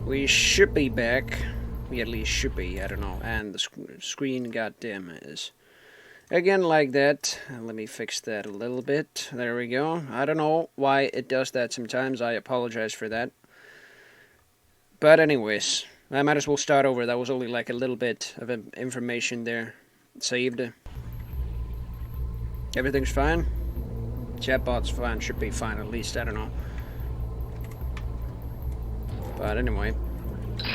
We should be back. We at least should be, I don't know. And the screen, goddamn, is again like that. Let me fix that a little bit. There we go. I don't know why it does that sometimes. I apologize for that. But anyways, I might as well start over. That was only like a little bit of information there. Saved. Everything's fine. Chatbot's fine. Should be fine at least. I don't know. But anyway.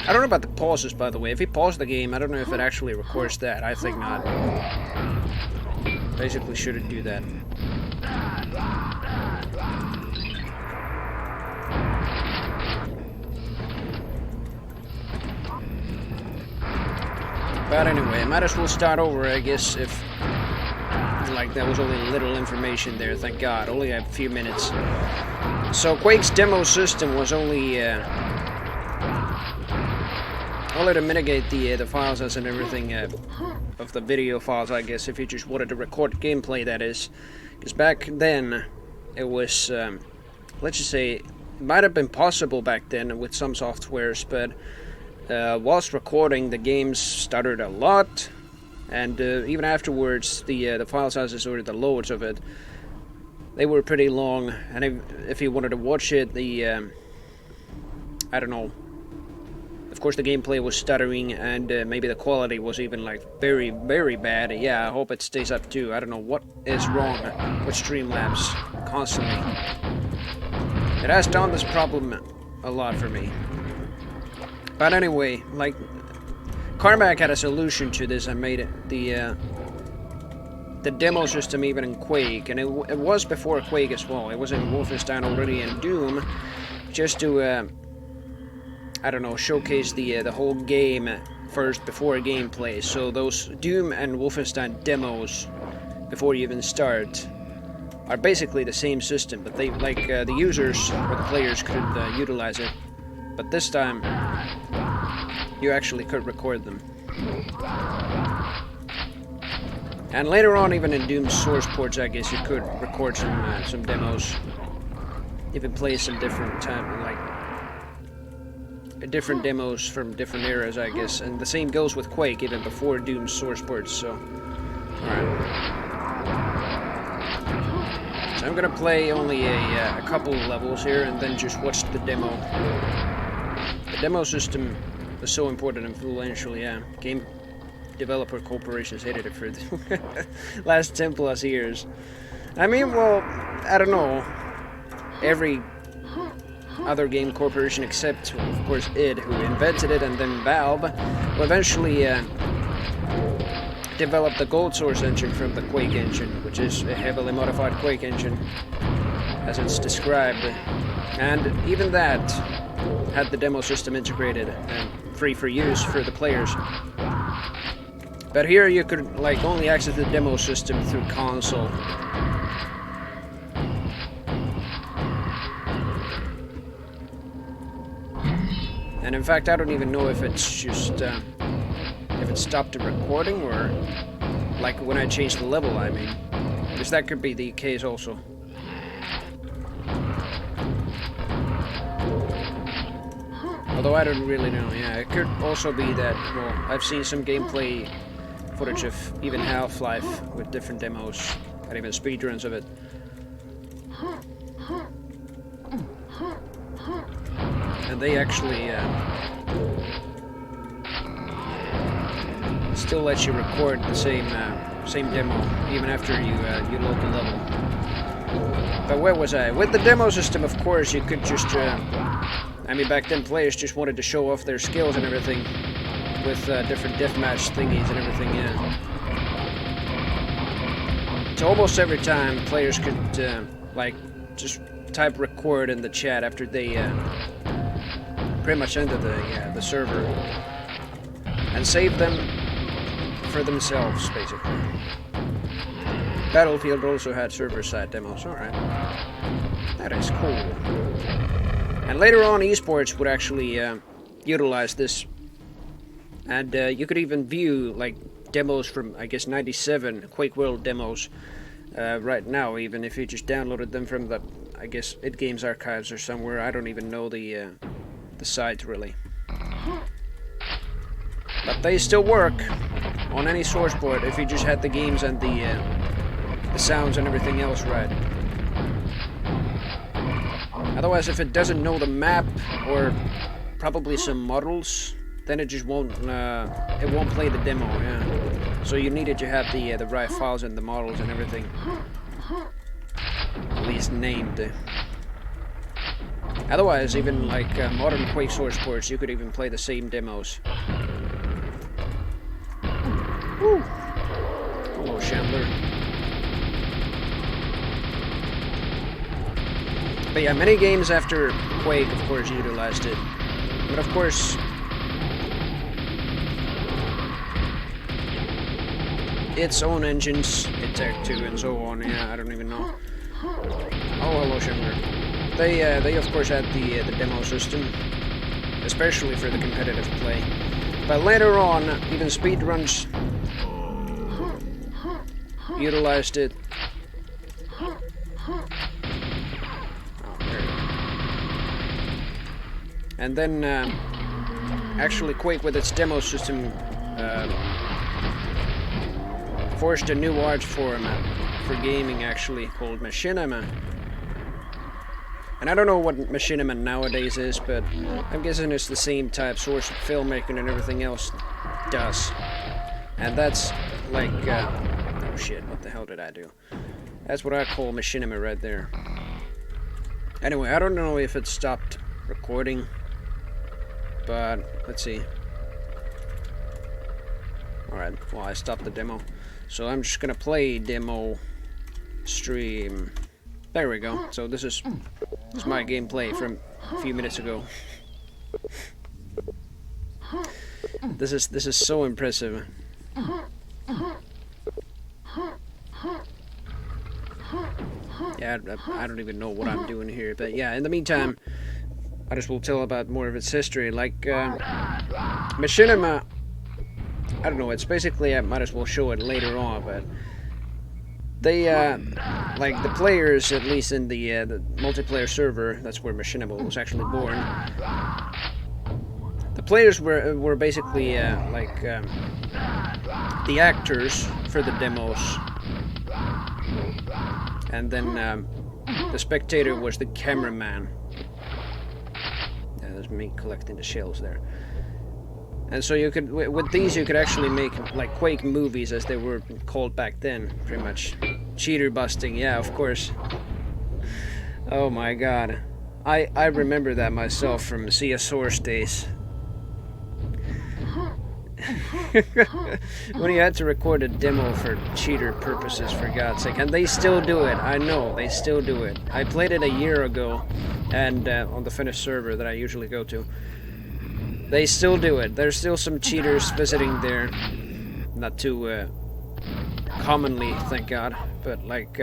I don't know about the pauses, by the way. If you pause the game, I don't know if it actually records that. I think not. Basically shouldn't do that. But anyway, I might as well start over, I guess, if... like, that was only little information there, thank God. Only a few minutes. So, Quake's demo system was only to mitigate the file size and everything of the video files, I guess, if you just wanted to record gameplay, that is. Because back then, it was, let's just say, it might have been possible back then with some softwares, but whilst recording, the games stuttered a lot, and even afterwards, the file sizes or the loads of it, they were pretty long, and if you wanted to watch it, I don't know, of course the gameplay was stuttering, and maybe the quality was even like very, very bad. Yeah, I hope it stays up too. I don't know what is wrong with Streamlabs constantly. It has done this problem a lot for me. But anyway, like, Carmack had a solution to this and made it the demo system even in Quake, and it was before Quake as well. It was in Wolfenstein already, and Doom, just to I don't know, showcase the whole game first before gameplay. So those Doom and Wolfenstein demos before you even start are basically the same system, but they the users or the players could utilize it. But this time, you actually could record them. And later on, even in Doom's source ports, I guess you could record some demos. Even play some different different demos from different eras, I guess. And the same goes with Quake, even before Doom's source ports. So, alright. So I'm gonna play only a couple levels here, and then just watch the demo. The demo system is so important and influential, yeah. Game developer corporations hated it for the last 10 plus years. I mean, well, I don't know. Every other game corporation except, of course, id, who invented it, and then Valve, will eventually develop the Gold Source engine from the Quake engine, which is a heavily modified Quake engine, as it's described. And even that had the demo system integrated and free for use for the players. But here you could like only access the demo system through console. And in fact, I don't even know if it's just if it stopped the recording, or like when I changed the level, I mean, because that could be the case also. Although I don't really know, yeah, it could also be that, well, I've seen some gameplay footage of even Half-Life with different demos, and even speedruns of it. And they actually still let you record the same demo, even after you load the level. But where was I? With the demo system, of course, you could just... I mean, back then players just wanted to show off their skills and everything with different deathmatch thingies and everything, yeah. So almost every time players could, like, just type record in the chat after they pretty much enter the server and save them for themselves, basically. Battlefield also had server-side demos, alright. That is cool. And later on, esports would actually utilize this. And you could even view, like, demos from, I guess, 97 Quake World demos right now, even if you just downloaded them from the, I guess, id Games archives or somewhere. I don't even know the site, really. But they still work on any source board if you just had the games and the sounds and everything else right. Otherwise, if it doesn't know the map or probably some models, then it just won't play the demo. Yeah. So you needed to have the right files and the models and everything, at least named. Otherwise, even like modern Quake source boards, you could even play the same demos. Woo. Hello, Shambler. But yeah, many games after Quake, of course, utilized it. But of course, its own engines, id Tech 2 and so on, yeah, I don't even know. Oh, hello, Shambler. They of course had the demo system, especially for the competitive play. But later on, even speedruns utilized it. And then, actually, Quake with its demo system forced a new art form for gaming, actually, called machinima. And I don't know what machinima nowadays is, but I'm guessing it's the same type source of filmmaking and everything else does. And that's like, oh shit, what the hell did I do? That's what I call machinima right there. Anyway, I don't know if it stopped recording. But, let's see. Alright, well, I stopped the demo. So I'm just gonna play demo stream. There we go. So this is my gameplay from a few minutes ago. This is so impressive. Yeah, I don't even know what I'm doing here, but yeah, in the meantime, I just will tell about more of its history. Like, machinima, I don't know, it's basically, I might as well show it later on, but they, like, the players, at least in the multiplayer server, that's where machinima was actually born, the players were basically, like, the actors for the demos, and then, the spectator was the cameraman. There's me collecting the shells there. And so you could, with these you could actually make like Quake movies, as they were called back then, pretty much. Cheater busting, yeah, of course. Oh my god. I remember that myself from CS Source days. When you had to record a demo for cheater purposes, for God's sake. And they still do it, I know, they still do it. I played it a year ago, and on the Finnish server that I usually go to. They still do it. There's still some cheaters visiting there. Not too commonly, thank God. But like,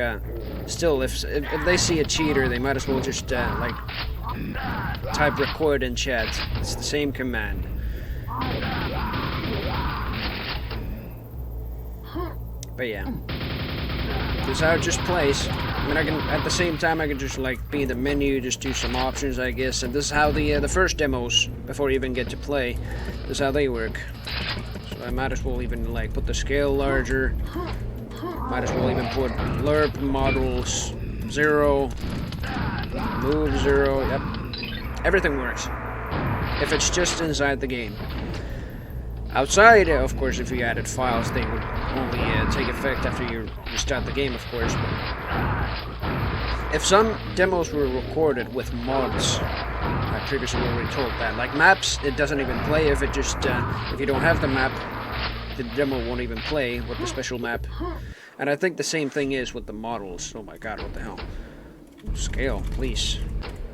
still, if they see a cheater, they might as well just like type record in chat. It's the same command. But yeah, this is how it just plays. I mean, I can, at the same time, I can just like be in the menu, just do some options, I guess. And this is how the first demos, before you even get to play, this is how they work. So I might as well even like put the scale larger. Might as well even put lerp models 0, move 0. Yep, everything works if it's just inside the game. Outside, of course, if you added files, they would only take effect after you restart the game, of course. But if some demos were recorded with mods, I previously already told that. Like maps, it doesn't even play if it just if you don't have the map, the demo won't even play with the special map. And I think the same thing is with the models. Oh my god, what the hell? Scale, please.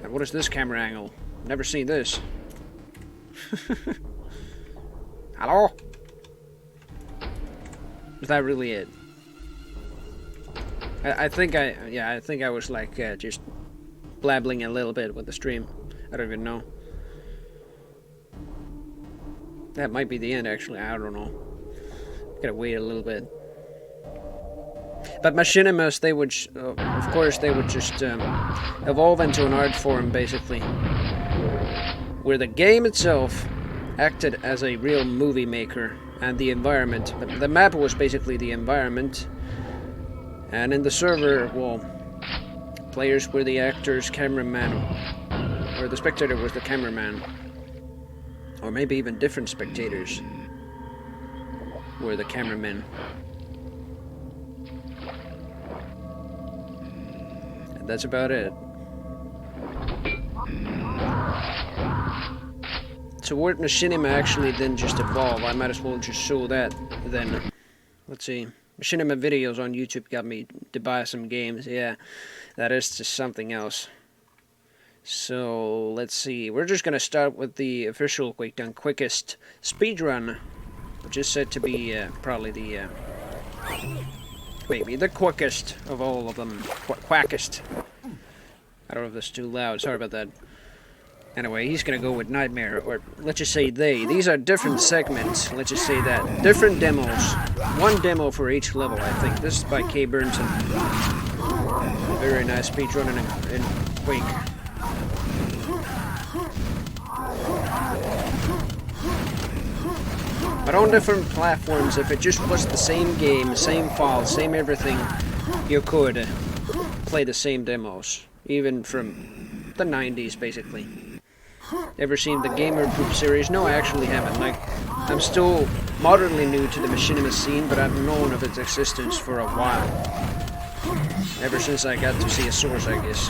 And what is this camera angle? Never seen this. Hello? Was that really it? I think I was like just blabbling a little bit with the stream. I don't even know. That might be the end, actually. I don't know. Gotta wait a little bit. But machinimas, they would, of course, they would just evolve into an art form, basically, where the game itself acted as a real movie maker, and the environment. The map was basically the environment, and in the server, well, players were the actors, cameraman, or the spectator was the cameraman, or maybe even different spectators were the cameramen. And that's about it. So where Machinima actually then just evolve, I might as well just show that then. Let's see. Machinima videos on YouTube got me to buy some games. Yeah, that is just something else. So let's see. We're just gonna start with the official Quake Done quickest speedrun, which is said to be probably the maybe the quickest of all of them. Quackest. I don't know if that's too loud. Sorry about that. Anyway, he's gonna go with Nightmare, or let's just say they. These are different segments, let's just say that. Different demos. One demo for each level, I think. This is by K. Burnson. Very nice speedrunning in Quake. But on different platforms, if it just was the same game, same files, same everything, you could play the same demos. Even from the 90s, basically. Ever seen the Gamer Group series? No, I actually haven't. Like, I'm still moderately new to the Machinima scene, but I've known of its existence for a while. Ever since I got to see a source, I guess.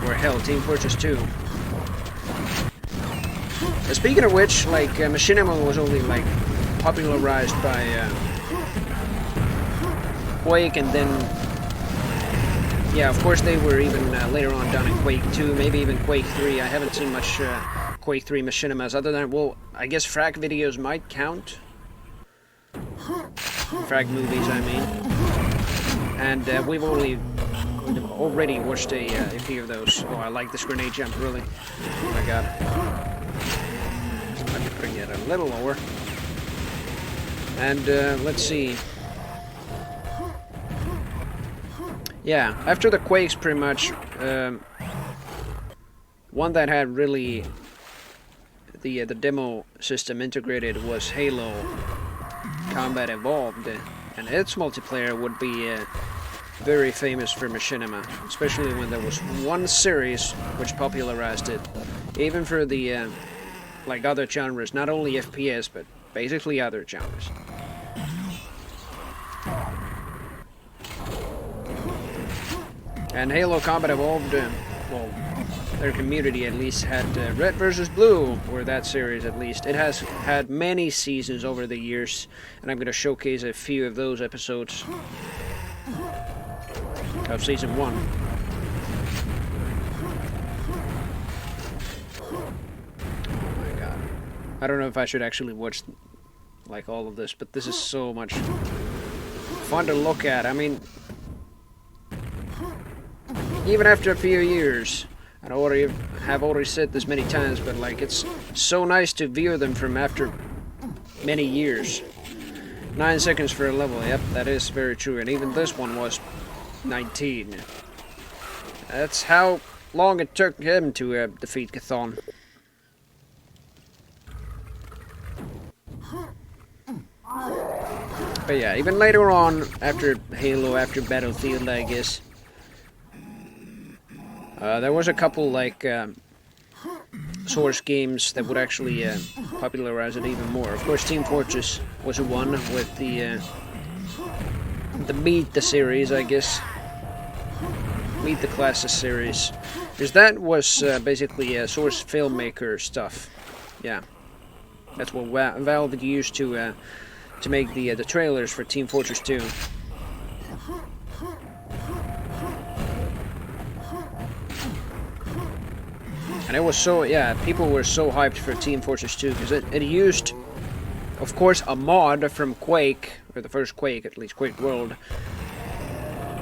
Or hell, Team Fortress 2. Speaking of which, like, Machinima was only, like, popularized by Quake, and then yeah, of course they were even later on done in Quake 2, maybe even Quake 3. I haven't seen much Quake 3 Machinimas other than, well, I guess frag videos might count. Frag movies, I mean. And we've already watched a few of those. Oh, I like this grenade jump, really. Oh my god. Let me bring it a little lower. And let's see. Yeah, after the Quakes, pretty much, one that had really the demo system integrated was Halo Combat Evolved, and its multiplayer would be very famous for Machinima, especially when there was one series which popularized it, even for the like other genres, not only FPS, but basically other genres. And Halo Combat Evolved, well, their community at least had Red vs. Blue, or that series at least. It has had many seasons over the years, and I'm going to showcase a few of those episodes of Season 1. Oh my god. I don't know if I should actually watch, like, all of this, but this is so much fun to look at. I mean, even after a few years, I have already said this many times, but like, it's so nice to view them from after many years. 9 seconds for a level, yep, that is very true, and even this one was 19. That's how long it took him to defeat Chthon. But yeah, even later on, after Halo, after Battlefield, I guess, there was a couple, like, source games that would actually popularize it even more. Of course, Team Fortress was one with the Meet the series, I guess. Meet the Classes series. Because that was basically source filmmaker stuff. Yeah. That's what Valve used to make the trailers for Team Fortress 2. And it was so, yeah, people were so hyped for Team Fortress 2 because it used, of course, a mod from Quake, or the first Quake, at least Quake World.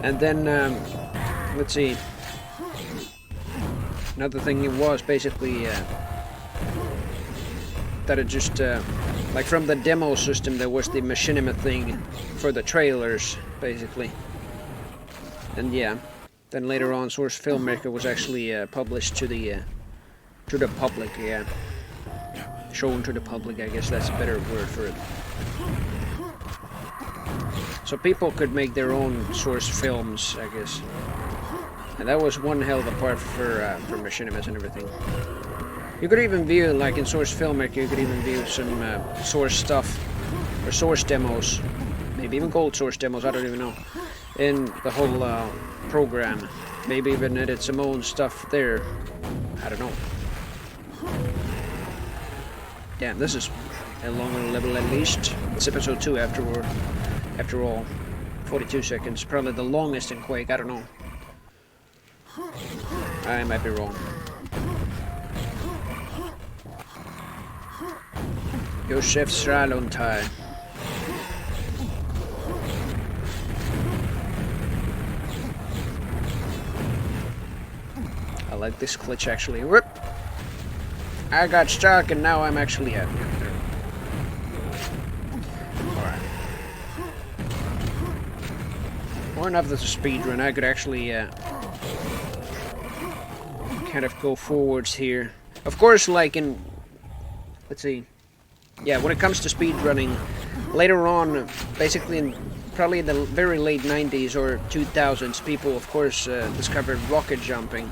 And then, let's see, another thing it was basically that it just, like from the demo system, there was the Machinima thing for the trailers, basically. And yeah, then later on, Source Filmmaker was actually published to the public, yeah. shown to the public, I guess that's a better word for it. So people could make their own source films, I guess. And that was one hell of a part for machinimas and everything. You could even view, like in Source Filmmaker, you could even view some source stuff, or source demos, maybe even gold source demos, I don't even know, in the whole program. Maybe even edit some own stuff there, I don't know. Damn, this is a longer level at least. It's episode 2 after all. 42 seconds, probably the longest in Quake, I don't know. I might be wrong. Josef Stralontai. I like this glitch actually. Whoop! I got stuck and now I'm actually out. Alright. More enough that's a speed run, I could actually kind of go forwards here. Of course, like in, let's see, yeah, when it comes to speed running, later on, basically in probably the very late 90s or 2000s, people of course discovered rocket jumping,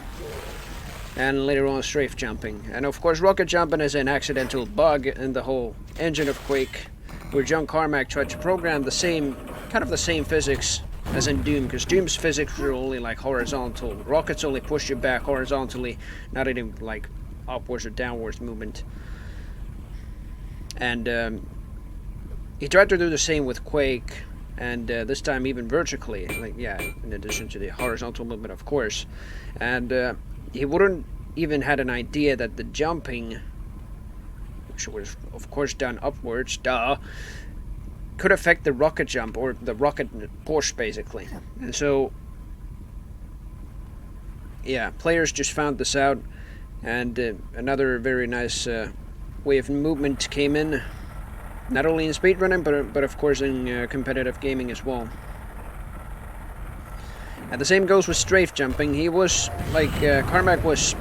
and later on strafe jumping. And of course rocket jumping is an accidental bug in the whole engine of Quake, where John Carmack tried to program the same, kind of the same physics as in Doom, because Doom's physics were only like horizontal. Rockets only push you back horizontally, not any like upwards or downwards movement. And he tried to do the same with Quake, and this time even vertically, like, yeah, in addition to the horizontal movement, of course. And he wouldn't even had an idea that the jumping, which was of course done upwards, duh, could affect the rocket jump, or the rocket push, basically. And so, yeah, players just found this out, and another very nice way of movement came in, not only in speedrunning, but of course in competitive gaming as well. And the same goes with strafe jumping. He was, like, Carmack was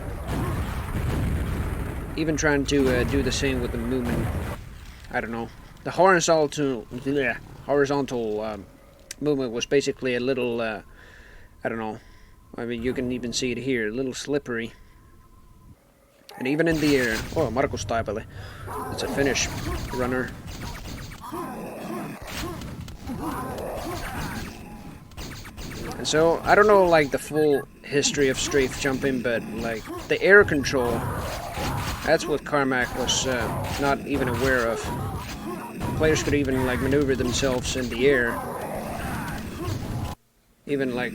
even trying to do the same with the movement. I don't know. The horizontal movement was basically a little, I don't know, I mean, you can even see it here, a little slippery. And even in the air. Oh, Markus Taipale. It's a Finnish runner. And so, I don't know, like, the full history of strafe jumping, but, like, the air control, that's what Carmack was not even aware of. Players could even, like, maneuver themselves in the air. Even, like,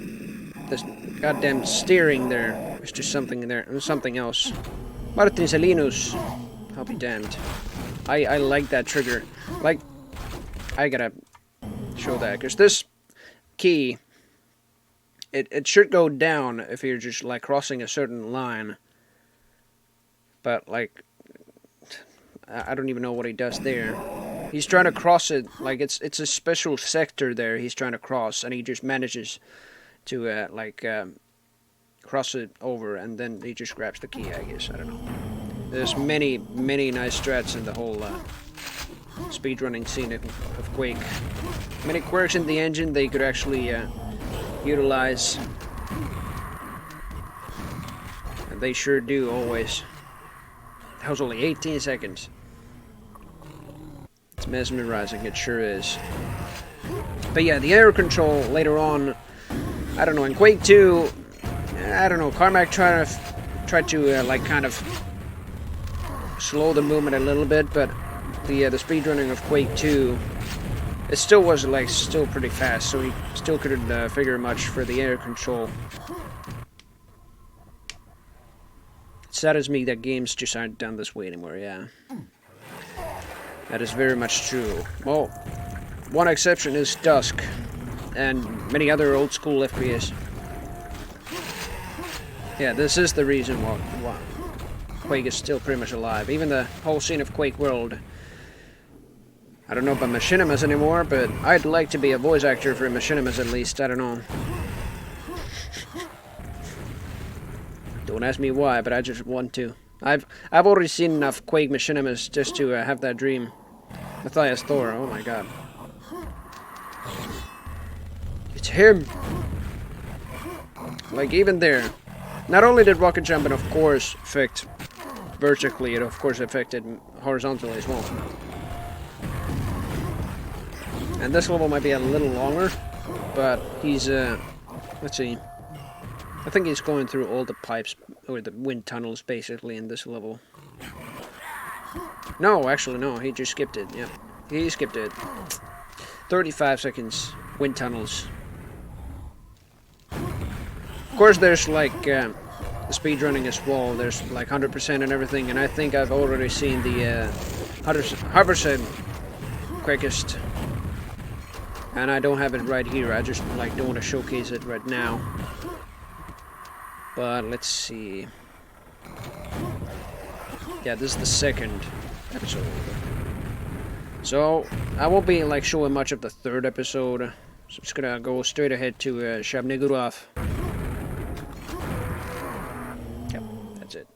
this goddamn steering there was just something in there. It was something else. Martin Selinus, I'll be damned. I like that trigger. Like, I gotta show that, because this key, it should go down if you're just, like, crossing a certain line. But, like, I don't even know what he does there. He's trying to cross it, like, it's a special sector there he's trying to cross, and he just manages to, cross it over, and then he just grabs the key, I guess. I don't know. There's many nice strats in the whole speedrunning scene of Quake. Many quirks in the engine they could actually utilize. And they sure do, always. That was only 18 seconds. It's mesmerizing, it sure is. But yeah, the air control later on, I don't know, in Quake 2, I don't know, Carmack tried to like, kind of slow the movement a little bit, but the speedrunning of Quake 2, it still was, like, still pretty fast, so he still couldn't figure much for the air control. It saddens me that games just aren't done this way anymore, yeah. That is very much true. Well, one exception is Dusk, and many other old school FPS. Yeah, this is the reason why Quake is still pretty much alive. Even the whole scene of Quake World. I don't know about machinimas anymore, but I'd like to be a voice actor for machinimas at least. I don't know. Don't ask me why, but I just want to. I've already seen enough Quake machinimas just to have that dream. Matthias Thor, oh my god. It's him! Like, even there. Not only did rocket jumping, of course, affect vertically, it of course affected horizontally as well. And this level might be a little longer, but he's, let's see. I think he's going through all the pipes, or the wind tunnels, basically, in this level. No, actually, no, he just skipped it, yeah. He skipped it. 35 seconds, wind tunnels. Of course, there's, like, speedrunning as well. There's, like, 100% and everything, and I think I've already seen the 100% quickest. And I don't have it right here, I just, like, don't want to showcase it right now. But let's see. Yeah, this is the second episode. So I won't be like showing much of the third episode. So I'm just gonna go straight ahead to Shabnigurov. Yep, that's it.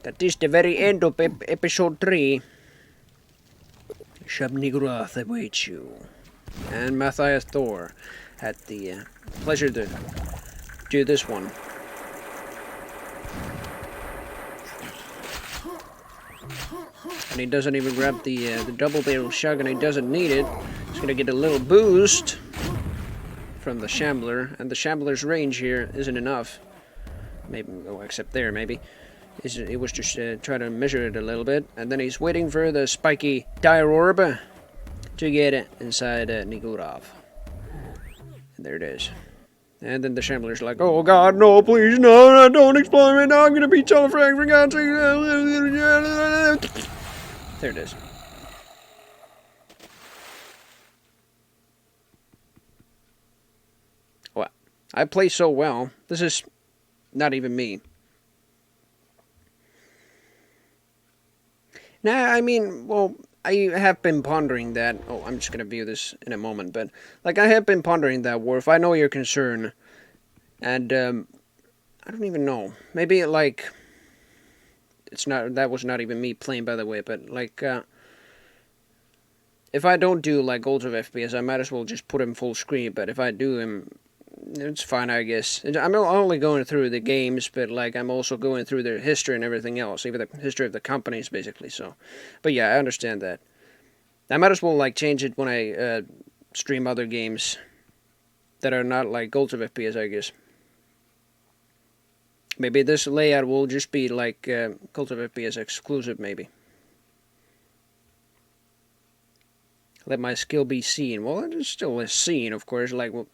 That is the very end of episode 3. Shabnigurov awaits you. And Matthias Thor had the pleasure to do this one. And he doesn't even grab the double barrel shotgun, he doesn't need it. He's gonna get a little boost from the Shambler, and the Shambler's range here isn't enough. Maybe, oh, except there, maybe. He was just trying to measure it a little bit, and then he's waiting for the spiky dire orb to get it inside Nigurov. And there it is. And then the Shambler's like, oh god, no, please, no, don't explode me, no, I'm gonna be telefragged, for God's sake. There it is. Well, I play so well. This is not even me. Nah, I mean, well, I have been pondering that. Oh, I'm just gonna view this in a moment, but like I have been pondering that, Worf. I know your concern, and I don't even know. Maybe like it's not. That was not even me playing, by the way. But like, if I don't do like ultra FPS, I might as well just put him full screen. But if I do him, it's fine, I guess. I'm only going through the games, but like I'm also going through their history and everything else, even the history of the companies, basically. So, but yeah, I understand that. I might as well like change it when I stream other games that are not like ultra FPS, I guess. Maybe this layout will just be like ultra FPS exclusive, maybe. Let my skill be seen. Well, it is still a seen, of course. Like, well,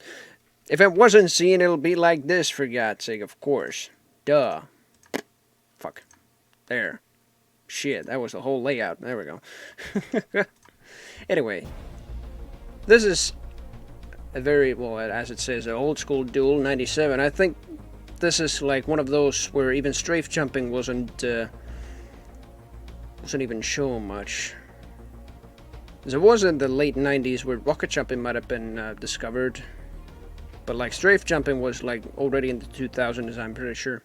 if it wasn't seen, it'll be like this, for God's sake, of course. Duh. Fuck. There. Shit, that was the whole layout. There we go. Anyway. This is a very, well, as it says, an old school duel, 97. I think this is like one of those where even strafe jumping wasn't even shown much. There was in the late 90s where rocket jumping might have been discovered. But like strafe jumping was like already in the 2000s, I'm pretty sure.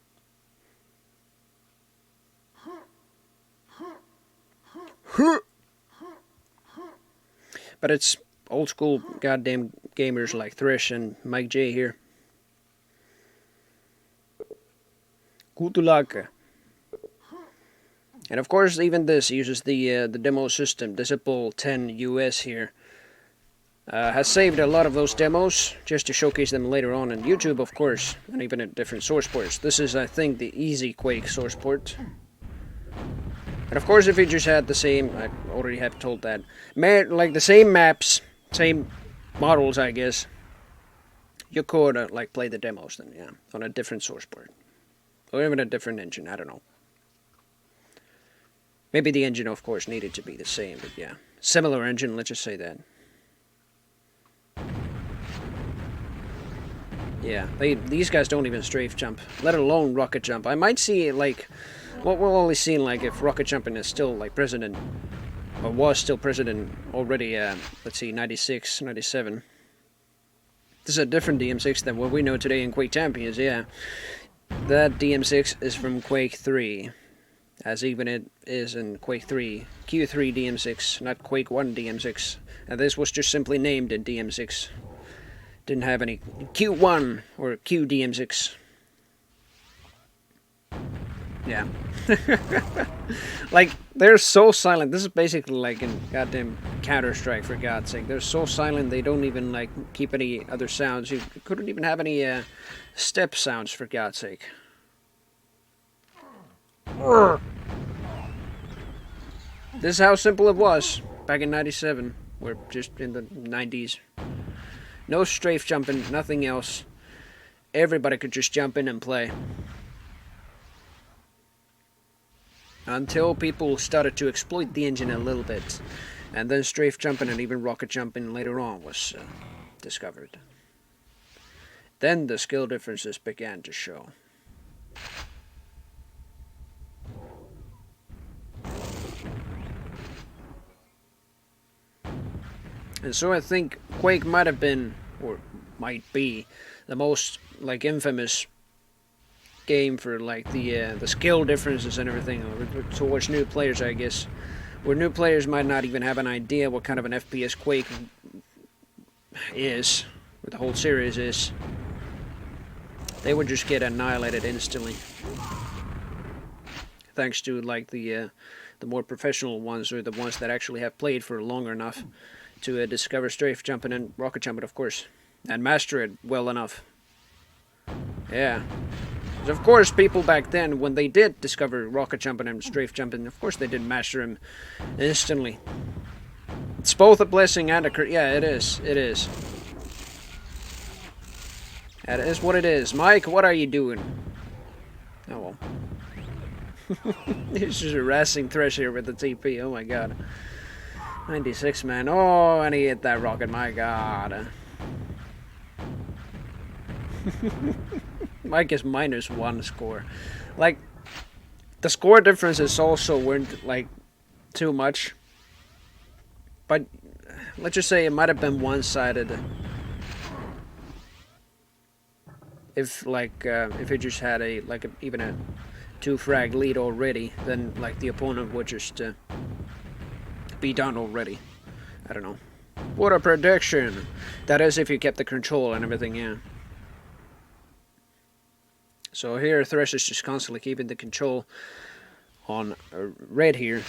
But it's old school goddamn gamers like Thresh and Mike J here. Kutulaka. And of course even this uses the demo system, Disciple 10 US here. Has saved a lot of those demos just to showcase them later on YouTube, of course, and even at different source ports. This is, I think, the easy Quake source port. And of course, if you just had the same, I already have told that, like the same maps, same models, I guess, you could like play the demos then, yeah, on a different source port, or even a different engine. I don't know. Maybe the engine, of course, needed to be the same, but yeah, similar engine. Let's just say that. Yeah, these guys don't even strafe jump, let alone rocket jump. I might see, like, what we'll only see, like, if rocket jumping is still, like, president, or was still president already, let's see, 96, 97. This is a different DM6 than what we know today in Quake Champions, yeah. That DM6 is from Quake 3, as even it is in Quake 3. Q3 DM6, not Quake 1 DM6. And this was just simply named in DM6. Didn't have any Q1 or QDM6. Yeah. Like, they're so silent. This is basically like in goddamn Counter-Strike, for God's sake. They're so silent they don't even, like, keep any other sounds. You couldn't even have any step sounds, for God's sake. This is how simple it was back in 97. We're just in the 90s. No strafe jumping, nothing else. Everybody could just jump in and play. Until people started to exploit the engine a little bit. And then strafe jumping and even rocket jumping later on was discovered. Then the skill differences began to show. And so I think Quake might have been, or might be, the most, like, infamous game for, like, the skill differences and everything towards new players, I guess. Where new players might not even have an idea what kind of an FPS Quake is, what the whole series is. They would just get annihilated instantly. Thanks to, like, the more professional ones, or the ones that actually have played for longer enough to discover strafe jumping and rocket jumping, of course, and master it well enough. Yeah. Of course, people back then, when they did discover rocket jumping and strafe jumping, of course they did master them instantly. It's both a blessing and a curse. Yeah, it is. It is. That is what it is. Mike, what are you doing? Oh well. He's just harassing Thresh here with the TP. Oh my god. 96, man. Oh, and he hit that rocket. My god. Mike is -1 score. Like, the score differences also weren't, like, too much. But let's just say it might have been one-sided. If, like, if it just had even a 2-frag lead already, then, like, the opponent would just be done already. I don't know. What a prediction! That is if you kept the control and everything, yeah. So here, Thresh is just constantly keeping the control on red here.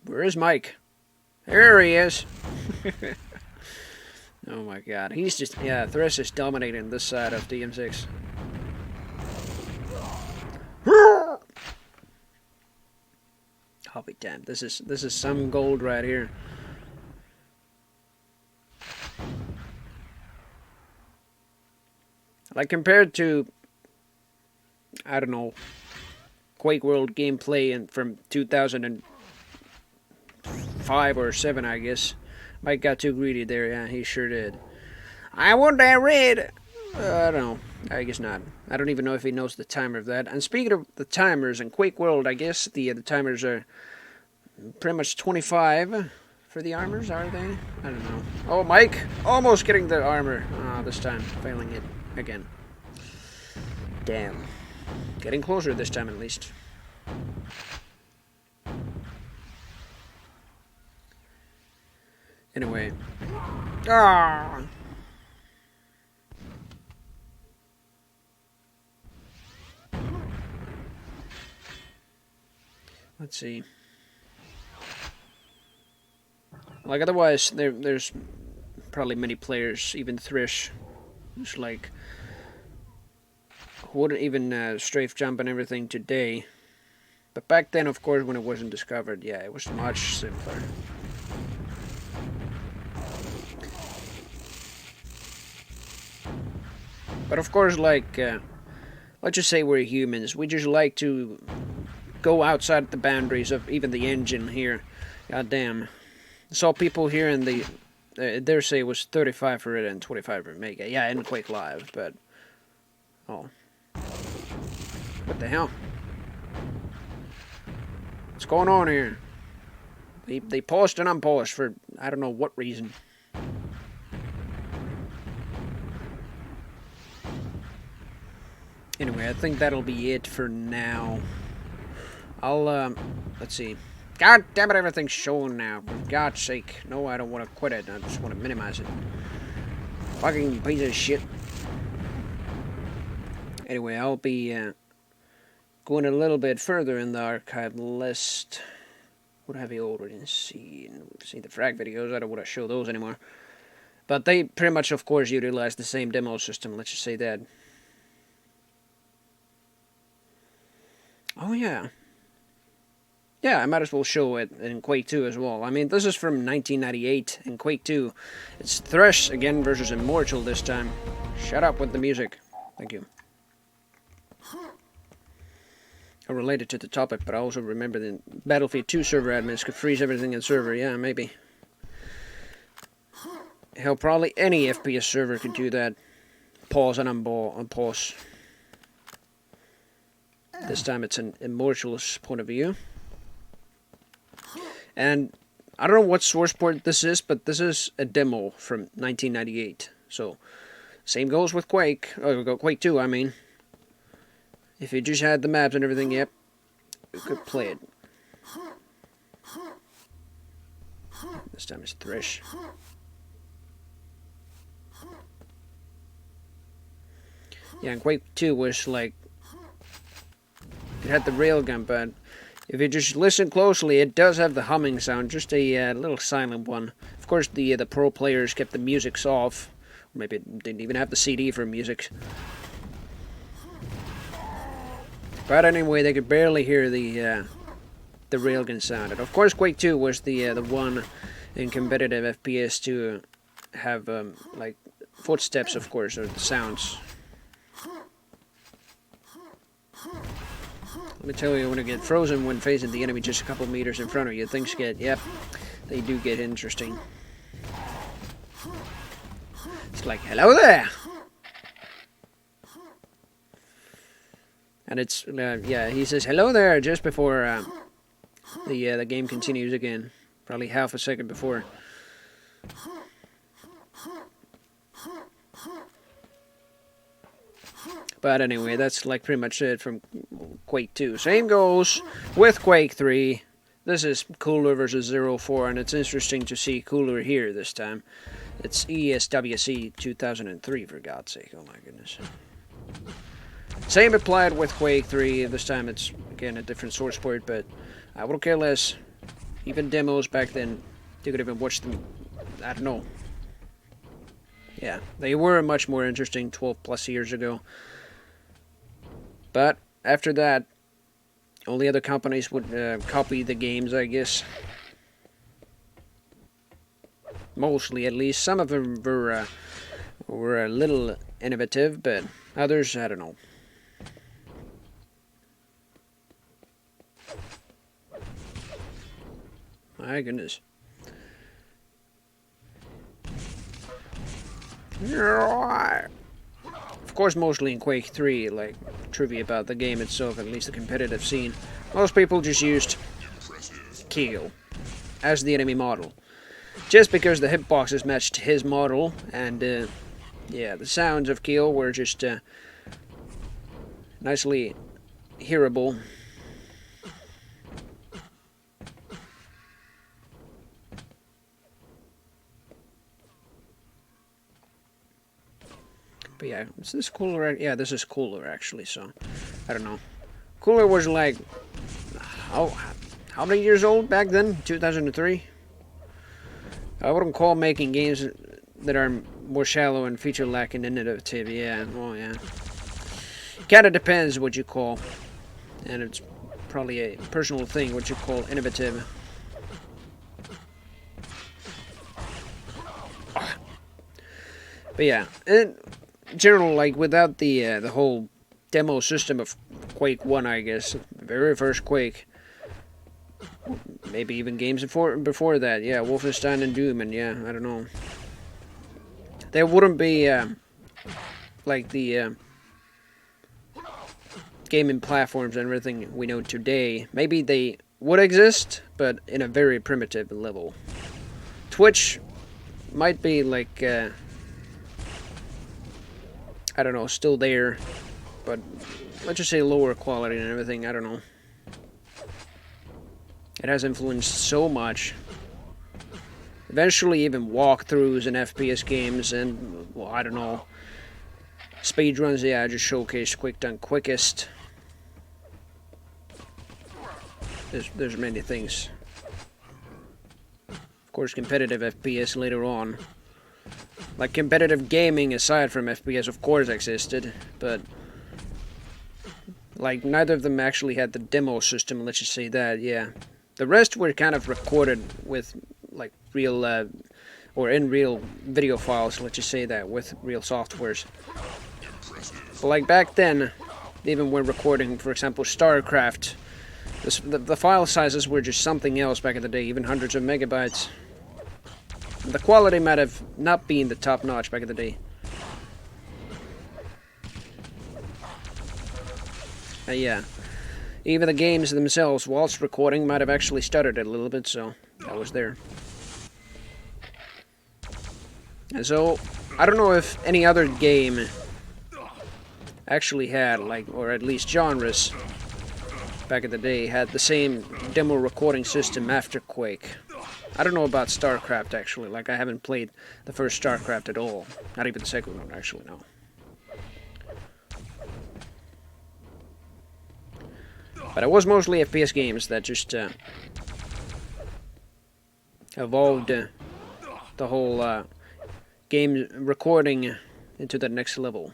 Where is Mike? There he is! Oh my god, he's just, yeah, Thresh is dominating this side of DM6. I'll be damned. This is some gold right here. Like, compared to, I don't know, Quake World gameplay from 2005 or 7, I guess. Mike got too greedy there, yeah, he sure did. I want that red! I don't know. I guess not. I don't even know if he knows the timer of that. And speaking of the timers, in Quake World, I guess the timers are pretty much 25 for the armors, are they? I don't know. Oh, Mike! Almost getting the armor. Oh, this time. Failing it again. Damn. Getting closer this time, at least. Anyway. Ah! Let's see. Like, otherwise, there's probably many players, even Thresh, who's like, who wouldn't even strafe jump and everything today. But back then, of course, when it wasn't discovered, yeah, it was much simpler. But of course, like, let's just say we're humans. We just like to go outside the boundaries of even the engine here. God damn. Saw people here in the, their say was 35 for it and 25 for Mega. Yeah, in Quake Live, but, oh. What the hell? What's going on here? They paused and unpaused for I don't know what reason. Anyway, I think that'll be it for now. I'll, let's see. God damn it, everything's showing now. For God's sake. No, I don't want to quit it. I just want to minimize it. Fucking piece of shit. Anyway, I'll be, going a little bit further in the archive list. What have you already seen? We've seen the frag videos. I don't want to show those anymore. But they pretty much, of course, utilize the same demo system. Let's just say that. Oh, yeah. Yeah, I might as well show it in Quake 2 as well. I mean, this is from 1998 in Quake 2. It's Thresh again versus Immortal this time. Shut up with the music. Thank you. I related to the topic, but I also remember the Battlefield 2 server admins could freeze everything in server. Yeah, maybe. Hell, probably any FPS server could do that. Pause and unpause. This time it's an Immortal's point of view. And I don't know what source port this is, but this is a demo from 1998. So, same goes with Quake. Oh, Quake 2, I mean. If you just had the maps and everything, yep, you could play it. This time it's Thresh. Yeah, and Quake 2 was like, it had the railgun, but if you just listen closely, it does have the humming sound, just a little silent one. Of course, the pro players kept the music off. Or maybe it didn't even have the CD for music. But anyway, they could barely hear the railgun sound. And of course, Quake 2 was the one in competitive FPS to have like footsteps, of course, or the sounds. Let me tell you, when you get frozen when facing the enemy just a couple meters in front of you, things get, yep, they do get interesting. It's like, hello there! And it's, yeah, he says hello there just before the game continues again. Probably half a second before. But anyway, that's like pretty much it from Quake 2. Same goes with Quake 3. This is Cooler versus 04, and it's interesting to see Cooler here this time. It's ESWC 2003, for God's sake. Oh my goodness. Same applied with Quake 3. This time it's, again, a different source port, but I would care less. Even demos back then, you could even watch them, I don't know. Yeah, they were much more interesting 12 plus years ago. But after that, only other companies would copy the games, I guess. Mostly, at least. Some of them were a little innovative, but others, I don't know. My goodness. Of course, mostly in Quake 3, like, trivia about the game itself, at least the competitive scene, most people just used Keel as the enemy model. Just because the hitboxes matched his model, and, yeah, the sounds of Keel were just, nicely hearable. But yeah, is this Cooler? Yeah, this is Cooler, actually, so, I don't know. Cooler was like, how many years old back then? 2003? I wouldn't call making games that are more shallow and feature lacking innovative, yeah, oh yeah. Kinda depends what you call, and it's probably a personal thing, what you call innovative. But yeah, in general, like, without the whole demo system of Quake 1, I guess, the very first Quake, maybe even games before that, yeah, Wolfenstein and Doom, and yeah, I don't know. There wouldn't be, like, the gaming platforms and everything we know today. Maybe they would exist, but in a very primitive level. Twitch might be like, I don't know, still there, but let's just say lower quality and everything, I don't know. It has influenced so much. Eventually even walkthroughs in FPS games and, well, I don't know, speedruns, yeah, I just showcased Quake done quickest. There's many things. Of course, competitive FPS later on. Like, competitive gaming aside from FPS, of course, existed, but like, neither of them actually had the demo system, let's just say that, yeah. The rest were kind of recorded with, like, real, or in real video files, let's just say that, with real softwares. But like, back then, even when recording, for example, StarCraft, the file sizes were just something else back in the day, even hundreds of megabytes. The quality might have not been the top notch back in the day. Yeah. Even the games themselves, whilst recording, might have actually stuttered a little bit, so that was there. And so, I don't know if any other game actually had, like, or at least genres back in the day, had the same demo recording system after Quake. I don't know about StarCraft, actually. Like, I haven't played the first StarCraft at all. Not even the second one, actually, no. But it was mostly FPS games that just evolved the whole game recording into the next level.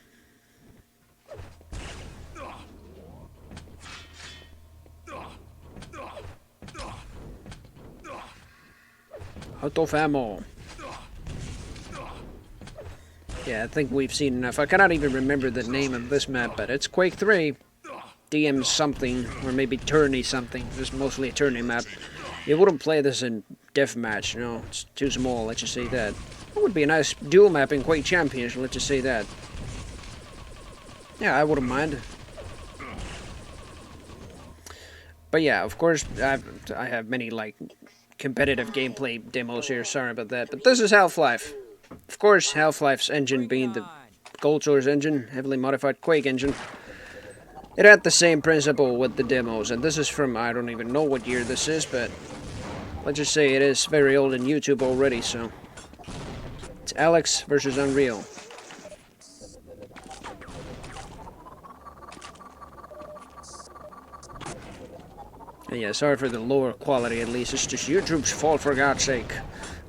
Out of ammo. Yeah, I think we've seen enough. I cannot even remember the name of this map, but it's Quake 3. DM something, or maybe tourney something. This is mostly a tourney map. You wouldn't play this in deathmatch, you know, it's too small, let's just say that. It would be a nice dual map in Quake Champions, let's just say that. Yeah, I wouldn't mind. But yeah, of course, I have many, like, competitive gameplay demos here, sorry about that. But this is Half-Life. Of course, Half-Life's engine being the Gold Source engine, heavily modified Quake engine. It had the same principle with the demos, and this is from, I don't even know what year this is, but let's just say it is very old in YouTube already, so. It's Alex versus Unreal. And yeah, sorry for the lower quality at least, it's just YouTube's fault for God's sake.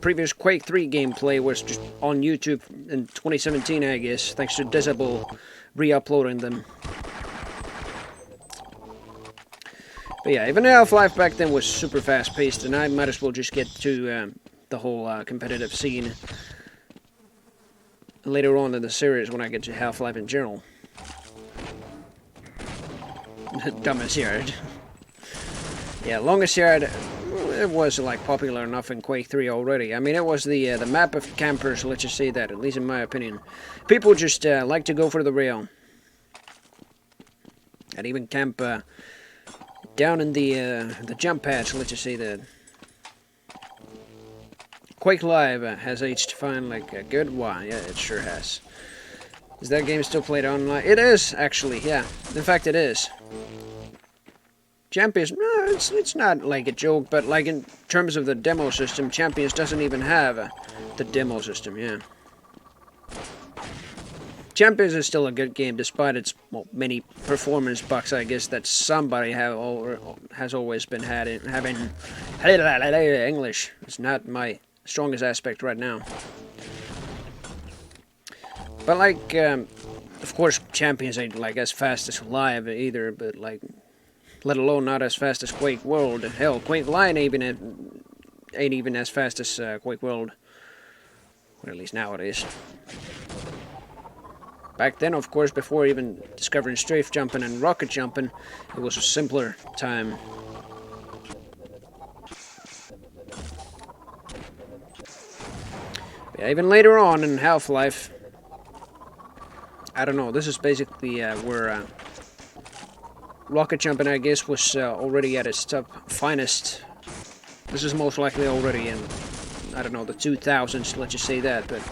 Previous Quake 3 gameplay was just on YouTube in 2017, I guess, thanks to Disable re-uploading them. But yeah, even Half-Life back then was super fast-paced, and I might as well just get to the whole competitive scene later on in the series when I get to Half-Life in general. Dumbest yard. Yeah, longest yard, it was like popular enough in Quake 3 already. I mean, it was the map of campers, let's just say that, at least in my opinion. People just like to go for the rail. And even camp down in the jump pads, let's just say that. Quake Live has aged fine, like a good while. Yeah, it sure has. Is that game still played online? It is, actually, yeah. In fact, it is. Champions, no, it's not like a joke, but like in terms of the demo system, Champions doesn't even have the demo system, yeah. Champions is still a good game, despite its many performance bugs, I guess, that somebody has always been having. English is not my strongest aspect right now. But like, of course, Champions ain't like as fast as Live either, but like, let alone not as fast as Quake World. Hell, Quake Live ain't even as fast as Quake World. Or at least nowadays. Back then, of course, before even discovering strafe jumping and rocket jumping, it was a simpler time. Yeah, even later on in Half-Life, I don't know, this is basically where rocket jumping, I guess, was already at its top finest. This is most likely already in, I don't know, the 2000s, let's just say that, but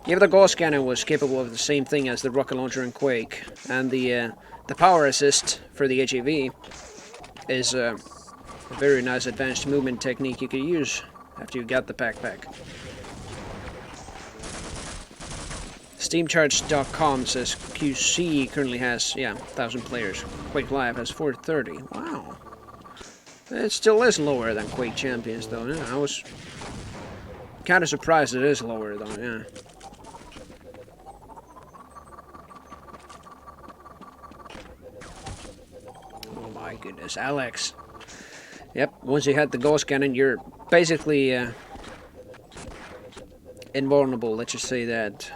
yeah, the Gauss cannon was capable of the same thing as the rocket launcher in Quake, and the power assist for the HEV is a very nice advanced movement technique you could use after you got the backpack. SteamCharts.com says QC currently has, 1,000 players. Quake Live has 430. Wow. It still is lower than Quake Champions, though. Yeah, I was kind of surprised it is lower, though, yeah. Oh my goodness, Alex. Yep, once you had the Gauss cannon, you're basically invulnerable, let's just say that.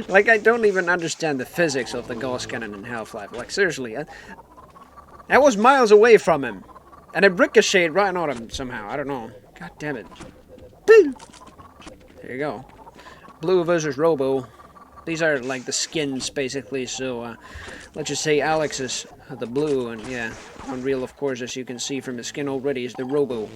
Like, I don't even understand the physics of the Gauss cannon in Half-Life. Like, seriously, I was miles away from him, and it ricocheted right on him somehow. I don't know. God damn it. Boom! There you go. Blue versus Robo. These are like the skins, basically, so let's just say Alex is the blue, and yeah, Unreal, of course, as you can see from his skin already, is the Robo.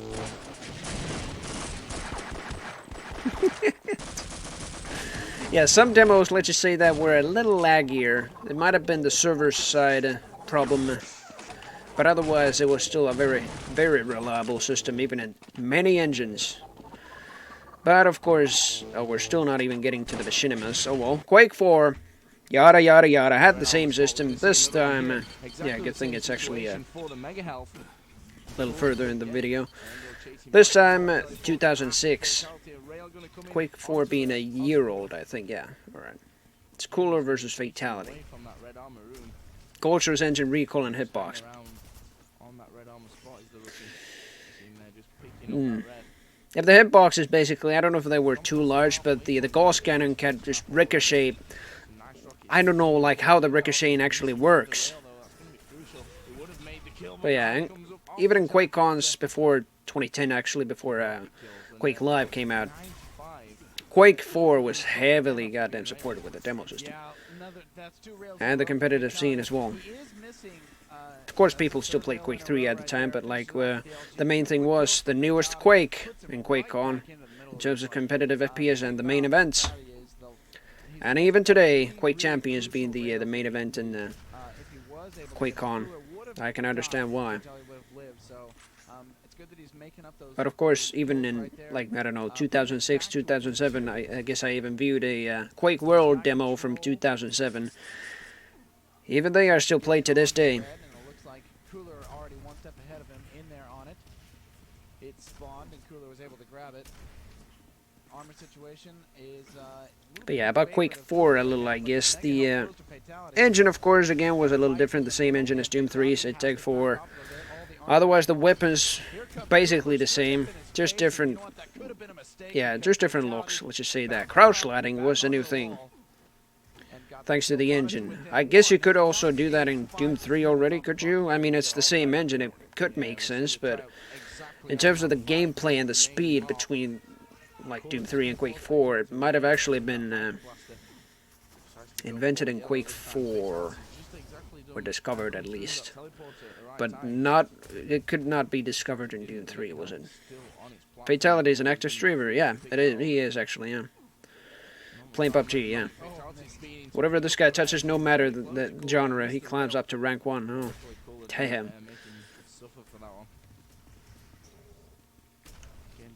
Yeah, some demos, let's just say that, were a little laggier. It might have been the server side problem, but otherwise it was still a very, very reliable system, even in many engines. But of course, we're still not even getting to the machinimas. Oh well. Quake 4, yada yada yada, had the same system. This time, yeah, good thing it's actually a little further in the video. This time, 2006. Quake 4 being a year old, I think, yeah. Alright. It's Cooler versus Fatality. Golcher's engine, recoil, and hitbox. If the hitbox is basically, I don't know if they were too large, but the Gauss cannon can just ricochet. I don't know, like, how the ricocheting actually works. But yeah, even in Quake cons before 2010, actually, before Quake Live came out, Quake 4 was heavily goddamn supported with the demo system. And the competitive scene as well. Of course, people still played Quake 3 at the time, but like the main thing was the newest Quake in QuakeCon in terms of competitive FPS and the main events. And even today, Quake Champions being the main event in QuakeCon, I can understand why. But of course, even in, like, I don't know, 2006, 2007, I guess I even viewed a Quake World demo from 2007. Even they are still played to this day. But yeah, about Quake 4 a little, I guess. The engine, of course, again, was a little different. The same engine as Doom 3, Tech 4. Otherwise, the weapons, basically the same. Just different, yeah, just different looks. Let's just say that. Crouch sliding was a new thing, thanks to the engine. I guess you could also do that in Doom 3 already, could you? I mean, it's the same engine. It could make sense, but in terms of the gameplay and the speed between, like, Doom 3 and Quake 4, it might have actually been invented in Quake 4, or discovered at least. But not, it could not be discovered in Doom 3, was it? Fatality is an active streamer, yeah, it is, he is actually, yeah. Playing PUBG, yeah. Whatever this guy touches, no matter the genre, he climbs up to rank 1. Oh, damn.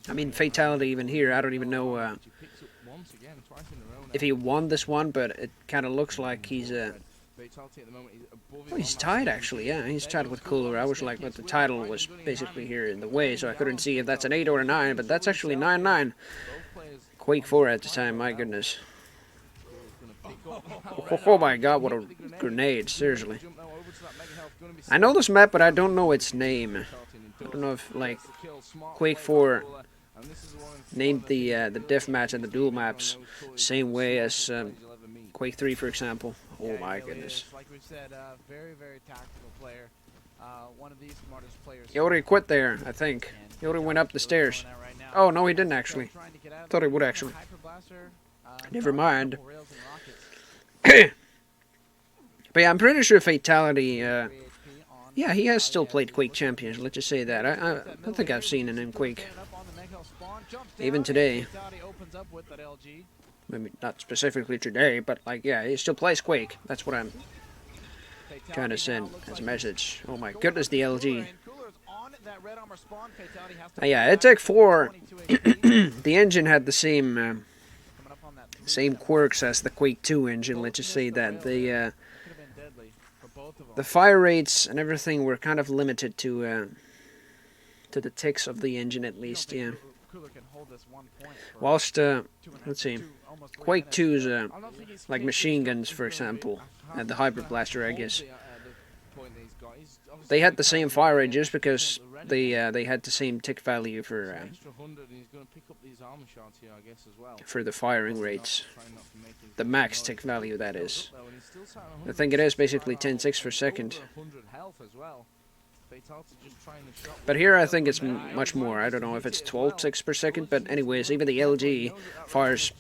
I mean, Fatality even here, I don't even know if he won this one, but it kind of looks like he's well, he's tied, actually, yeah, he's tied with Cooler. I was like, but the title was basically here in the way, so I couldn't see if that's an 8 or a 9, but that's actually 9-9. Quake 4 at the time, my goodness. Oh my god, what a grenade, seriously. I know this map, but I don't know its name. I don't know if, like, Quake 4 named the deathmatch and the duel maps same way as Quake 3, for example. Oh my goodness. He already quit there, I think. He already went up the stairs. Oh, no, he didn't actually. Thought he would actually. Never mind. But yeah, I'm pretty sure Fatality, yeah, he has still played Quake Champions, let's just say that. I think I've seen him in Quake. Even today. Maybe not specifically today, but like, yeah, he still plays Quake. That's what I'm trying to send as a message. Oh my goodness, the LG. Yeah, it took 4. The engine had the same quirks as the Quake 2 engine, let's just say that. The fire rates and everything were kind of limited to the ticks of the engine, at least, yeah. Whilst, let's see, Quake 2's, like machine guns, for example, and the Hyper Blaster, I guess, they had the same fire rate just because they had the same tick value for the firing rates. The max tick value, that is. I think it is basically 10 ticks per second. But here I think it's much more. I don't know if it's 12 ticks per second, but anyways, even the LG fires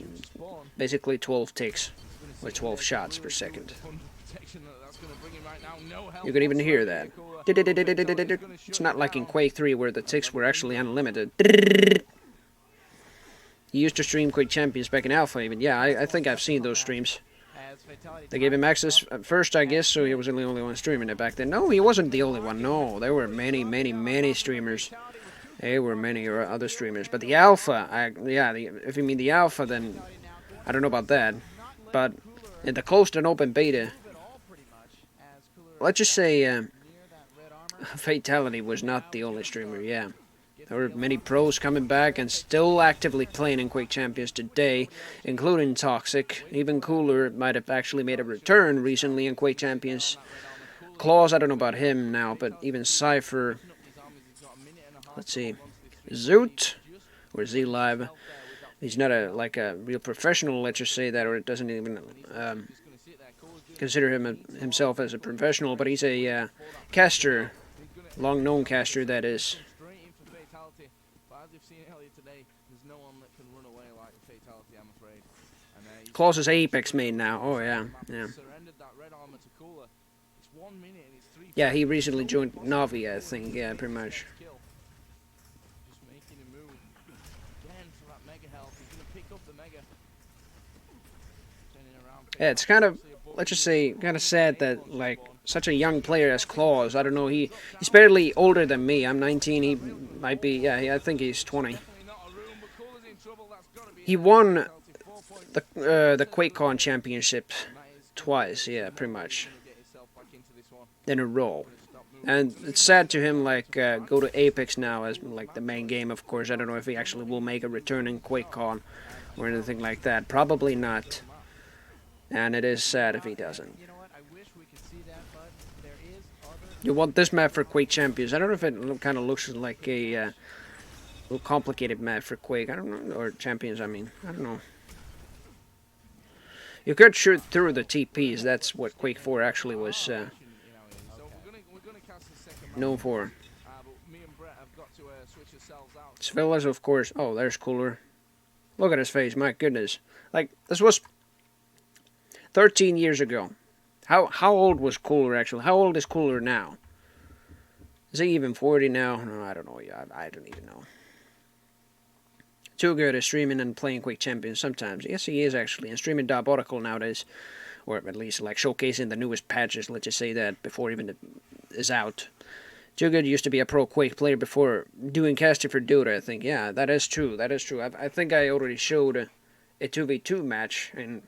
basically 12 ticks, or 12 shots per second. You can even hear that. It's not like in Quake 3 where the ticks were actually unlimited. He used to stream Quake Champions back in Alpha even. Yeah, I think I've seen those streams. They gave him access at first, I guess, so he was the only one streaming it back then. No, he wasn't the only one. No, there were many streamers. There were many other streamers. But the Alpha, if you mean the Alpha, then I don't know about that. But in the closed and open beta, let's just say Fatality was not the only streamer, yeah. There were many pros coming back and still actively playing in Quake Champions today, including Toxic. Even Cooler might have actually made a return recently in Quake Champions. Claus, I don't know about him now, but even Cypher. Let's see. Zoot, or Z-Live. He's not a real professional, let's just say that, or it doesn't even consider himself as a professional, but he's a caster, long-known caster, that is. Claus' Apex main now. Oh yeah. Yeah, he recently joined Navi, I think. Yeah, pretty much. Yeah, it's kind of, let's just say, kind of sad that like such a young player as Claus. I don't know. He's barely older than me. I'm 19. He might be. Yeah, I think he's 20. He won the QuakeCon championship twice, yeah, pretty much, in a row. And it's sad to him, like, go to Apex now as, like, the main game, of course. I don't know if he actually will make a return in QuakeCon or anything like that. Probably not. And it is sad if he doesn't. You want this map for Quake Champions. I don't know if it kind of looks like a little complicated map for Quake. I don't know, or Champions, I mean. I don't know. You could shoot through the TPs. That's what Quake 4 actually was known for. Svelas, of course. Oh, there's Cooler. Look at his face. My goodness. Like, this was 13 years ago. How old was Cooler actually? How old is Cooler now? Is he even 40 now? No, I don't know. Yeah, I don't even know. Too good at streaming and playing Quake Champions sometimes. Yes, he is actually. And streaming Diabolical nowadays, or at least like showcasing the newest patches, let's just say that, before even it is out. Too good used to be a pro Quake player before doing casting for Dota, I think. Yeah, that is true. That is true. I think I already showed a 2v2 match in...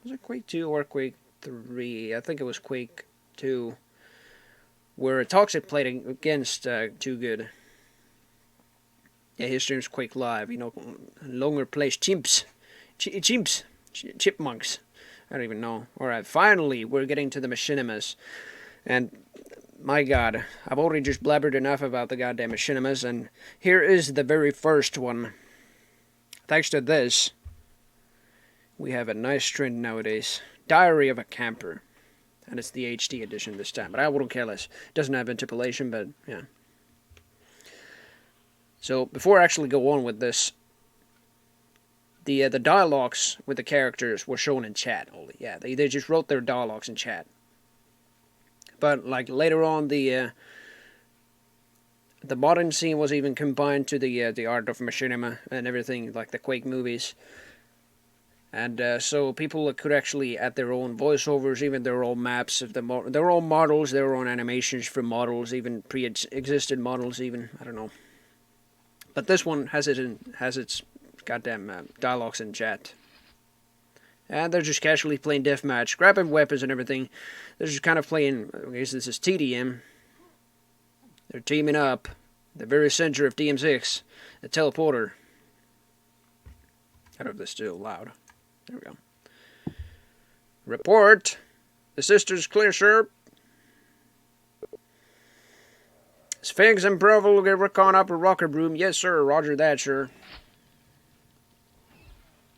Was it Quake 2 or Quake 3? I think it was Quake 2. Where Toxic played against Too Good. Yeah, his streams Quake Live, you know, longer plays chimps. Chipmunks. I don't even know. Alright, finally, we're getting to the machinimas. And, my god, I've already just blabbered enough about the goddamn machinimas, and here is the very first one. Thanks to this, we have a nice trend nowadays. Diary of a Camper. And it's the HD edition this time, but I wouldn't care less. It doesn't have interpolation, but, yeah. So, before I actually go on with this, the dialogues with the characters were shown in chat only. Yeah, they just wrote their dialogues in chat. But like later on, the modern scene was even combined to the art of machinima and everything, like the Quake movies. And so people could actually add their own voiceovers, even their own maps of their own models, their own animations for models, even pre-existed models, even I don't know. But this one has its goddamn dialogues in chat, and they're just casually playing deathmatch, grabbing weapons and everything. They're just kind of playing. I guess this is TDM. They're teaming up. The very center of DM6, the teleporter. I don't know if this is still loud. There we go. Report. The sisters clear, sir. Sphinx and Bravo will get recon up a rocker room. Yes, sir. Roger that, sir.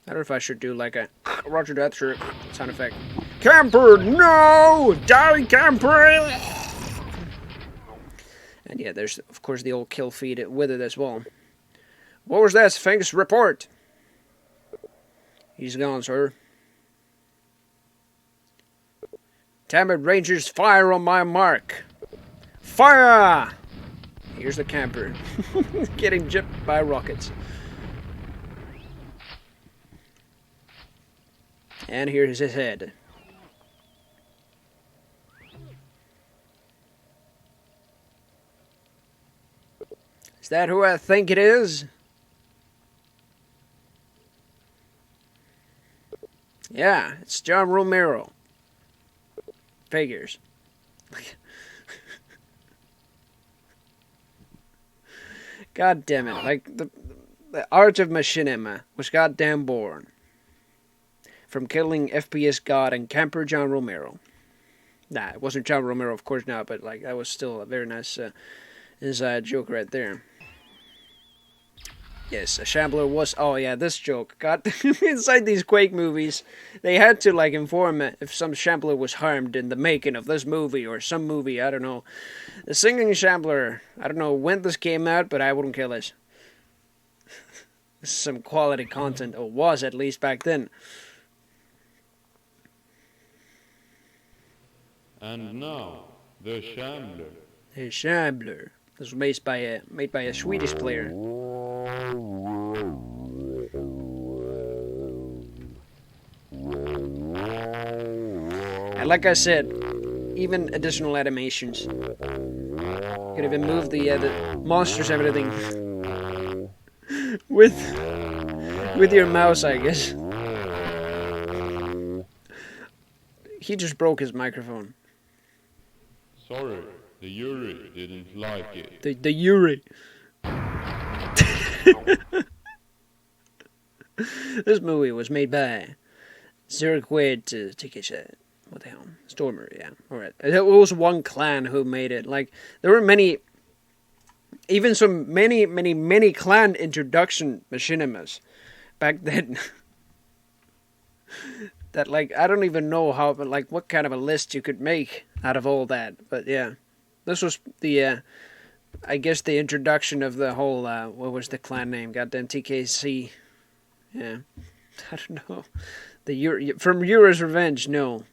I don't know if I should do like a Roger that, sir sound effect. Camper, no! Die, camper! And yeah, there's of course the old kill feed with it as well. What was that, Sphinx? Report. He's gone, sir. Damn it, Rangers, fire on my mark. Fire! Here's the camper. Getting gypped by rockets. And here's his head. Is that who I think it is? Yeah, it's John Romero. Figures. God damn it. Like, the art of machinima was goddamn born from killing FPS god and camper John Romero. Nah, it wasn't John Romero, of course not, but like that was still a very nice inside joke right there. Yes, a shambler was... Oh, yeah, this joke. God, inside these Quake movies, they had to, like, inform if some shambler was harmed in the making of this movie or some movie, I don't know. The singing shambler, I don't know when this came out, but I wouldn't kill it. This is some quality content, or was at least back then. And now, the shambler. The shambler. This was made by a Swedish player. And like I said, even additional animations. You could even move the monsters and everything with your mouse, I guess. He just broke his microphone. Sorry, the jury didn't like it. The Yuri. This movie was made by Zerquid to take a shot. What the hell? Stormer, yeah. Alright. It was one clan who made it. Like, there were many, even some many clan introduction machinimas back then. That, like, I don't even know how, but, like, what kind of a list you could make out of all that. But, yeah. This was the, I guess the introduction of the whole, what was the clan name? Goddamn TKC. Yeah. I don't know. From Yura's Revenge, no.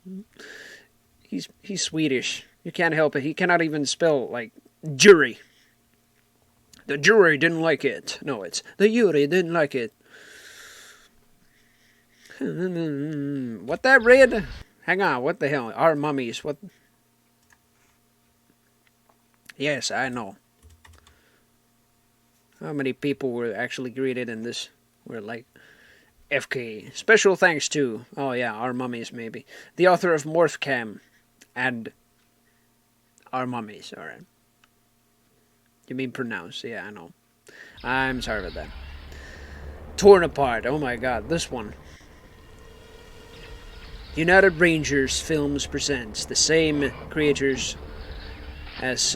He's Swedish. You can't help it. He cannot even spell, like, jury. The jury didn't like it. No, it's the Yuri didn't like it. What that read? Hang on, what the hell? Our mummies, what? Yes, I know. How many people were actually greeted in this? Were like, FK. Special thanks to, oh yeah, Our Mummies maybe. The author of Morphcam and Our Mummies, alright. You mean pronounce, yeah, I know. I'm sorry about that. Torn Apart, oh my god, this one. United Rangers Films presents the same creators as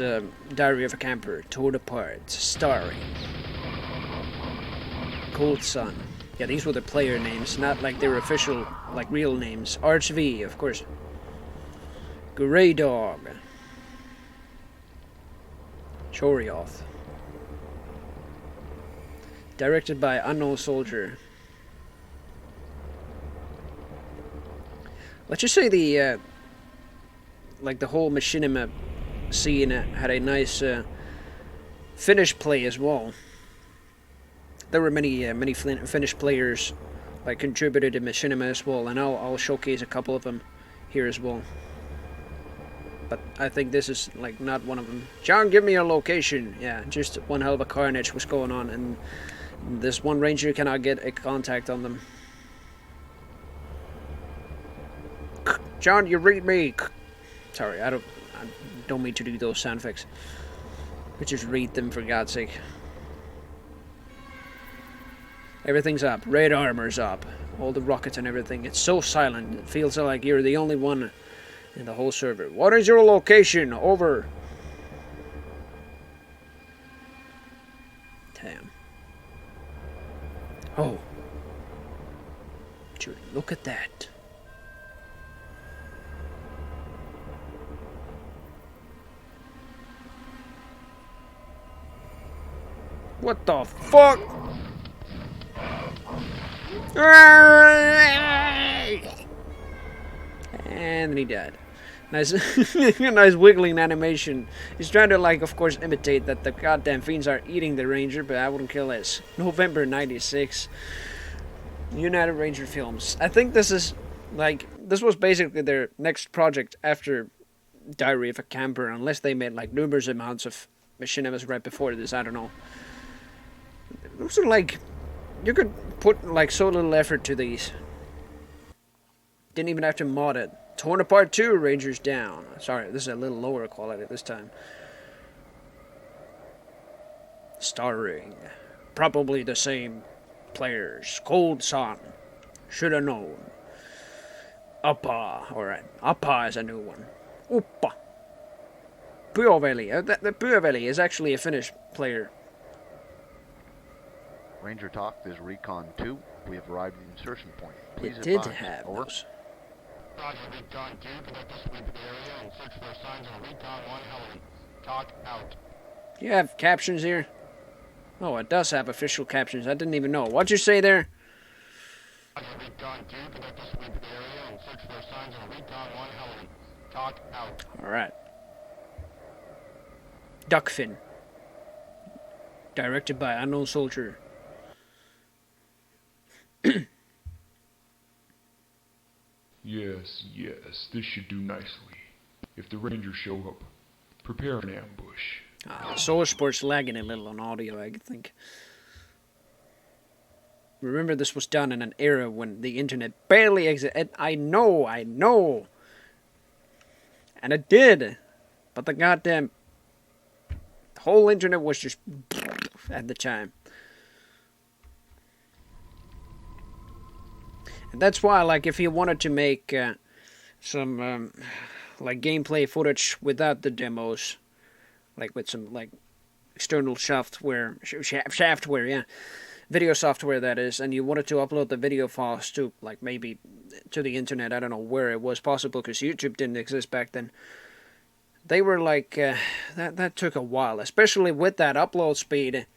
Diary of a Camper, Torn Apart, starring Cold Sun. Yeah, these were the player names, not like their official, like real names. Arch V, of course. Grey Dog. Chorioth. Directed by Unknown Soldier. Let's just say the like the whole machinima scene had a nice Finnish play as well. There were many Finnish players like contributed to machinima as well, and I'll showcase a couple of them here as well. But I think this is like not one of them. John, give me your location. Yeah, just one hell of a carnage was going on, and this one ranger cannot get a contact on them. John, you read me. Sorry, I don't mean to do those sound effects. But just read them for God's sake. Everything's up. Red armor's up. All the rockets and everything. It's so silent. It feels like you're the only one in the whole server. What is your location? Over. Damn. Oh. Dude, look at that. What the fuck? And then he died. Nice, nice wiggling animation. He's trying to, like, of course, imitate that the goddamn fiends are eating the ranger, but I wouldn't kill this. November '96. United Ranger Films. I think this is, like, this was basically their next project after Diary of a Camper, unless they made, like, numerous amounts of machinimas right before this, I don't know. Those are, like, you could put, like, so little effort to these. Didn't even have to mod it. Torn Apart 2, Rangers down. Sorry, this is a little lower quality this time. Starring probably the same players. Cold Sun. Should have known. Appa. Alright, Appa is a new one. Uppa. Pyöveli. The Pyöveli is actually a Finnish player. Ranger Talk, this is Recon 2. We have arrived at the insertion point. Please It did advise. have Over. those. Roger, Recon 2, conduct a sweep of the area and search for signs of a Recon 1 heli. Talk out. Do you have captions here? Oh, it does have official captions. I didn't even know. What'd you say there? Roger, Recon 2, conduct a sweep of the area and search for signs of a Recon 1 heli. Talk out. Alright. Duckfin. Directed by Unknown Soldier. Yes, yes, this should do nicely. If the Rangers show up, prepare an ambush. Solar Sport's lagging a little on audio, I think. Remember, this was done in an era when the internet barely existed. I know. And it did. But the goddamn whole internet was just at the time. And that's why, like, if you wanted to make some, like, gameplay footage without the demos, like, with some, like, external software, shaftware, yeah, video software, that is, and you wanted to upload the video files to, like, maybe to the internet, I don't know where it was possible, because YouTube didn't exist back then, they were, like, that took a while, especially with that upload speed,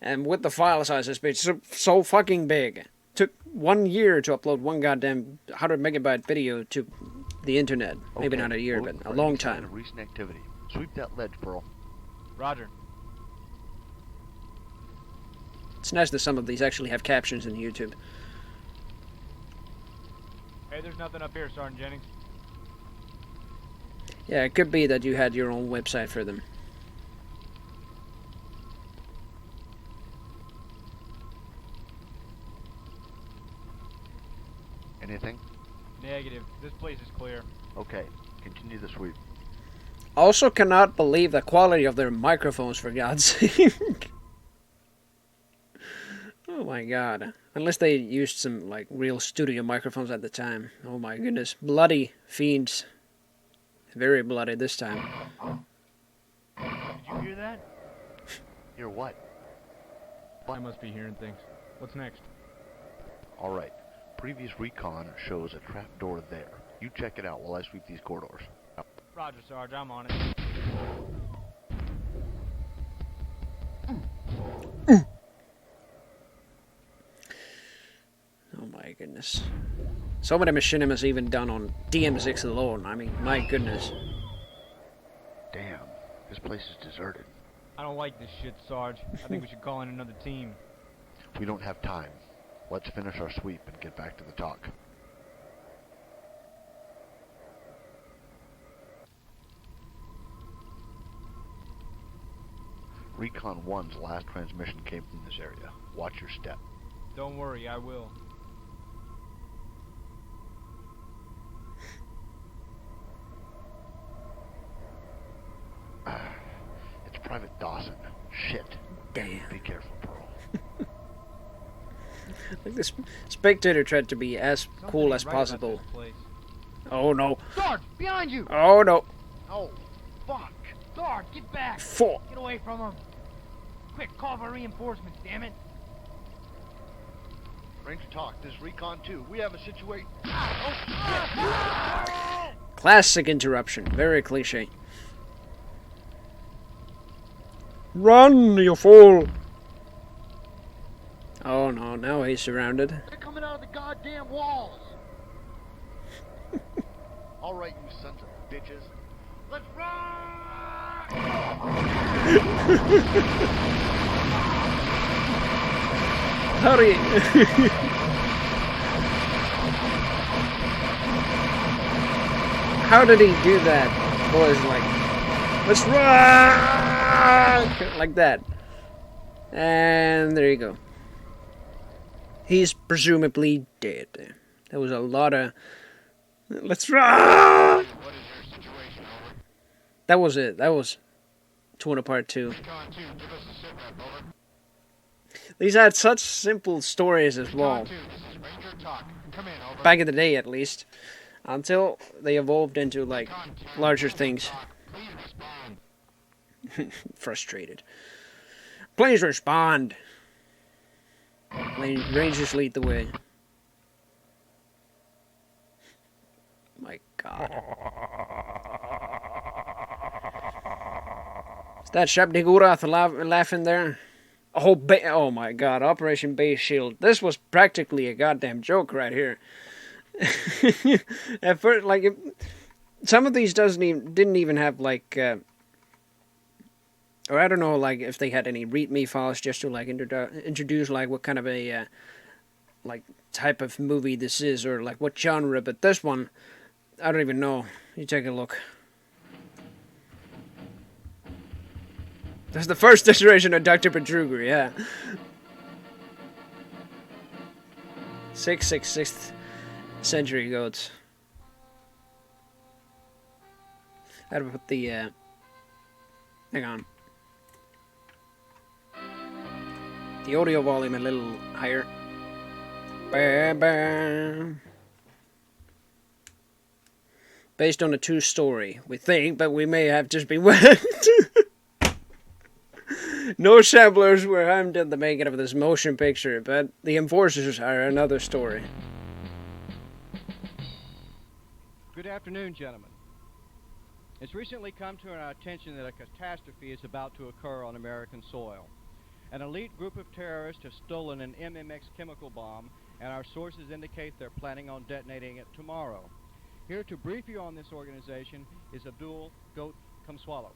and with the file sizes being so fucking big. Took 1 year to upload one goddamn 100 megabyte video to the internet. Maybe not a year, but a long time. Recent activity. Sweep that ledge, Pearl. Roger. It's nice that some of these actually have captions in YouTube. Hey, there's nothing up here, Sergeant Jennings. Yeah, it could be that you had your own website for them. Anything? Negative. This place is clear. Okay, continue the sweep. Also cannot believe the quality of their microphones, for God's sake. Oh my god. Unless they used some, like, real studio microphones at the time. Oh my goodness. Bloody fiends. Very bloody this time. Did you hear that? Hear what? I must be hearing things. What's next? Alright. Previous recon shows a trap door there. You check it out while I sweep these corridors. Roger, Sarge. I'm on it. Oh my goodness. So many machinimas even done on DMZ alone. I mean, my goodness. place is deserted. I don't like this shit, Sarge. I think we should call in another team. We don't have time. Let's finish our sweep and get back to the talk. Recon 1's last transmission came from this area. Watch your step. Don't worry, I will. It's Private Dawson. Shit. Damn. Be careful, Pearl. Like this spectator tried to be as cool as Something right about possible. this place. Oh no. Sarge, behind you! Oh no. Oh, fuck. Sarge, get back! Fuck. Get away from him! Quick, call for reinforcements, damn it! Ranger talk. This is Recon 2. We have a situation. Classic interruption. Very cliche. Run, you fool! Oh no, now he's surrounded. They're coming out of the goddamn walls. All right, you sons of bitches. Let's run! Hurry! How did he do that? Boys, like, let's run! Like that. And there you go. He's presumably dead. There was a lot of... Let's run! What is your situation, over? That was it. That was torn apart too. Recon 2, give us a sit rep, over. These had such simple stories as well. Recon 2, this is Ranger talk. Come in, over. Back in the day, at least. Until they evolved into, like, Recon 2, larger Ranger things. talk. Please respond. Frustrated. Please respond. Rangers lead the way. My God. Is that Shabnigurath laughing there? Oh my God, Operation Base Shield. This was practically a goddamn joke right here. At first, like, some of these didn't even have, like, or I don't know, like, if they had any README files just to, like, introduce, like, what kind of a, like, type of movie this is, or, like, what genre, but this one, I don't even know. You take a look. That's the first iteration of Dr. Bedruger, yeah. 6th century goats. How to put the, hang on. The audio volume a little higher. Bam, bam. Based on a true story, we think, but we may have just been wet. No samplers were harmed in the making of this motion picture, but the enforcers are another story. Good afternoon, gentlemen. It's recently come to our attention that a catastrophe is about to occur on American soil. An elite group of terrorists have stolen an MMX chemical bomb, and our sources indicate they're planning on detonating it tomorrow. Here to brief you on this organization is Abdul Goat Come Swallow.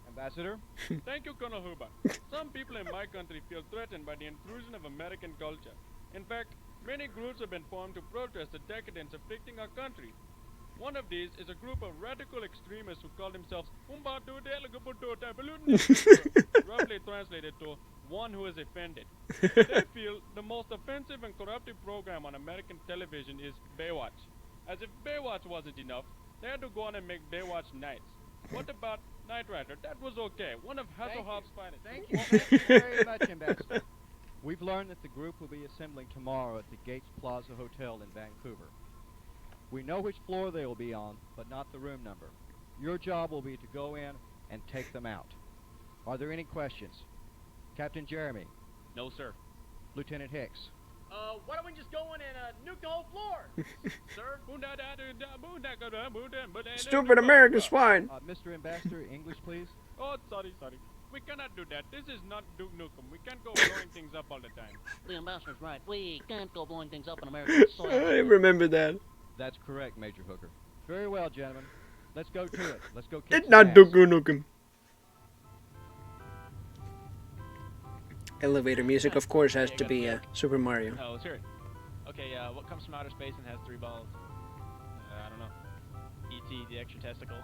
Ambassador? Thank you, Colonel Huber. Some people in my country feel threatened by the intrusion of American culture. In fact, many groups have been formed to protest the decadence afflicting our country. One of these is a group of radical extremists who call themselves roughly translated to one who is offended. They feel the most offensive and corruptive program on American television is Baywatch. As if Baywatch wasn't enough, they had to go on and make Baywatch Nights. What about Knight Rider? That was okay. One of Hasselhoff's finest. Thank you very much, Ambassador. We've learned that the group will be assembling tomorrow at the Gates Plaza Hotel in Vancouver. We know which floor they will be on, but not the room number. Your job will be to go in and take them out. Are there any questions? Captain Jeremy? No, sir. Lieutenant Hicks? Why don't we just go in and nuke the whole floor? Sir? Stupid American swine. Mr. Ambassador, English, please? Oh, sorry. We cannot do that. This is not Duke Nukem. We can't go blowing things up all the time. The ambassador's right. We can't go blowing things up on American soil. I remember that. That's correct, Major Hooker. Very well, gentlemen. Let's go to it. Let's go kick It's some not ass. Duke Nukem. elevator music, of course, has to be Super Mario. Oh, let's hear it. Okay, what comes from outer space and has 3 balls? I don't know. E.T. the extra testicle.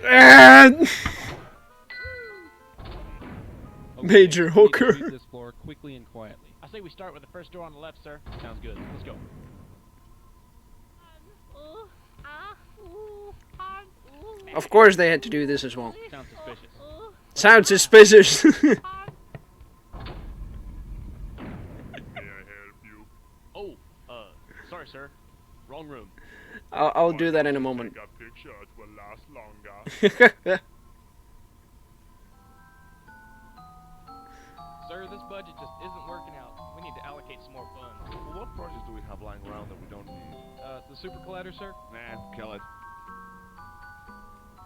And Major we need to Hooker. sweep this floor quickly and quietly. I say we start with the first door on the left, sir. Sounds good. Let's go. Of course, they had to do this as well. Sounds suspicious. Sounds suspicious. May I help you? Oh, sorry, sir. Wrong room. I'll do that in a moment. Take a picture, it will last longer. Sir, this budget just isn't working out. We need to allocate some more funds. Well, what projects do we have lying around that we don't need? The super collider, sir? Nah, kill it.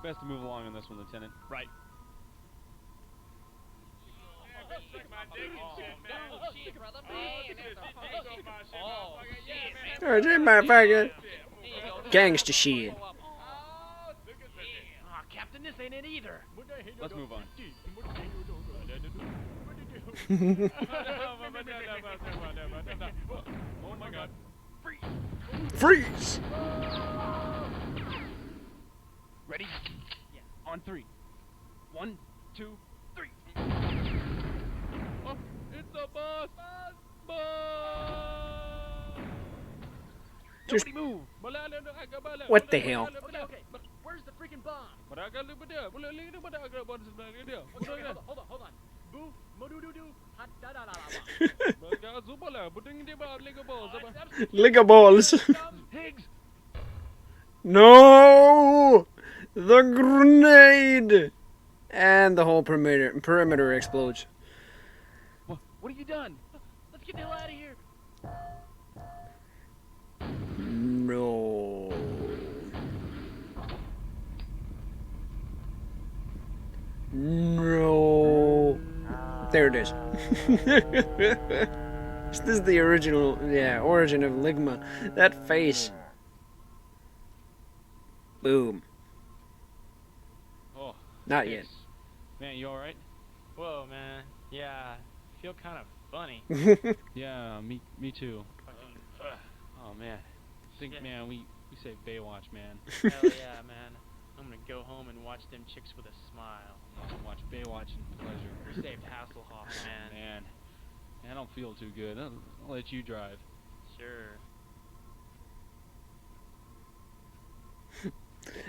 Best to move along on this one, Lieutenant. Right. Oh, shit, motherfucker. Gangsta shit. Captain, this ain't it either. Let's move on. Oh my god. Freeze! Ready? Yeah. On 3. 1, 2, 3. Oh, it's a bus! Bus! Just- Nobody move. What the hell? Okay, but where's the freaking bomb? Okay, hold on. Boo, mo-doo-doo-doo, hot-da-da-da-da. Liquor balls. Higgs! No! The grenade! And the whole perimeter explodes. What have you done? Let's get the hell out of here. No. No. There it is. This is the original, origin of Ligma. That face. Boom. Oh. Not yet. Man, you alright? Whoa, man. Yeah, I feel kind of funny. Yeah, me too. Oh man. Man, we saved Baywatch, man. Hell yeah, man. I'm gonna go home and watch them chicks with a smile. Watch Baywatch in pleasure. We saved Hasselhoff, man. Man, I don't feel too good. I'll let you drive. Sure.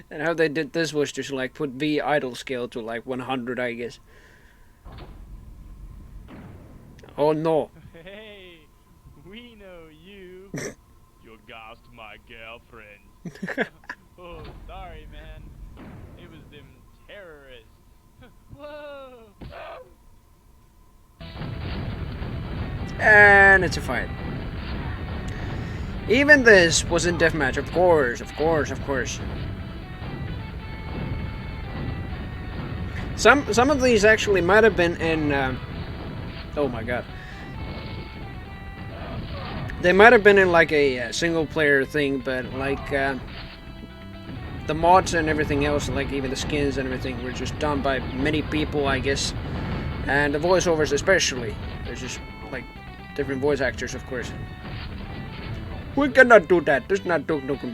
And how they did this was just like put the idle scale to like 100, I guess. Oh no. Hey, we know you. You gassed my girlfriend. Oh, sorry, man. It was them terrorists. Whoa. And it's a fight. Even this was in deathmatch, of course. Some of these actually might have been in. Oh my god. They might have been in like a single player thing, but like the mods and everything else, like even the skins and everything, were just done by many people, I guess. And the voiceovers especially. There's just like different voice actors, of course. We cannot do that. This is not Duke Nukem.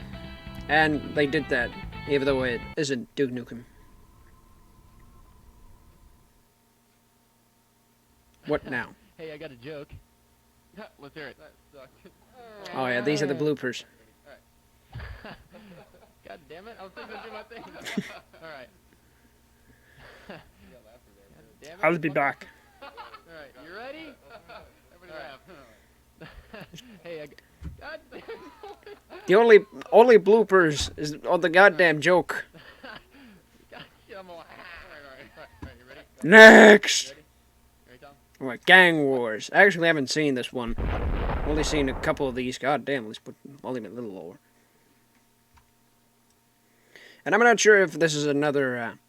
And they did that, even though it isn't Duke Nukem. What now? Hey, I got a joke. Let's hear it. Oh yeah, these are the bloopers. God damn it, I was thinking to do my thing. Alright. I'll be back. Alright, you ready? Alright. Hey, God damn it. The only bloopers is on the goddamn joke. I'm all... Alright, you ready? Next! Ready, Tom? Alright, Gang Wars. I actually haven't seen this one. Only seen a couple of these. God damn, let's put volume a little lower. And I'm not sure if this is another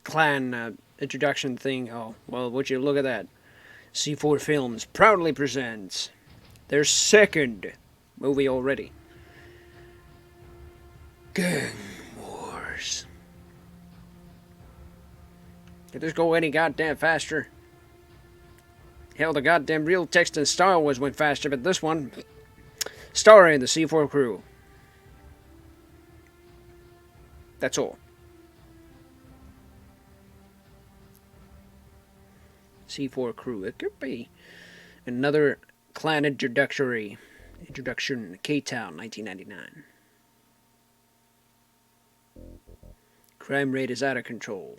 clan introduction thing. Oh, well, would you look at that. C4 Films proudly presents their second movie already. Gang Wars. Could this go any goddamn faster? Hell, the goddamn real text in Star Wars went faster, but this one... Starring the C4 crew. That's all. C4 crew. It could be another clan introduction. K-Town, 1999. Crime rate is out of control.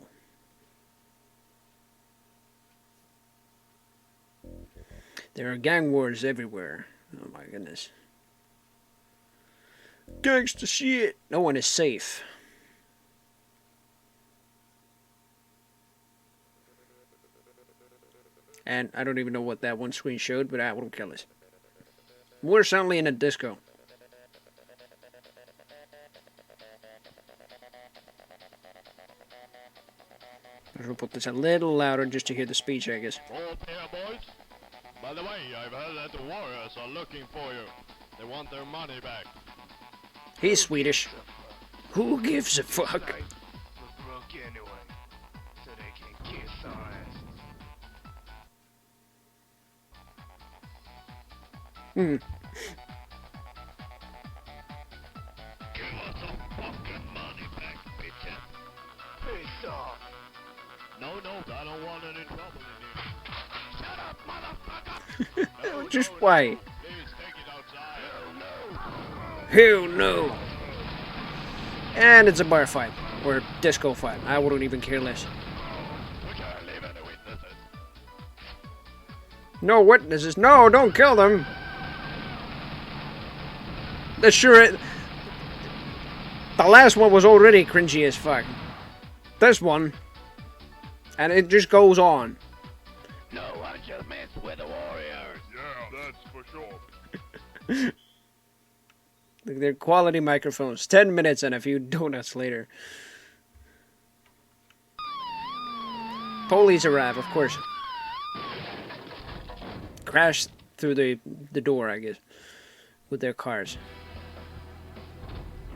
There are gang wars everywhere. Oh my goodness. Gangsta shit. No one is safe. And I don't even know what that one screen showed, but I won't kill us. We're suddenly in a disco. I'll put this a little louder just to hear the speech, I guess. All here, boys. By the way, I've heard that the warriors are looking for you. They want their money back. He's Swedish. Who gives a fuck? We're broke anyway, so they can kiss our asses. Give us some fucking money back, bitches. Piss off. No, I don't want any trouble in here. Shut up, motherfucker! Just why? Please take it outside. Hell no. And it's a bar fight. Or disco fight. I wouldn't even care less. We can't leave any witnesses. No witnesses. No, don't kill them. The last one was already cringy as fuck. This one. And it just goes on. No one shall mess with the warriors. Yeah, that's for sure. They're quality microphones. 10 minutes and a few donuts later. Police arrive, of course. Crash through the door, I guess. With their cars.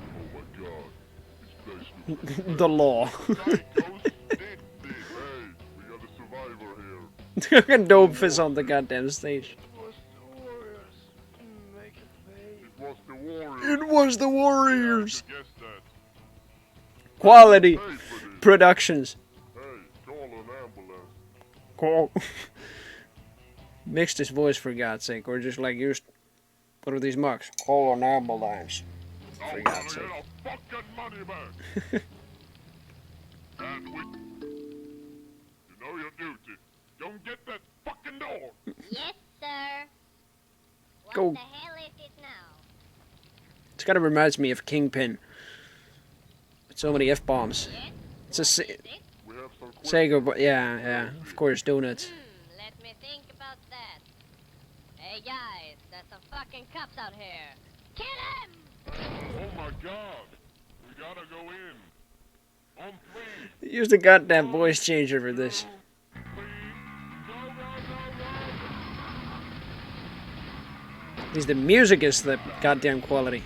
Oh my god. This place looks The law. we got a survivor here. Fucking dope is on the goddamn stage. It was the warriors. It was the Warriors. Guess that. Quality Pay for this. productions. Hey, call an ambulance. Call. Mix this voice for God's sake, or just like use. What are these mucks? Call an ambulance. For God's sake. Get our fucking money back. And we... You know your duty. Don't get that fucking door. Yes, sir. What Go. the hell is it now? This kind of reminds me of Kingpin. With so many F-bombs. It's a We have some Sega, but yeah, of course, donuts. Let me think about that. Hey guys, there's some fucking cops out here. Kill him! Oh my god. We gotta go in. On three. Use the goddamn voice changer for this. At least the music is the goddamn quality.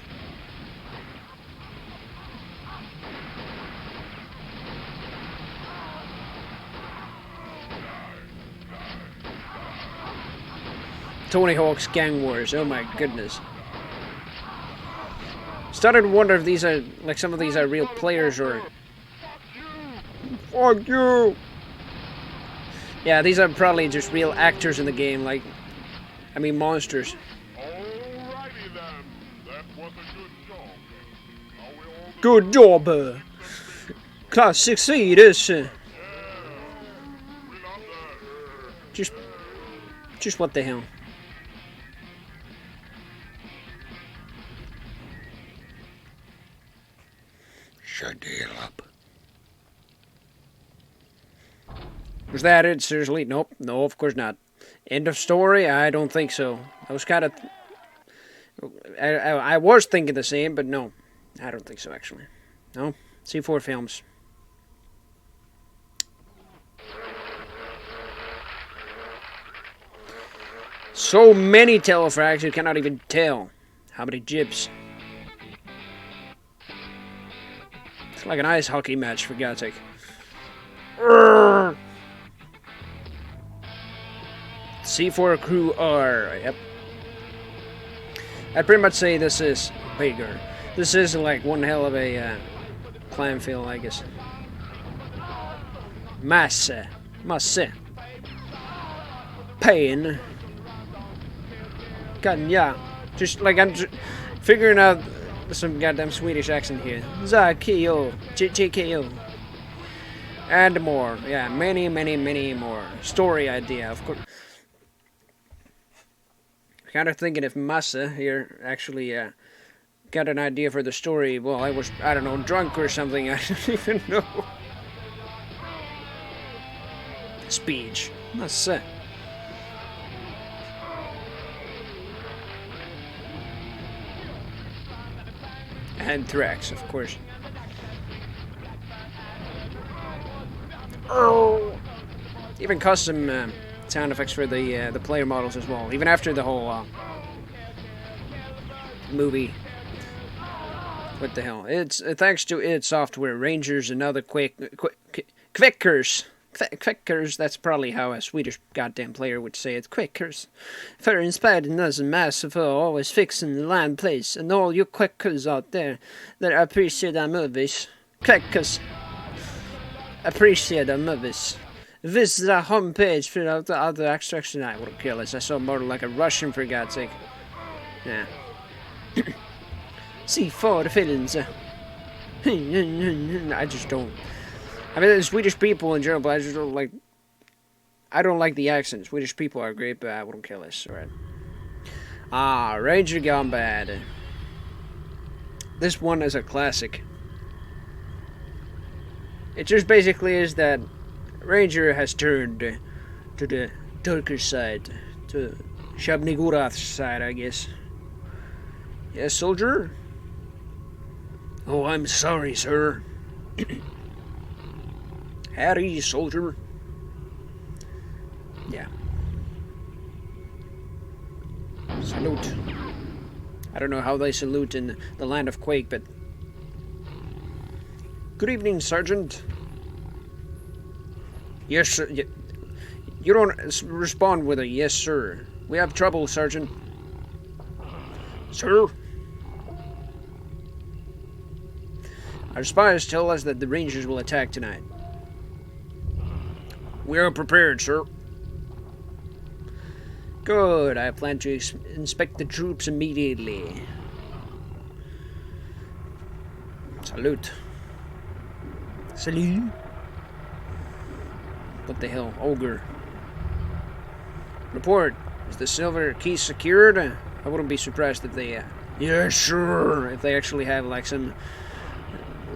Tony Hawk's Gang Wars, oh my goodness. Started to wonder if these are, like some of these are real players or... Fuck you! Yeah, these are probably just real actors in the game, like... I mean, monsters. Alrighty then. That was a good job. Now we all Good job, Class 6C, this, Just what the hell. Shut the hell up. Was that it? Seriously? Nope. No, of course not. End of story? I don't think so. I was kind of... I was thinking the same, but no. I don't think so, actually. No. C4 Films. So many telefrags you cannot even tell how many jibs. It's like an ice hockey match, for God's sake. Urgh. C4 Crew R. Yep. I'd pretty much say this is bigger. This is like one hell of a clan field, I guess. Masse. Pain. Kanya. Just like I'm figuring out some goddamn Swedish accent here. Zakio. JKO. And more. Yeah, many more. Story idea, of course. Kind of thinking if Massa here actually got an idea for the story. Well, I was, I don't know, drunk or something. I don't even know. Speech. Massa. Anthrax, of course. Oh! Even custom sound effects for the player models as well. Even after the whole movie. What the hell? It's thanks to id Software, Rangers, and other Quakers. Quakers, that's probably how a Swedish goddamn player would say it. Quakers. For inspiring us and massive for always fixing the land place. And all you Quakers out there that appreciate our movies. Quakers. Appreciate our movies. Visit our homepage for the other extraction. I would kill us. I saw more like a Russian, for God's sake. Yeah. See for the films. I just don't. I mean, the Swedish people in general, but I just don't like. I don't like the accent. Swedish people are great, but I wouldn't kill us. Alright. Ranger Gone Bad. This one is a classic. It just basically is that Ranger has turned to the darker side, to Shabnigurath's side, I guess. Yes, soldier? Oh, I'm sorry, sir. Harry, soldier. Yeah. Salute. I don't know how they salute in the land of Quake, but... Good evening, Sergeant. Yes, sir. You don't respond with a yes, sir. We have trouble, Sergeant. Sir? Our spies tell us that the Rangers will attack tonight. We are prepared, sir. Good. I plan to inspect the troops immediately. Salute. Salute. What the hell? Ogre. Report. Is the silver key secured? I wouldn't be surprised if they... yeah, sure. If they actually have, like, some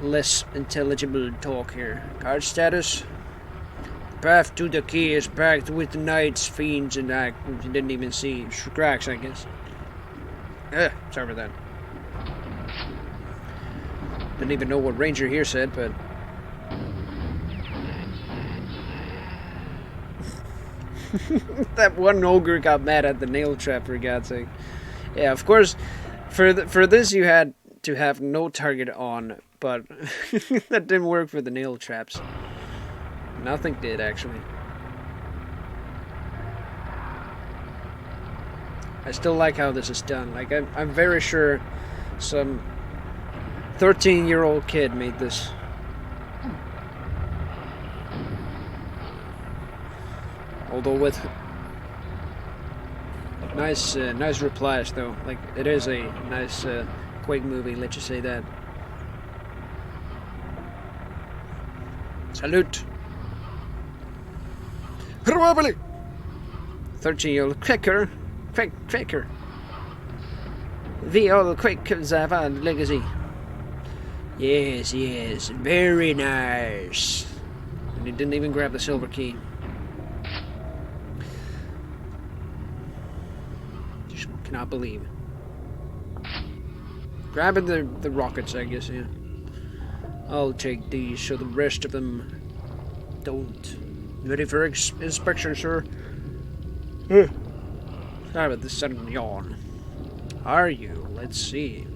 less intelligible talk here. Guard status? The path to the key is packed with knights, fiends, and I didn't even see cracks, I guess. Sorry for that. Didn't even know what Ranger here said, but... that one ogre got mad at the nail trap, for God's sake. Yeah, of course, for this you had to have no target on, but that didn't work for the nail traps. Nothing did, actually. I still like how this is done. Like, I'm very sure some 13-year-old kid made this. Although with nice replies, though. Like, it is a nice Quake movie, let's just say that. Salute! 13-year-old Quaker. Quaker. The old Quakers have a legacy. Yes, yes. Very nice. And he didn't even grab the silver key. Just cannot believe. Grabbing the rockets, I guess, yeah. I'll take these so the rest of them don't. Ready for inspection, sir? Sorry about this sudden yawn. Are you? Let's see.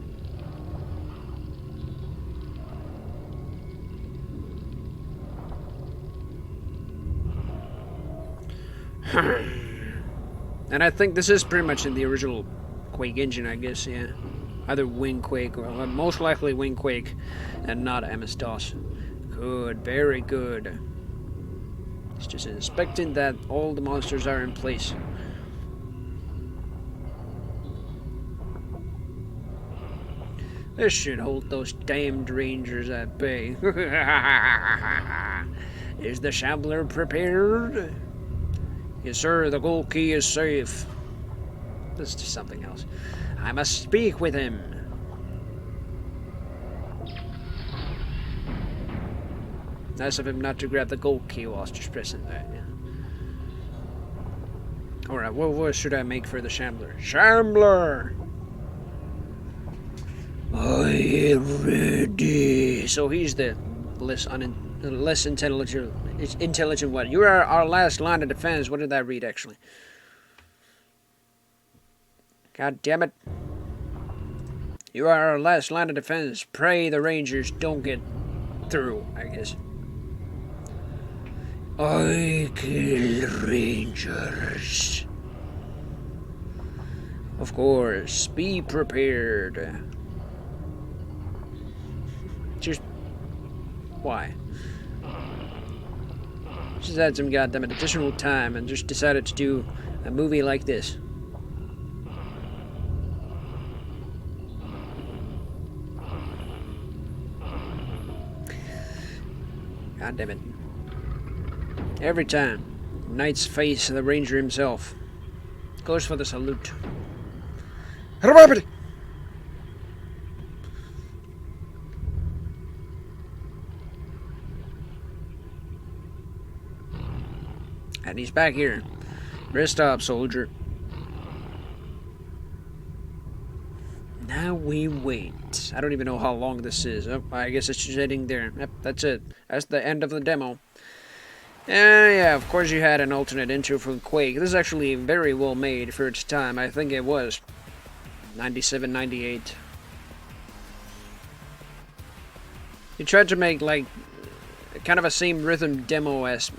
And I think this is pretty much in the original Quake engine, I guess, yeah. Either Wing Quake, or most likely Wing Quake, and not MS-DOS. Good, very good. It's just inspecting that all the monsters are in place. This should hold those damned rangers at bay. Is the Shambler prepared? Yes, sir, the gold key is safe. This is just something else. I must speak with him. Nice of him not to grab the gold key while just pressing that, yeah. Alright, what should I make for the Shambler? Shambler! I am ready. So he's the less intelligent one. You are our last line of defense. What did that read, actually? God damn it. You are our last line of defense. Pray the Rangers don't get through, I guess. I kill Rangers. Of course. Be prepared. Just... why? Just had some goddamn additional time and just decided to do a movie like this. God damn it. Every time, Knight's face the Ranger himself goes for the salute. And he's back here. Rest up, soldier. Now we wait. I don't even know how long this is. Oh, I guess it's just heading there. Yep, that's it. That's the end of the demo. Yeah, of course you had an alternate intro from Quake. This is actually very well made for its time. I think it was 97, 98. You tried to make like kind of a same rhythm demo as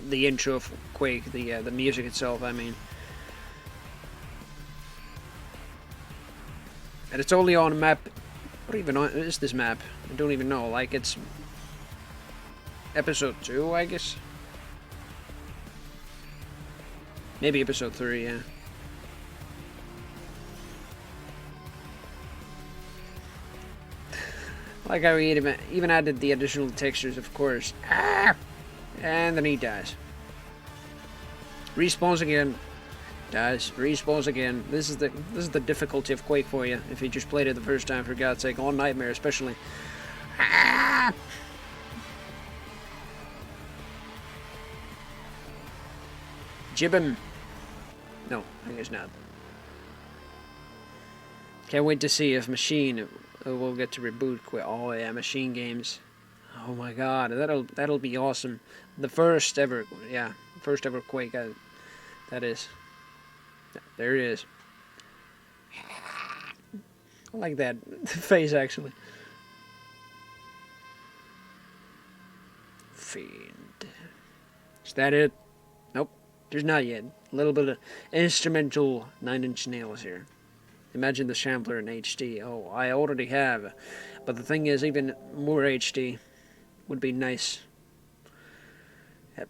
the intro of Quake, the music itself, I mean. And it's only on a map. What even is this map? I don't even know. Like, it's episode 2, I guess. Maybe episode 3, yeah. Like how we even added the additional textures, of course. Ah! And then he dies. Respawns again. Dies. Respawns again. This is the difficulty of Quake for you. If you just played it the first time, for God's sake. On Nightmare especially. Ah! Jib him. No, I guess not. Can't wait to see if Machine will get to reboot Quake. Oh yeah, Machine games. Oh my God, that'll be awesome. The first ever, yeah, first ever Quake. That is. There it is. I like that face actually. Fiend. Is that it? Nope. There's not yet. A little bit of instrumental 9-inch nails here. Imagine the Shambler in HD. Oh, I already have. But the thing is, even more HD would be nice. Yep.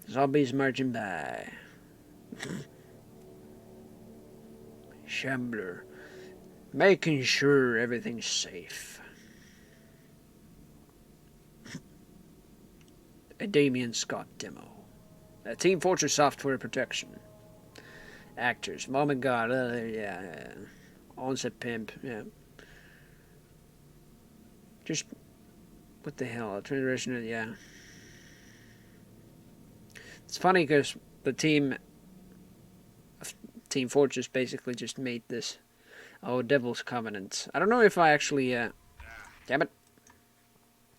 Zombies marching by. Shambler. Making sure everything's safe. A Damien Scott demo. A Team Fortress software protection. Actors. Mom and God. Yeah. Onset Pimp. Yeah. Just... what the hell? Transition. Yeah. It's funny because the Team Fortress basically just made this. Oh, Devil's Covenant. I don't know if I actually... damn it.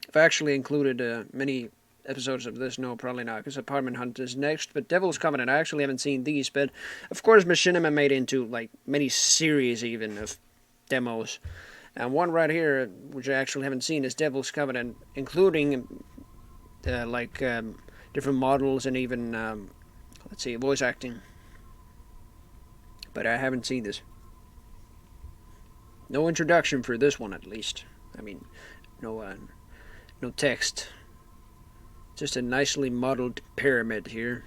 If I actually included many episodes of this. No, probably not, because Apartment Hunt is next. But Devil's Covenant, I actually haven't seen these. But, of course, Machinima made into, like, many series even of demos. And one right here, which I actually haven't seen, is Devil's Covenant, including, different models and even, let's see, voice acting. but I haven't seen this. No introduction for this one, at least. I mean, no text. Just a nicely modeled pyramid here.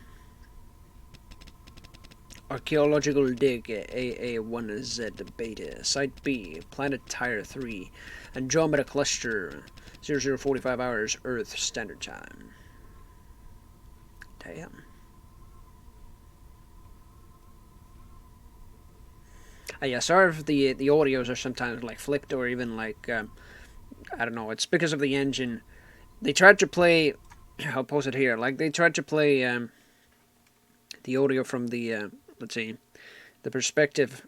Archaeological dig AA1Z Beta. Site B, Planet Tire 3. Andromeda Cluster. 0045 hours Earth Standard Time. Damn. Yeah, sorry if the audios are sometimes like flipped or even like, I don't know, it's because of the engine. They tried to play, I'll post it here, like they tried to play the audio from the, let's see, the perspective,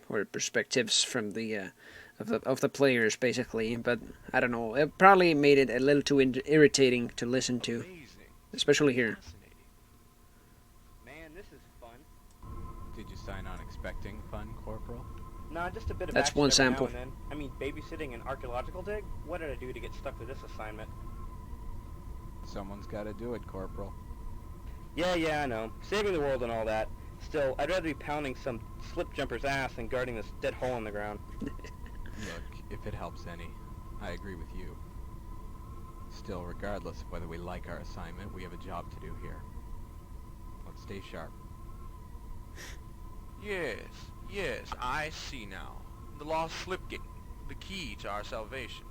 or perspectives from the, of the players basically, but I don't know, it probably made it a little too irritating to listen to, especially here. Man, this is fun. Did you sign on expecting fun, Corporal? Nah, just a bit of That's action one every sample. now and then. I mean, babysitting an archaeological dig? What did I do to get stuck with this assignment? Someone's got to do it, Corporal. Yeah, I know. Saving the world and all that. Still, I'd rather be pounding some slip jumper's ass than guarding this dead hole in the ground. Look, if it helps any, I agree with you. Still, regardless of whether we like our assignment, we have a job to do here. Let's stay sharp. Yes, I see now. The lost slipgate, the key to our salvation.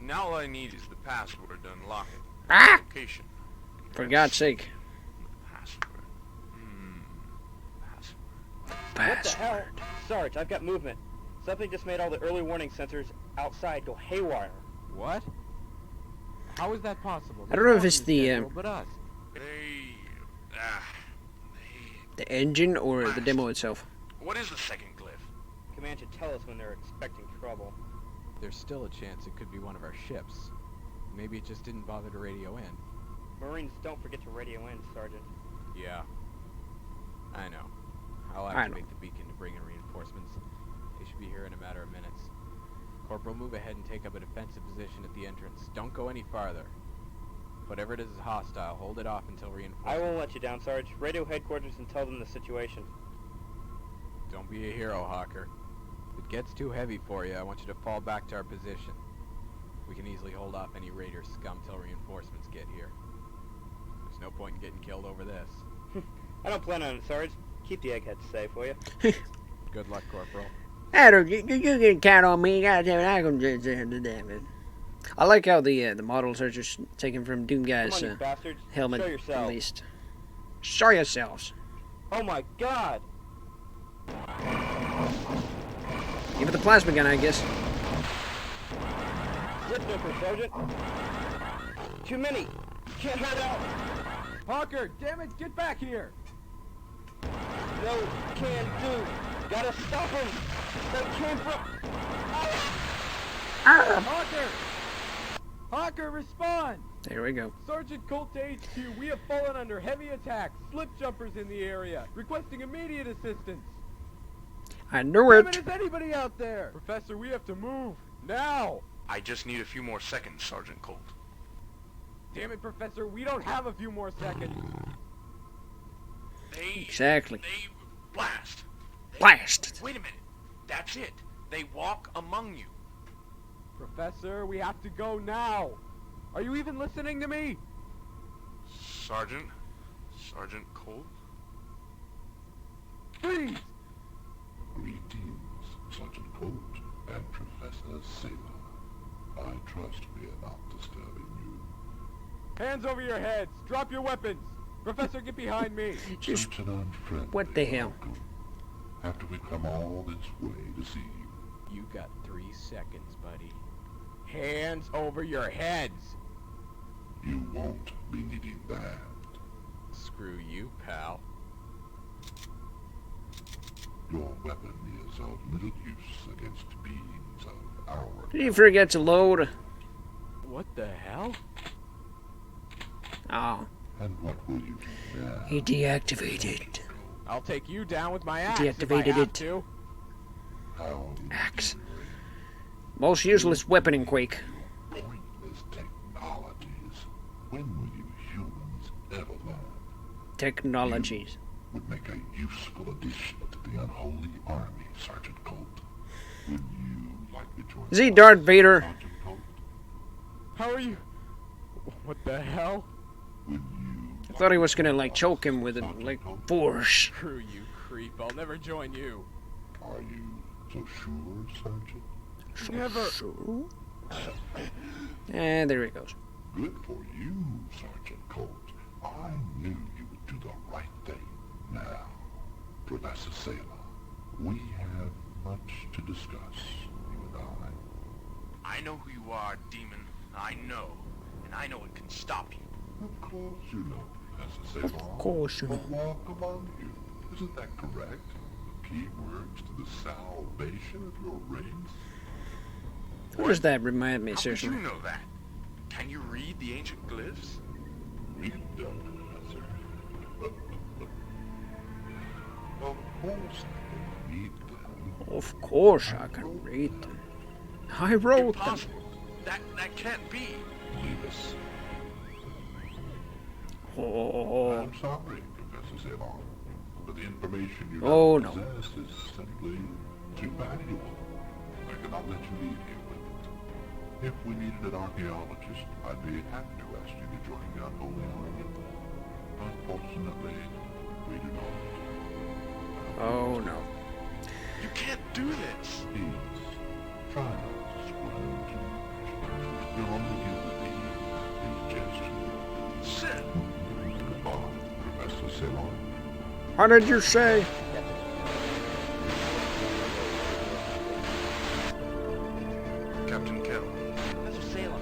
Now all I need is the password to unlock it. Ah! Location. For God's sake. Password. What the hell? Sarge, I've got movement. Something just made all the early warning sensors outside go haywire. What? How is that possible? I don't know if it's the But us. the engine or the demo itself. What is the second glyph? Command should tell us when they're expecting trouble. There's still a chance it could be one of our ships. Maybe it just didn't bother to radio in. Marines don't forget to radio in, Sergeant. Yeah. I know. I'll activate the beacon to bring in reinforcements. They should be here in a matter of minutes. Corporal, move ahead and take up a defensive position at the entrance. Don't go any farther. Whatever it is hostile. Hold it off until reinforcements. I won't let you down, Sarge. Radio headquarters and tell them the situation. Don't be a hero, Hawker. If it gets too heavy for you, I want you to fall back to our position. We can easily hold off any raider scum till reinforcements get here. There's no point in getting killed over this. I don't plan on it, Sarge. Keep the eggheads safe, will you? Good luck, Corporal. I don't. You can count on me. Goddamn it, I can do it. I like how the models are just taken from Doom Guy's Come on, you bastards. helmet, Show yourselves. at least. Show yourselves. Oh my God! Give it the plasma gun, I guess. Slip jumper, Sergeant. Too many. Can't hurt out. Hawker, damn it, get back here! No can do. Gotta stop him. That came from. Hawker! Hawker, respond! There we go. Sergeant Colt to HQ, we have fallen under heavy attack. Slip jumpers in the area, requesting immediate assistance. I knew Damn it. Is anybody out there? Professor, we have to move. Now! I just need a few more seconds, Sergeant Colt. Damn it, Professor, we don't have a few more seconds. Exactly. They blast. Blast. Wait a minute. That's it. They walk among you. Professor, we have to go now. Are you even listening to me? Sergeant Colt? Please! Greetings, Sergeant Colt and Professor Saber. I trust we are not disturbing you. Hands over your heads. Drop your weapons. Professor, get behind me. Just Such an unfriendly what the hell? welcome. After we come all this way to see you. You got 3 seconds, buddy. Hands over your heads. You won't be needing that. Screw you, pal. Your weapon is of little use against beings of our... Did you forget to load? What the hell? Oh. And what will you do now? He deactivated. I'll take you down with my axe Deactivated if I have it. to. How Axe. Most useless weapon in Quake. pointless technologies. When will you humans ever learn? Technologies. would make a useful addition to the unholy army, Sergeant Colt. Would you like to join? Is he Darth Vader? Sergeant Colt? How are you? What the hell? I thought he was gonna like choke him with it, like force. Screw you, creep. I'll never join you. Are you so sure, Sergeant? Never. Sure. And there he goes. Good for you, Sergeant Colt. I knew you would do the right thing. Now, Professor Salem, we have much to discuss, you and I know who you are, Demon. I know. And I know it can stop you. Of course you know, Professor Salem. Of course you know. But walk among you. Isn't that correct? Key words to the salvation of your race? What does that remind me, How seriously? could you know that? Can you read the ancient glyphs? Read them, Professor. Of course I can read them. Of course I can read them. I wrote them. Impossible. That can't be. Leave us. Oh. I'm sorry, Professor Salem, but the information you Oh, no. possess is simply too valuable. I cannot let you leave here with it. If we needed an archaeologist, I'd be happy to ask you to join the unholy army. Unfortunately, we do not. Oh no. You can't do this. Please, try not to squirm too much. Your only empathy is gesture. Sit. Goodbye, Professor Salem. What did you say? Captain Kell. Professor Salem,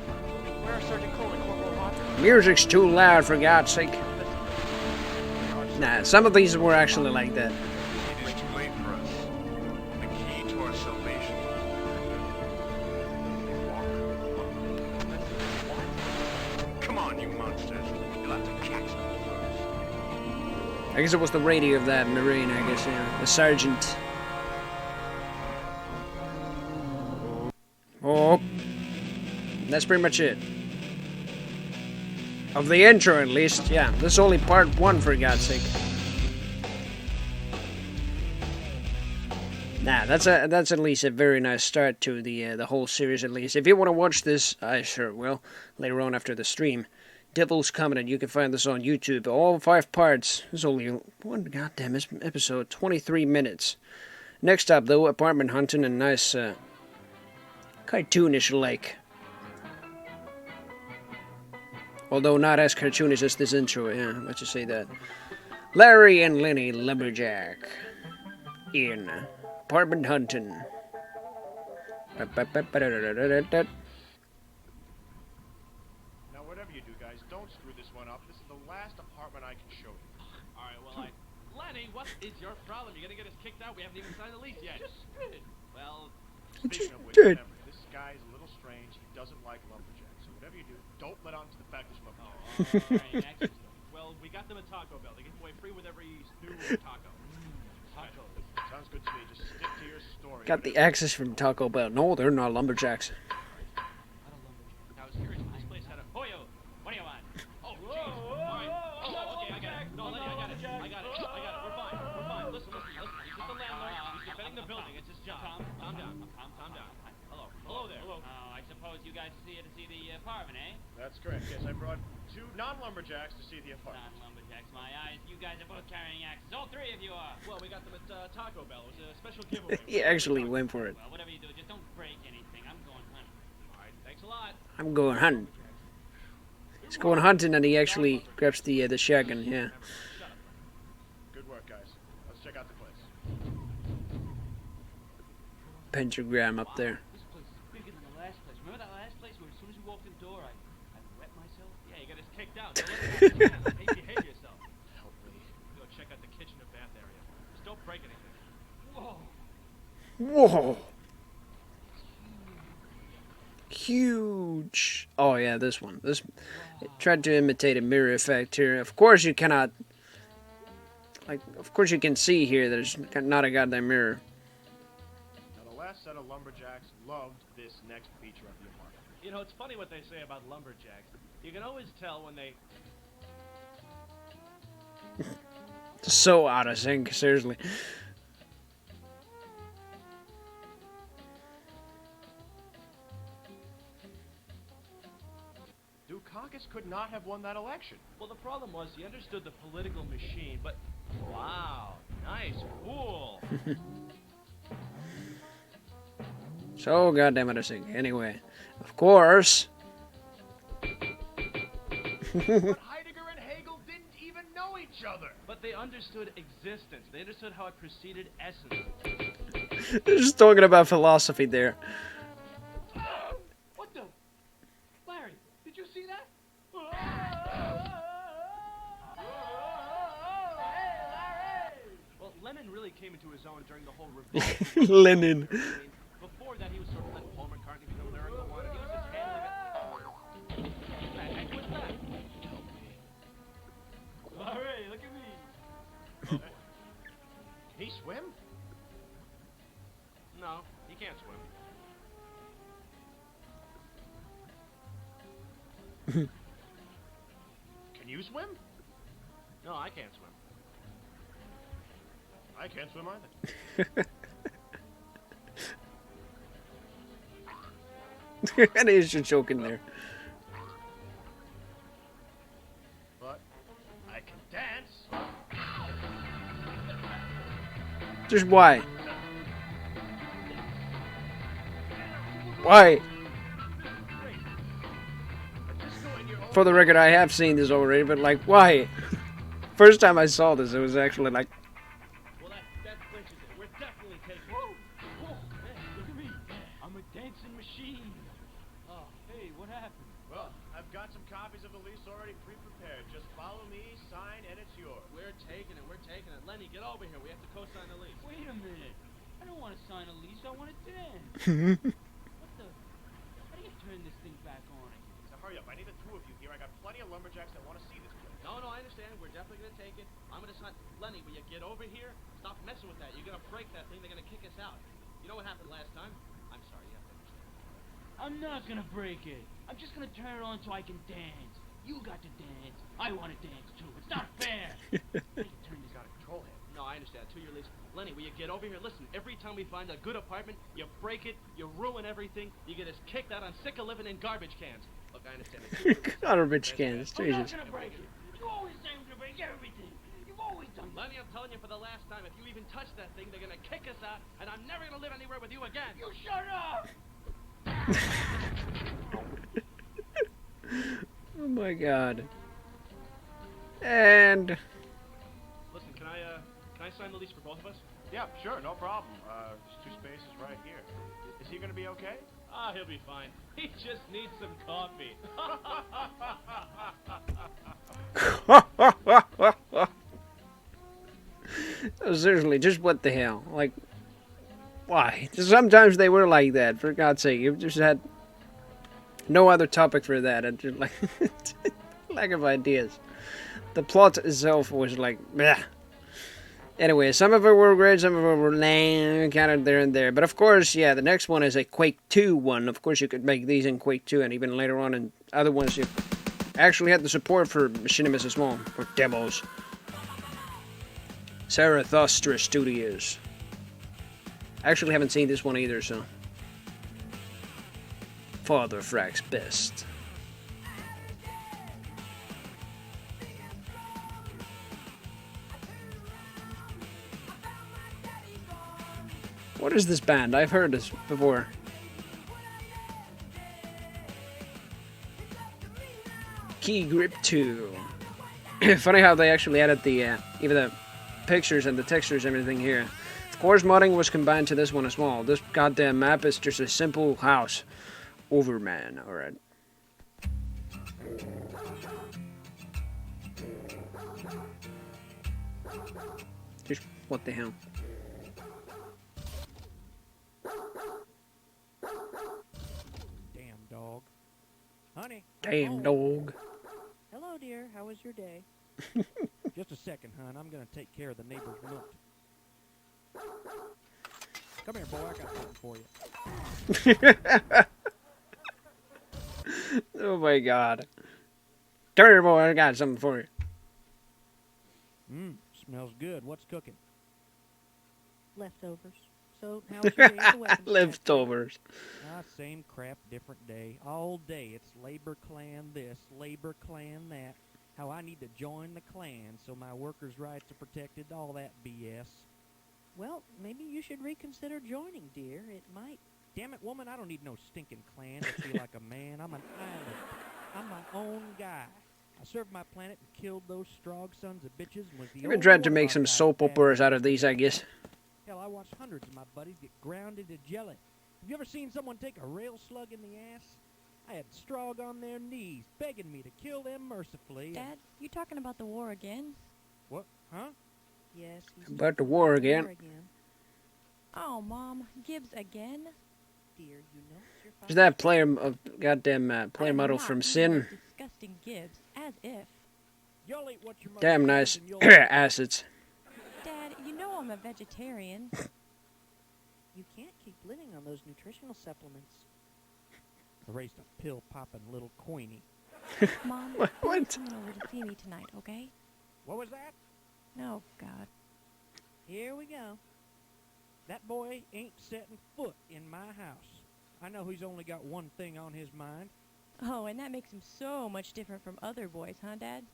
where are Sergeant Colt and Corporal Hodges? Music's too loud, for God's sake. Nah, some of these were actually like that. It is too late for us. The key to our salvation. Come on, you monsters. You'll have to catch them first. I guess it was the radio of that Marine, I guess, yeah. The sergeant. Oh. That's pretty much it. Of the intro, at least. Yeah, this is only part 1, for God's sake. Nah, that's at least a very nice start to the whole series, at least. If you want to watch this, I sure will, later on after the stream. Devil's Covenant, you can find this on YouTube. All 5 parts. There's only one goddamn episode, 23 minutes. Next up, though, apartment hunting and nice, cartoonish like. Although not as cartoonish as this intro, yeah, let's just say that. Larry and Lenny Lumberjack in apartment hunting. Now, whatever you do, guys, don't screw this one up. This is the last apartment I can show you. All right, well, Lenny, what is your problem? You're gonna get us kicked out? We haven't even signed the lease yet. Well, speaking of which, did. remember, this guy's a little strange. He doesn't like lumberjacks. So whatever you do, don't let on to the fact there's lumberjacks. Well, we got them at Taco Bell. They give away free with every new taco. Taco. Sounds good to me. Just stick to your story. Got the access from Taco Bell. No, they're not lumberjacks. I was curious if this place had a Hoyo. What do you want? Oh, jeez. All right. Oh, okay, I got it. No, Lenny, I got it. We're fine. Listen. He's just the landlord. He's defending the building. It's his job. Calm down. Hello there. Hello. Oh, I suppose you guys are here to see the apartment, eh? That's correct. Yes, I brought 2 non-lumberjacks to see the apartment. Non-lumberjacks, my eyes. You guys are both carrying axes. All 3 of you are. Well, we got them at Taco Bell. It was a special giveaway. He actually went for it. Well, whatever you do, just don't break anything. I'm going hunting. All right, thanks a lot. I'm going hunting. He's going hunting and he actually grabs the shotgun, yeah. Good work, guys. Let's check out the place. Pentagram up there. This place is bigger than the last place. Remember that last place where as soon as you walked in the door, I wet myself? Yeah, you got us kicked out. Hey, behave yourself. Help me. Go check out the kitchen and bath area. Just don't break anything. Whoa. Whoa. Huge. Oh yeah, this one. This it tried to imitate a mirror effect here. Of course you cannot. Like, of course you can see here that there's not a goddamn mirror. Now, the last set of lumberjacks loved this next feature of the apartment. You know, it's funny what they say about lumberjacks. You can always tell when they... So out of sync, seriously. Dukakis could not have won that election. Well, the problem was he understood the political machine, but wow, nice, cool. So goddamn out of sync. Anyway, of course. Heidegger and Hegel didn't even know each other. But they understood existence. They understood how it preceded essence. They're just talking about philosophy there. What the? Larry, did you see that? Well, Lenin really came into his own during the whole revolt. Lenin. Before that, he was sort of like Paul McCartney become lyrical one, and he was just handling it. Hey, what's that? Help me. Larry, look at me. Can he swim? No, he can't swim. Can you swim? No, I can't swim. I can't swim either. And he's just joking there. But I can dance. Just why? Why? For the record, I have seen this already, but like, why? First time I saw this, it was actually like... Well, that clinches it. We're definitely taking it. Whoa, hey, look at me. I'm a dancing machine. Oh, hey, what happened? Well, I've got some copies of the lease already pre-prepared. Just follow me, sign, and it's yours. We're taking it. Lenny, get over here. We have to co-sign the lease. Wait a minute. I don't want to sign a lease. I want to dance. What the? How do you turn this thing back on again? So hurry up. I need the two of you here. I got plenty of lumberjacks that want to see this place. No, I understand. We're definitely going to take it. I'm going to sign. Lenny, will you get over here? Stop messing with that. You're going to break that thing. They're going to kick us out. You know what happened last time? I'm sorry. You have to understand. I'm not going to break it. I'm just going to turn it on so I can dance. You got to dance. I want to dance too. It's not fair. Turn this out of control here. No, I understand. 2 year lease. Lenny, will you get over here? Listen, every time we find a good apartment, you break it, you ruin everything, you get us kicked out. I'm sick of living in garbage cans. Look, I understand. Garbage cans, I'm Jesus. not going to break it. You always say I'm going to break everything. You've always done that. Lenny, I'm telling you for the last time, if you even touch that thing, they're going to kick us out, and I'm never going to live anywhere with you again. You shut up! Oh my god. And... Listen, can I sign the lease for both of us? Yeah, sure, no problem. There's 2 spaces right here. Is he gonna be okay? Ah, he'll be fine. He just needs some coffee. Seriously, just what the hell? Like, why? Sometimes they were like that, for God's sake. You just had no other topic for that. And just like, lack of ideas. The plot itself was like, bleh. Anyway, some of it were great, some of it were kind of there and there. But of course, yeah, the next one is a Quake 2 one. Of course, you could make these in Quake 2, and even later on in other ones, you actually had the support for Machinimus as well, for demos. Zarathustra Studios. I actually haven't seen this one either, so... Father Frack's best. What is this band? I've heard this before. Key Grip 2. Funny how they actually added the even the pictures and the textures and everything here. Of course, modding was combined to this one as well. This goddamn map is just a simple house. Overman, alright. Just what the hell? Damn dog. Honey. Damn dog. Hello, dear. How was your day? Just a second, hon. I'm gonna take care of the neighbor's milk. Come here, boy. I got something for you. Oh my god. Come here, boy. I got something for you. Smells good. What's cooking? Leftovers. So, how's your day at the weapons Leftovers. Same crap, different day. All day it's Labor Clan this, Labor Clan that. How I need to join the clan so my workers' rights are protected, all that BS. Well, maybe you should reconsider joining, dear. It might... Damn it, woman, I don't need no stinking clan to feel like a man. I'm an island. I'm my own guy. I served my planet and killed those strong sons of bitches and was the Maybe only tried to one make on some that soap bad operas out of these, I guess. Hell, I watched hundreds of my buddies get ground into jelly. Have you ever seen someone take a rail slug in the ass? I had Strog on their knees, begging me to kill them mercifully. Dad, you talking about the war again? What? Huh? Yes. About the war again. Oh, Mom, Gibbs again? Dear, you know it's your Is that player of goddamn player model from Sin? Disgusting Gibbs, as if. You'll eat what your mother Damn feeds nice and you'll acids. Dad, you know I'm a vegetarian. You can't keep living on those nutritional supplements. I raised a pill-popping little queenie. Mom, What? Billy's coming over to see me tonight, okay? What was that? No, God. Here we go. That boy ain't setting foot in my house. I know he's only got one thing on his mind. Oh, and that makes him so much different from other boys, huh, Dad?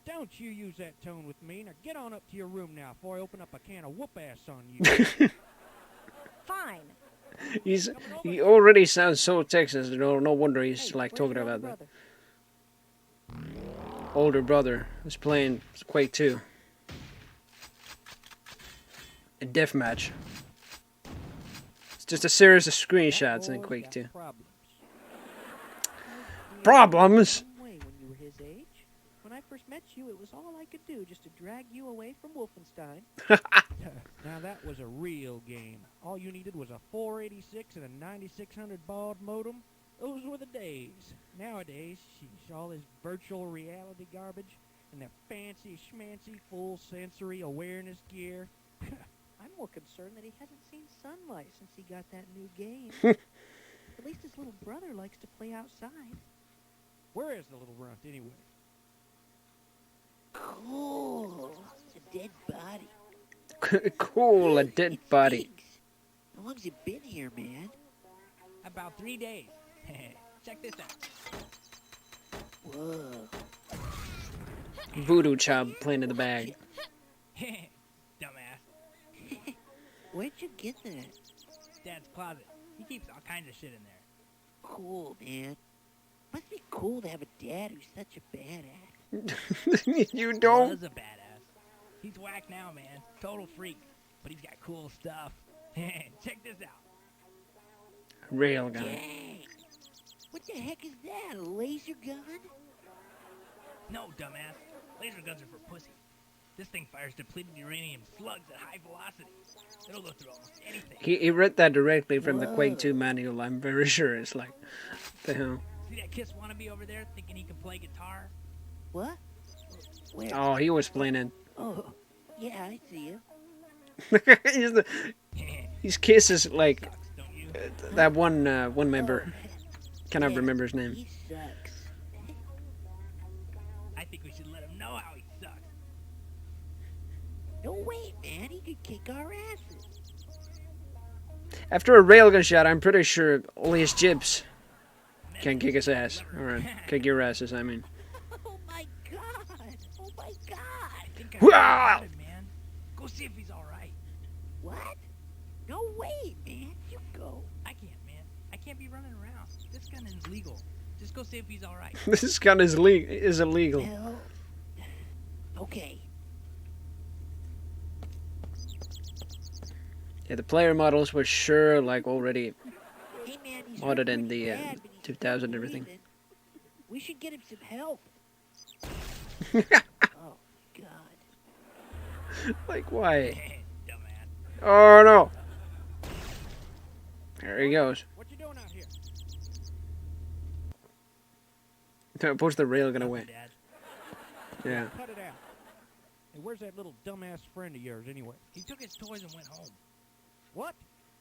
Don't you use that tone with me. Now get on up to your room now before I open up a can of whoop-ass on you. Fine. He already sounds so Texas. No wonder he's like talking about that. Older brother who's playing Quake 2. A deathmatch. It's just a series of screenshots in Quake 2. Problems? When you were his age. When I first met you, it was all I could do just to drag you away from Wolfenstein. Now that was a real game. All you needed was a 486 and a 9600 baud modem. Those were the days. Nowadays, sheesh, all this virtual reality garbage and that fancy schmancy full sensory awareness gear. I'm more concerned that he hasn't seen sunlight since he got that new game. At least his little brother likes to play outside. Where is the little runt anyway? Cool. A dead body. Cool, a dead body. How long's it been here, man? About 3 days. Check this out. Whoa. Voodoo child playing in the bag. Dumbass. Where'd you get that? Dad's closet. He keeps all kinds of shit in there. Cool, man. Must be cool to have a dad who's such a badass. You don't? He was a badass. He's whack now, man. Total freak. But he's got cool stuff. Check this out. Rail gun. Dang. What the heck is that? A laser gun? No, dumbass. Laser guns are for pussies. This thing fires depleted uranium slugs at high velocity. It'll go through almost anything. He read that directly from the Quake 2 manual, I'm very sure. It's like, the hell? See that Kiss wannabe over there thinking he can play guitar? What? Where? Oh, he was playing it. Oh, yeah, I see you. His Kiss is like that one member. Cannot remember his name. He sucks. I think we should let him know how he sucks. No way, man. He could kick our asses. After a railgun shot, I'm pretty sure only his jibs can kick his ass. Or kick your asses, I mean. Oh my god. Oh my god. I think Wow. him, man. Go see if he's alright. What? No way, man. You go. I can't, man. I can't be running around. This gun is legal. Just go see if he's alright. This gun is illegal. Well, okay. Yeah, the player models were sure like already Hey, man, he's modded in pretty the bad, but he's 2000 not everything. breathing. We should get him some help. Oh, God. Like, why? Oh, no. There he goes. What you doing out here? Push the railgun away. Dad. Yeah. Cut it out. Hey, where's that little dumbass friend of yours anyway? He took his toys and went home. What?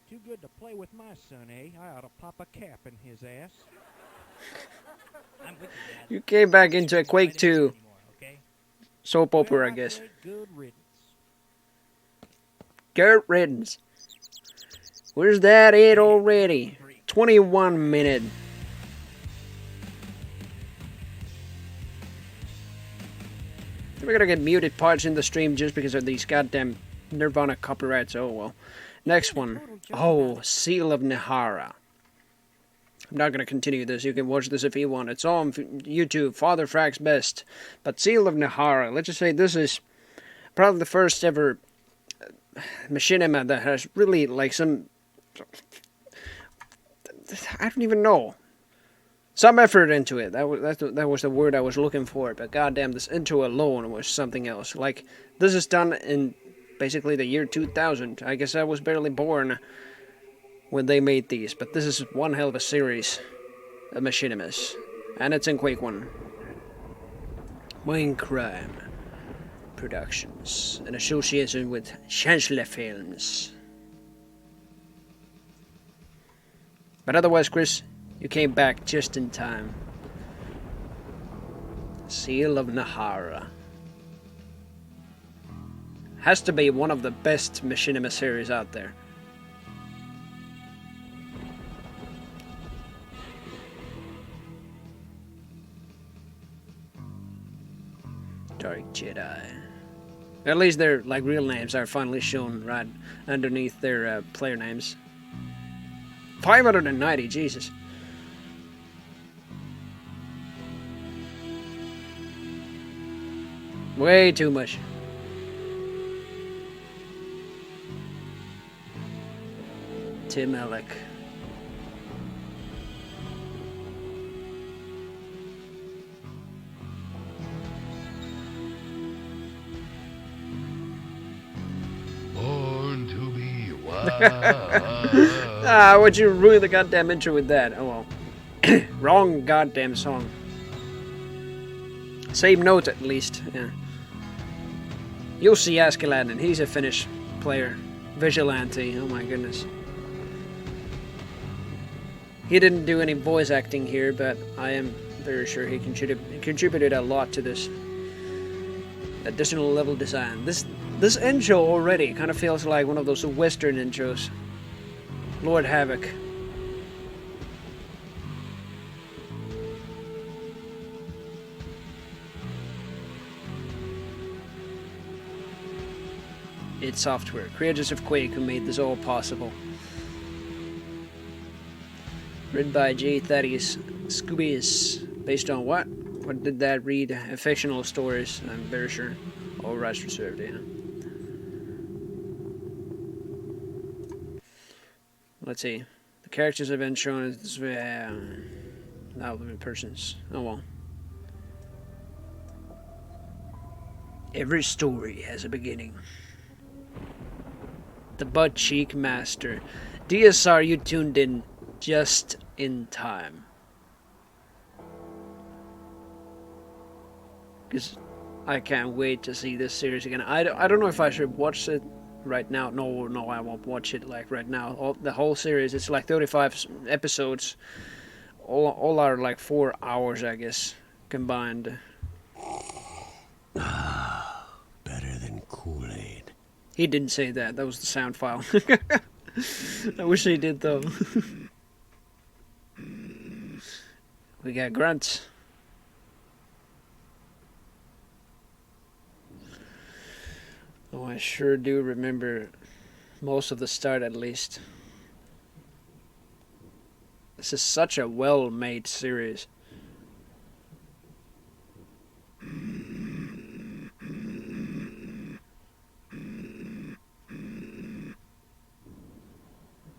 Too good to play with my son, eh? I ought to pop a cap in his ass. I'm with you, Dad. You came back into a Quake 2 Okay? soap opera, Well, I guess. say good riddance. Get riddance. Where's that it already? 21 minute. We're gonna get muted parts in the stream just because of these goddamn Nirvana copyrights. Oh well. Next one. Oh, Seal of Nahara. I'm not gonna continue this. You can watch this if you want. It's on YouTube. Father Frags Best. But Seal of Nahara. Let's just say this is probably the first ever machinima that has really like some. I don't even know. Some effort into it. That was the word I was looking for. But goddamn, this intro alone was something else. Like, this is done in basically the year 2000. I guess I was barely born when they made these. But this is one hell of a series of machinimas. And it's in Quake 1. Wayne Crime Productions. In association with Chancellor Films. But otherwise, Chris, you came back just in time. Seal of Nahara. Has to be one of the best machinima series out there. Dark Jedi. At least their like real names are finally shown right underneath their player names. 590, Jesus. Way too much. Tim Alec. Born to be wild. Ah, would you ruin the goddamn intro with that? Oh well. Wrong goddamn song. Same note at least, yeah. Jussi Askelainen, he's a Finnish player. Vigilante, oh my goodness. He didn't do any voice acting here, but I am very sure he contributed a lot to this additional level design. This intro already kind of feels like one of those Western intros. Lord Havoc. id Software, creators of Quake, who made this all possible. Written by J. Thaddeus Scoobius. Based on what? What did that read? Fictional stories, I'm very sure. All rights reserved, yeah. Let's see. The characters have been shown as now living persons. Oh well. Every story has a beginning. The Butt Cheek Master. DSR, you tuned in just in time. Because I can't wait to see this series again. I don't know if I should watch it right now. No, I won't watch it like right now. The whole series, it's like 35 episodes. All are like 4 hours, I guess, combined. Better than Kool-Aid. He didn't say that. That was the sound file. I wish he did, though. We got grunts. Oh, I sure do remember most of the start, at least. This is such a well-made series.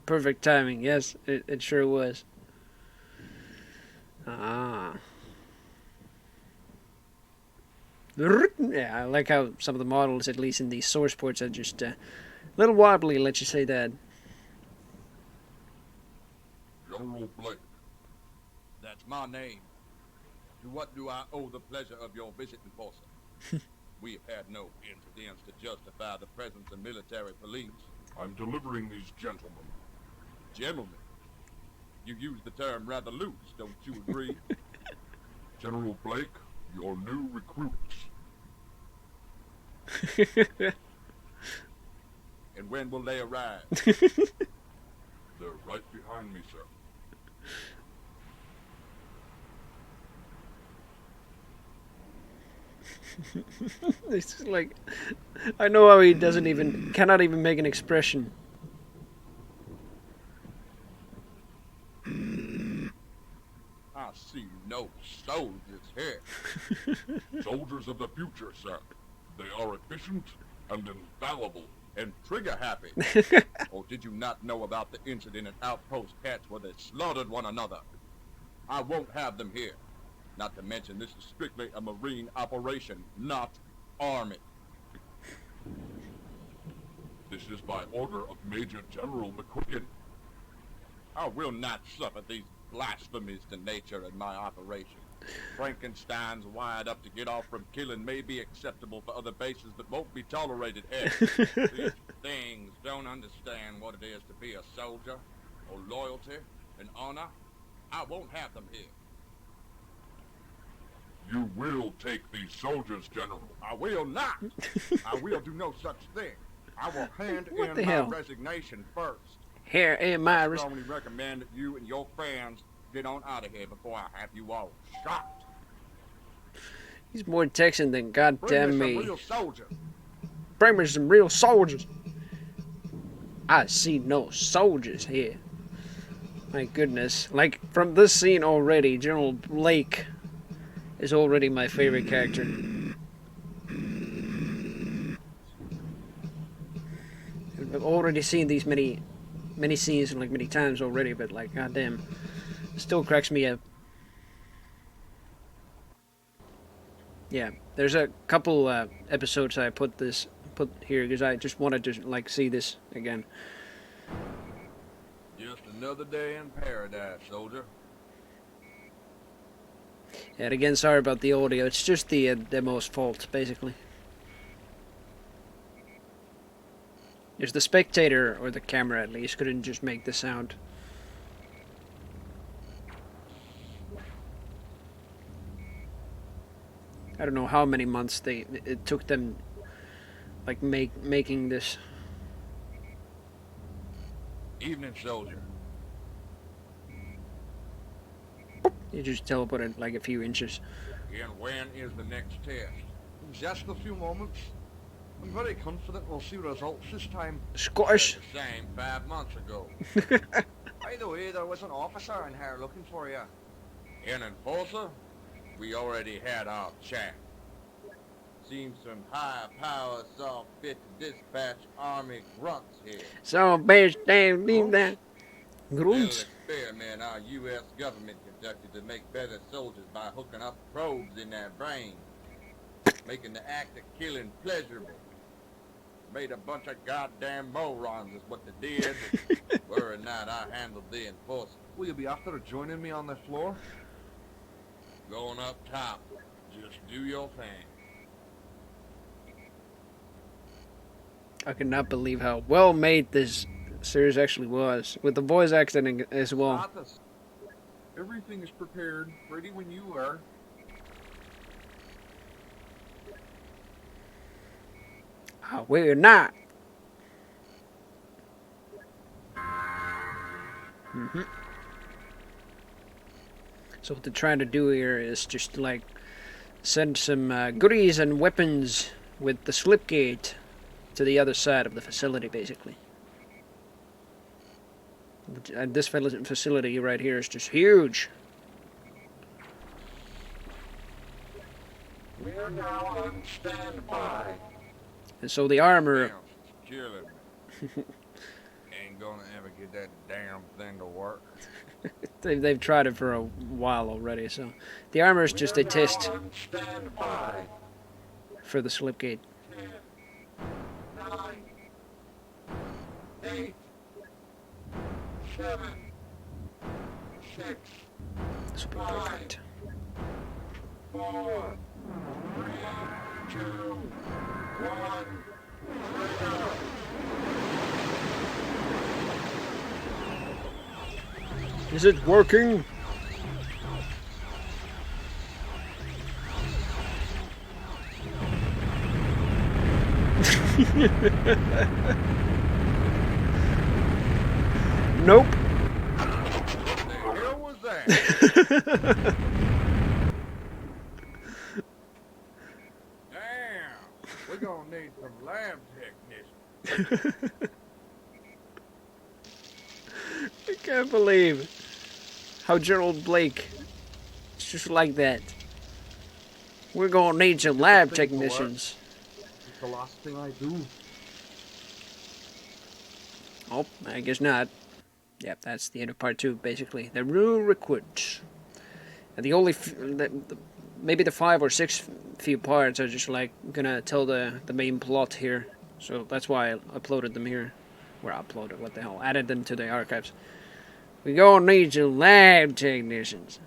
Perfect timing, yes, it sure was. Yeah, I like how some of the models, at least in these source ports, are just a little wobbly, let's just say that. General Blake. That's my name. To what do I owe the pleasure of your visit, enforcer? We have had no incidents to justify the presence of military police. I'm delivering these gentlemen. Gentlemen? You use the term rather loose, don't you agree? General Blake, your new recruits. And when will they arrive? They're right behind me, sir. It's just like, I know how he cannot even make an expression. I see no soldiers here. Soldiers of the future, sir. They are efficient and infallible. And trigger happy. Or did you not know about the incident at Outpost Patch where they slaughtered one another? I won't have them here. Not to mention this is strictly a Marine operation, not Army. This is by order of Major General McQuicken. I will not suffer these blasphemies to nature in my operation. Frankenstein's wired up to get off from killing may be acceptable for other bases, but won't be tolerated here. These things don't understand what it is to be a soldier, or loyalty, and honor. I won't have them here. You will take these soldiers, General. I will not. I will do no such thing. I will hand What the in my hell? resignation first. Here in my I strongly recommend that you and your friends get on out of here before I have you all shot. He's more Texan than goddamn Bring me me. some real soldiers. Bring me some real soldiers. I see no soldiers here. My goodness. Like, from this scene already, General Blake is already my favorite character. I've already seen these many scenes, like, many times already, but, like, goddamn, it still cracks me up. Yeah, there's a couple episodes I put here because I just wanted to, like, see this again. Just another day in paradise, soldier. And again, sorry about the audio. It's just the demo's fault, basically. There's the spectator, or the camera at least, couldn't just make the sound. I don't know how many months it took them, like, making this. Evening, soldier. You just teleported like a few inches. And when is the next test? In just a few moments. I'm very confident we'll see results this time. Scottish. The same 5 months ago. By the way, there was an officer in here looking for you. An enforcer? We already had our chat. Seems some high power saw fit to dispatch army grunts here. So, bears, damn, leave that. Grunts. Little experiment our U.S. government conducted to make better soldiers by hooking up probes in their brains, making the act of killing pleasurable. Made a bunch of goddamn morons is what they did. Were or not, I handled the enforcement. Will you be after joining me on the floor? Going up top. Just do your thing. I could not believe how well made this series actually was, with the voice acting as well. Athos, everything is prepared, ready when you are. We're not. So what they're trying to do here is just, like, send some goodies and weapons with the slipgate to the other side of the facility, basically. And this facility right here is just huge. We're now on standby. And so the armor... Killing me. Ain't gonna ever get that damn thing to work. They've tried it for a while already, so... The armor is just a test for the slipgate. 10, 9, 8, 7, 6, This will be perfect. 4, 3, 2, 1. Is it working? Nope. What the hell was that? Damn, we're gonna need some lab technicians. I can't believe how Gerald Blake is just like that. We're gonna need some lab technicians. It's the last thing I do. Oh, I guess not. Yep, that's the end of part 2, basically. The real recruits. And the only, maybe the 5 or 6 few parts are just like gonna tell the main plot here. So that's why I uploaded them here. Or uploaded, what the hell, added them to the archives. We gonna need some lab technicians.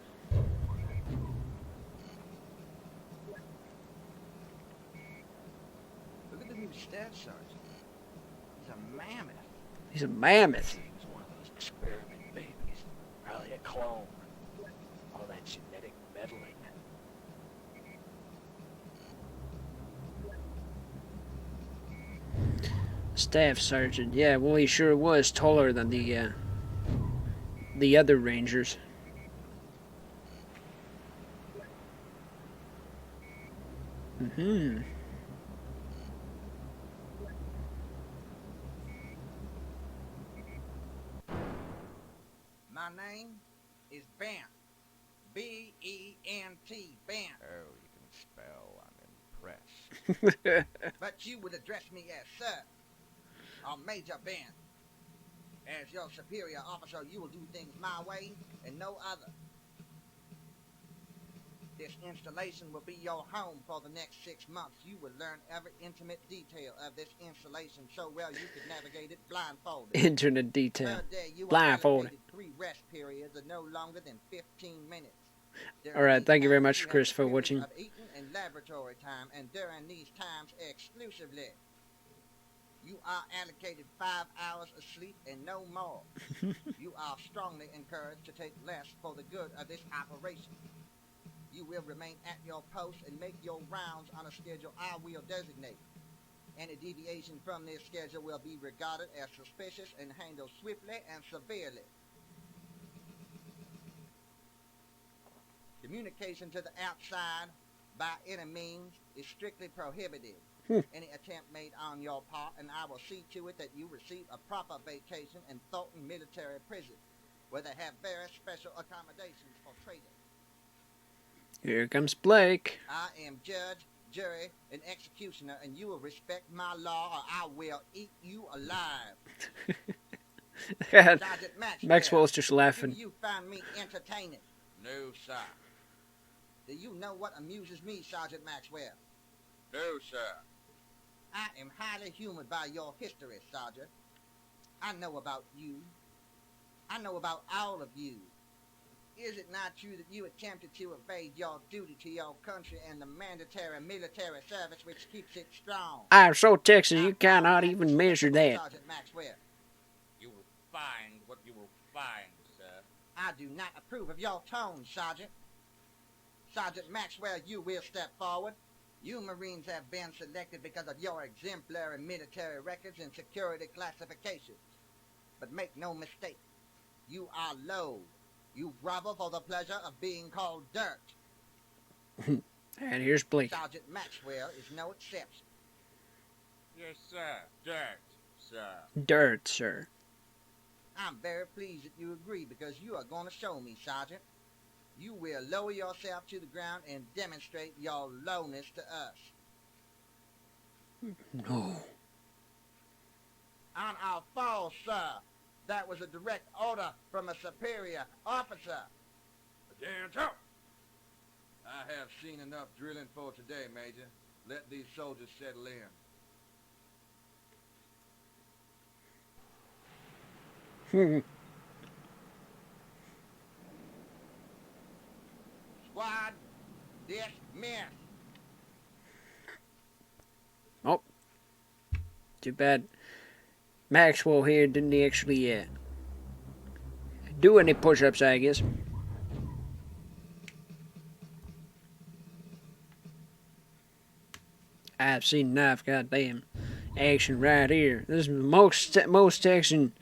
Look at the new staff sergeant. He's a mammoth. He's a mammoth. He's one of those experiment babies. Probably a clone. All that genetic meddling. Staff sergeant. Yeah, well, he sure was taller than the other rangers. Mm-hmm. My name is Bent. B-E-N-T, Bent. Oh, you can spell. I'm impressed. But you would address me as Sir, or Major Bent. As your superior officer, you will do things my way and no other. This installation will be your home for the next 6 months. You will learn every intimate detail of this installation so well you could navigate it blindfolded. Internet detail. Per day, you are Blindfolded. allocated 3 rest periods of no longer than 15 minutes. Alright, thank you very much, Chris, for watching. Of eating and laboratory time, and during these times exclusively, you are allocated 5 hours of sleep and no more. You are strongly encouraged to take less for the good of this operation. You will remain at your post and make your rounds on a schedule I will designate. Any deviation from this schedule will be regarded as suspicious and handled swiftly and severely. Communication to the outside by any means is strictly prohibited. Any attempt made on your part, and I will see to it that you receive a proper vacation in Thornton Military Prison, where they have very special accommodations for traitors. Here comes Blake. I am judge, jury, and executioner, and you will respect my law or I will eat you alive. Sergeant Maxwell's just laughing. Do you find me entertaining? No, sir. Do you know what amuses me, Sergeant Maxwell? No, sir. I am highly humored by your history, Sergeant. I know about you. I know about all of you. Is it not true that you attempted to evade your duty to your country and the mandatory military service which keeps it strong? I'm so Texas, you cannot even measure that. Sergeant Maxwell. You will find what you will find, sir. I do not approve of your tone, Sergeant. Sergeant Maxwell, you will step forward. You Marines have been selected because of your exemplary military records and security classifications. But make no mistake, you are low. You grovel for the pleasure of being called dirt. And here's Blake. Sergeant Maxwell is no exception. Yes, sir. Dirt, sir. Dirt, sir. I'm very pleased that you agree because you are going to show me, Sergeant. You will lower yourself to the ground and demonstrate your lowness to us. No. On our fall, sir. That was a direct order from a superior officer. Again, talk. I have seen enough drilling for today, Major. Let these soldiers settle in. Squad, dismiss. Oh. Too bad. Maxwell here didn't actually do any push-ups, I guess. I've seen enough goddamn action right here. This is the most action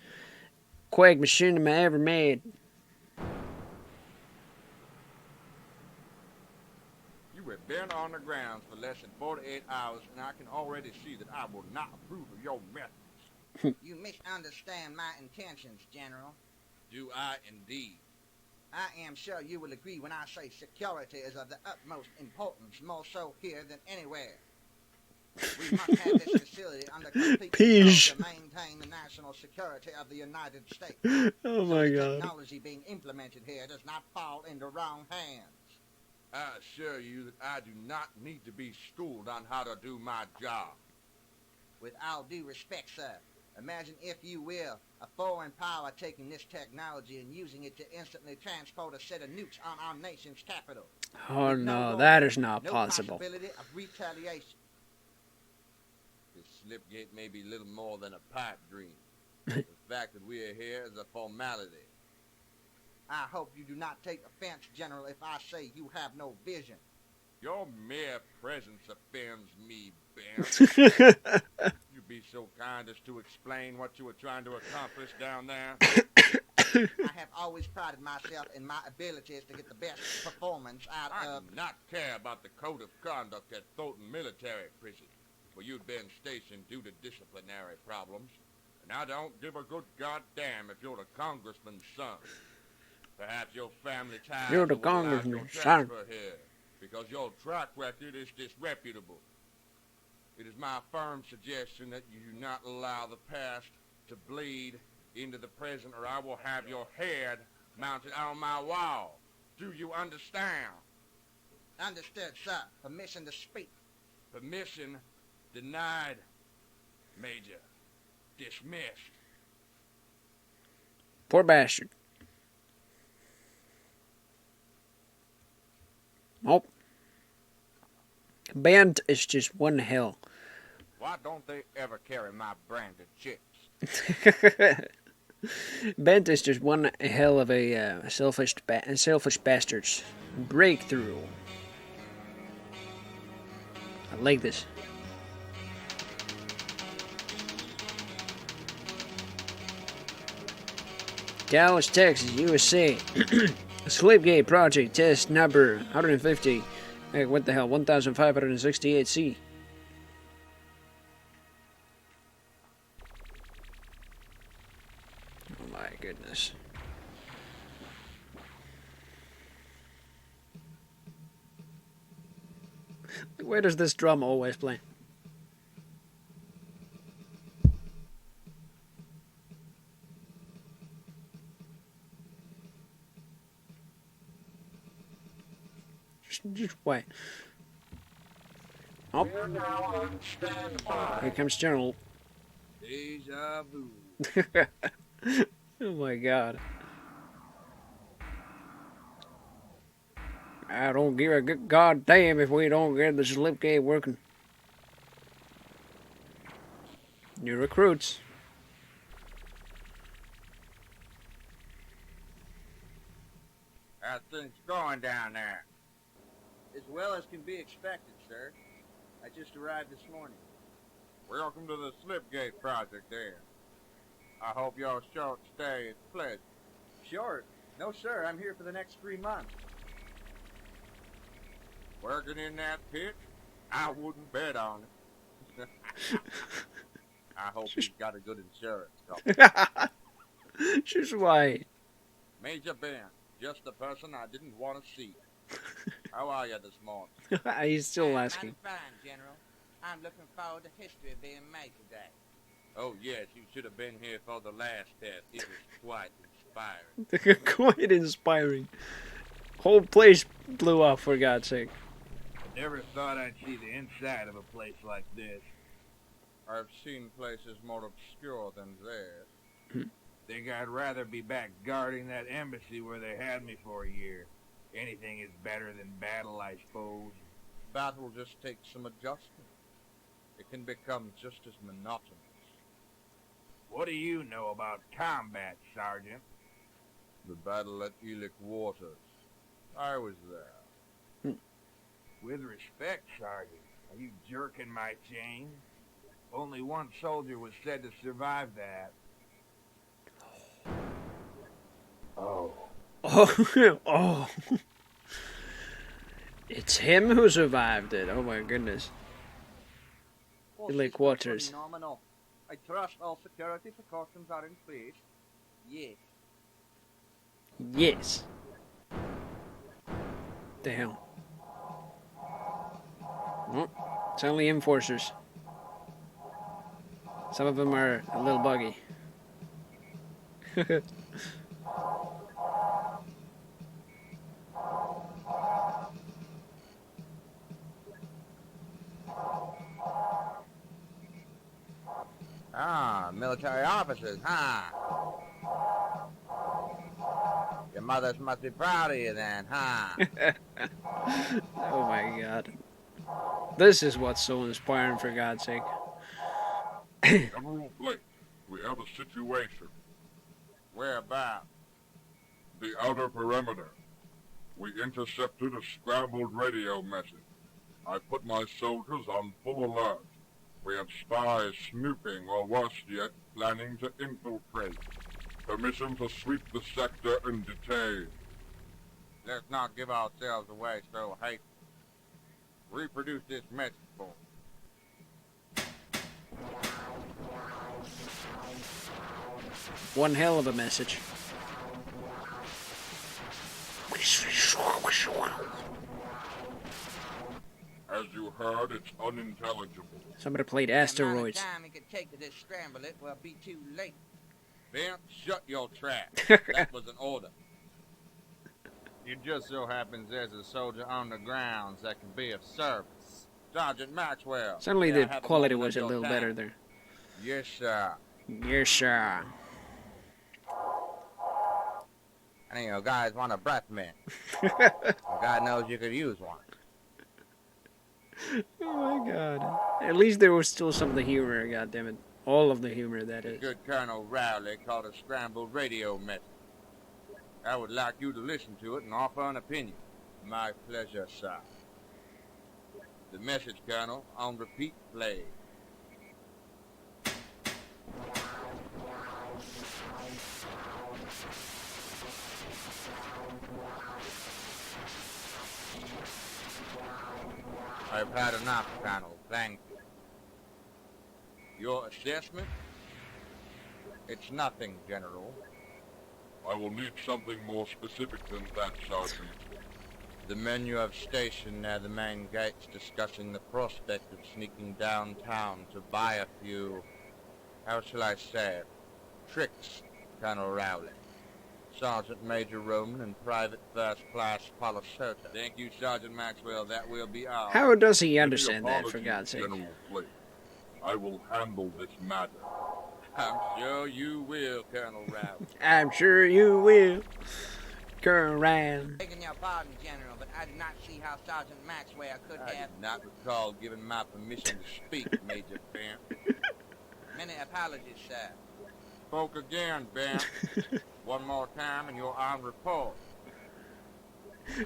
Quake machinima ever made. You have been on the grounds for less than 48 hours, and I can already see that I will not approve of your methods. You misunderstand my intentions, General. Do I indeed? I am sure you will agree when I say security is of the utmost importance, more so here than anywhere. We must have this facility under complete control to maintain the national security of the United States. Oh my God. The technology being implemented here does not fall into wrong hands. I assure you that I do not need to be schooled on how to do my job. With all due respect, sir, imagine, if you will, a foreign power taking this technology and using it to instantly transport a set of nukes on our nation's capital. Oh no, that is not no possible. Possibility of retaliation. This slipgate may be little more than a pipe dream. The fact that we are here is a formality. I hope you do not take offense, General, if I say you have no vision. Your mere presence offends me, Ben. You'd be so kind as to explain what you were trying to accomplish down there. I have always prided myself in my abilities to get the best performance out of... I do not care about the code of conduct at Thornton Military Prison, where you'd been stationed due to disciplinary problems. And I don't give a good goddamn if you're the congressman's son. Perhaps your family ties You're the will allow your congressman's son. transfer here, because your track record is disreputable. It is my firm suggestion that you do not allow the past to bleed into the present, or I will have your head mounted on my wall. Do you understand? Understood, sir. Permission to speak. Permission denied, Major. Dismissed. Poor bastard. Oh. Band is just one hell. Why don't they ever carry my branded chips? Bent is just one hell of a selfish bastards. Breakthrough. I like this. Dallas, Texas, USA. Slipgate Project Test number 150. Hey, what the hell? 1568C. Oh my goodness. Where does this drum always play? Just wait. Oh. Here comes General. Deja vu. Oh my God. I don't give a good goddamn if we don't get the slipgate working. New recruits. How's things going down there? As well as can be expected, sir. I just arrived this morning. Welcome to the Slipgate Project, there. I hope your short stay is pleasant. Short? No, sir. I'm here for the next 3 months. Working in that pit? I wouldn't bet on it. I hope he's got a good insurance company. Just wait. Major Ben, just the person I didn't want to see. How are you this morning? He's still asking. I'm fine, General. I'm looking forward to history being made today. Oh, yes, you should have been here for the last test. It was quite inspiring. Quite inspiring. Whole place blew up, for God's sake. Never thought I'd see the inside of a place like this. I've seen places more obscure than theirs. Think I'd rather be back guarding that embassy where they had me for a year. Anything is better than battle, I suppose. Battle just takes some adjustment. It can become just as monotonous. What do you know about combat, Sergeant? The battle at Elick Waters. I was there. With respect, Sergeant, are you jerking my chain? Only one soldier was said to survive that. Oh. Oh, oh. It's him who survived it. Oh my goodness. Elite quarters. Nominal. I trust all security precautions are in place. Yes. Yes. The hell. Oh, it's only enforcers. Some of them are a little buggy. Ah, military officers, huh? Your mothers must be proud of you then, huh? Oh my god. This is what's so inspiring, for God's sake. General Blake, we have a situation. Whereabouts? The outer perimeter. We intercepted a scrambled radio message. I put my soldiers on full alert. We have spies snooping, or worse yet, planning to infiltrate. Permission to sweep the sector and detain. Let's not give ourselves away so hastily. Reproduce this message for us. One hell of a message. As you heard, it's unintelligible. Somebody played Asteroids. The time it could take to scramble it will be too late. Vince, shut your trap. That was an order. It just so happens there's a soldier on the grounds that can be of service. Sergeant Maxwell. Suddenly the quality was a little better there. Yes, sir. Yes, sir. Any of you guys want a breath mint? God knows you could use one. Oh my god. At least there was still some of the humor, goddammit. All of the humor, that is. Good Colonel Rowley called a scrambled radio message. I would like you to listen to it and offer an opinion. My pleasure, sir. The message, Colonel, on repeat play. I've had enough, Colonel. Thank you. Your assessment? It's nothing, General. I will need something more specific than that, Sergeant. The men you have stationed near the main gates discussing the prospect of sneaking downtown to buy a few, how shall I say it, tricks, Colonel Rowley. Sergeant Major Roman and Private First Class Polisota. Thank you, Sergeant Maxwell. That will be all. How does he understand that, for God's sake? General Blake. I will handle this matter. I'm sure you will, Colonel Rowley. I'm sure you will, Colonel Rowley. Begging your pardon, General, but I did not see how Sergeant Maxwell could I have... did not recall giving my permission to speak, Major Bent. Many apologies, sir. Spoke again, Bent. One more time and you're on report.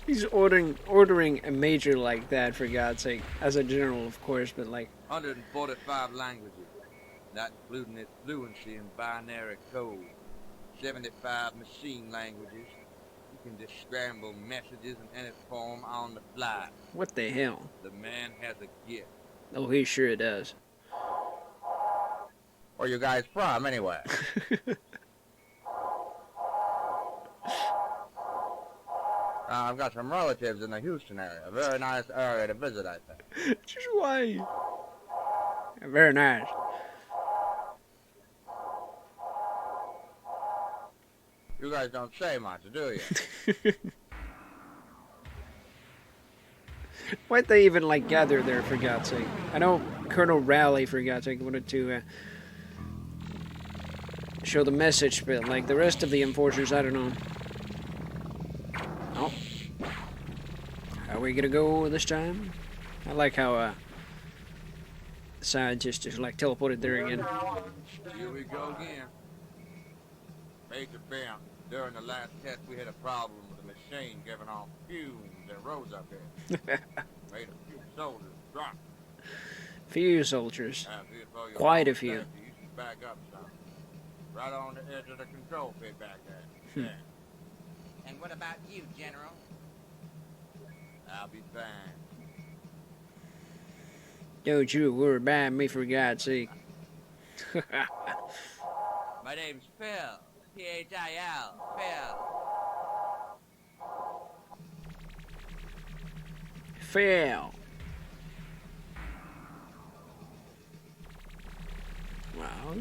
He's ordering a major like that, for God's sake. As a general, of course, but like... 145 languages, not including its fluency in binary code. 75 machine languages. You can just scramble messages in any form on the fly. What the hell? The man has a gift. Oh, he sure does. Where you guys from, anyway? I've got some relatives in the Houston area. A very nice area to visit, I think. Just why? Very nice. You guys don't say much, do you? Why'd they even, like, gather there, for God's sake? I know Colonel Rowley, for God's sake, wanted to show the message, but, like, the rest of the enforcers, I don't know. Oh. Are we gonna go this time? I like how, the scientist just, like, teleported there again. Here we go again. Major Bent, during the last test we had a problem with the machine giving off fumes and rose up here. Made a few soldiers drop. Few soldiers. Quite a few. You should back up some. Right on the edge of the control pit back there. Yeah. And what about you, General? I'll be fine. Don't you worry about me, for God's sake. My name's Phil. P-H-I-L. Phil. Phil. Well.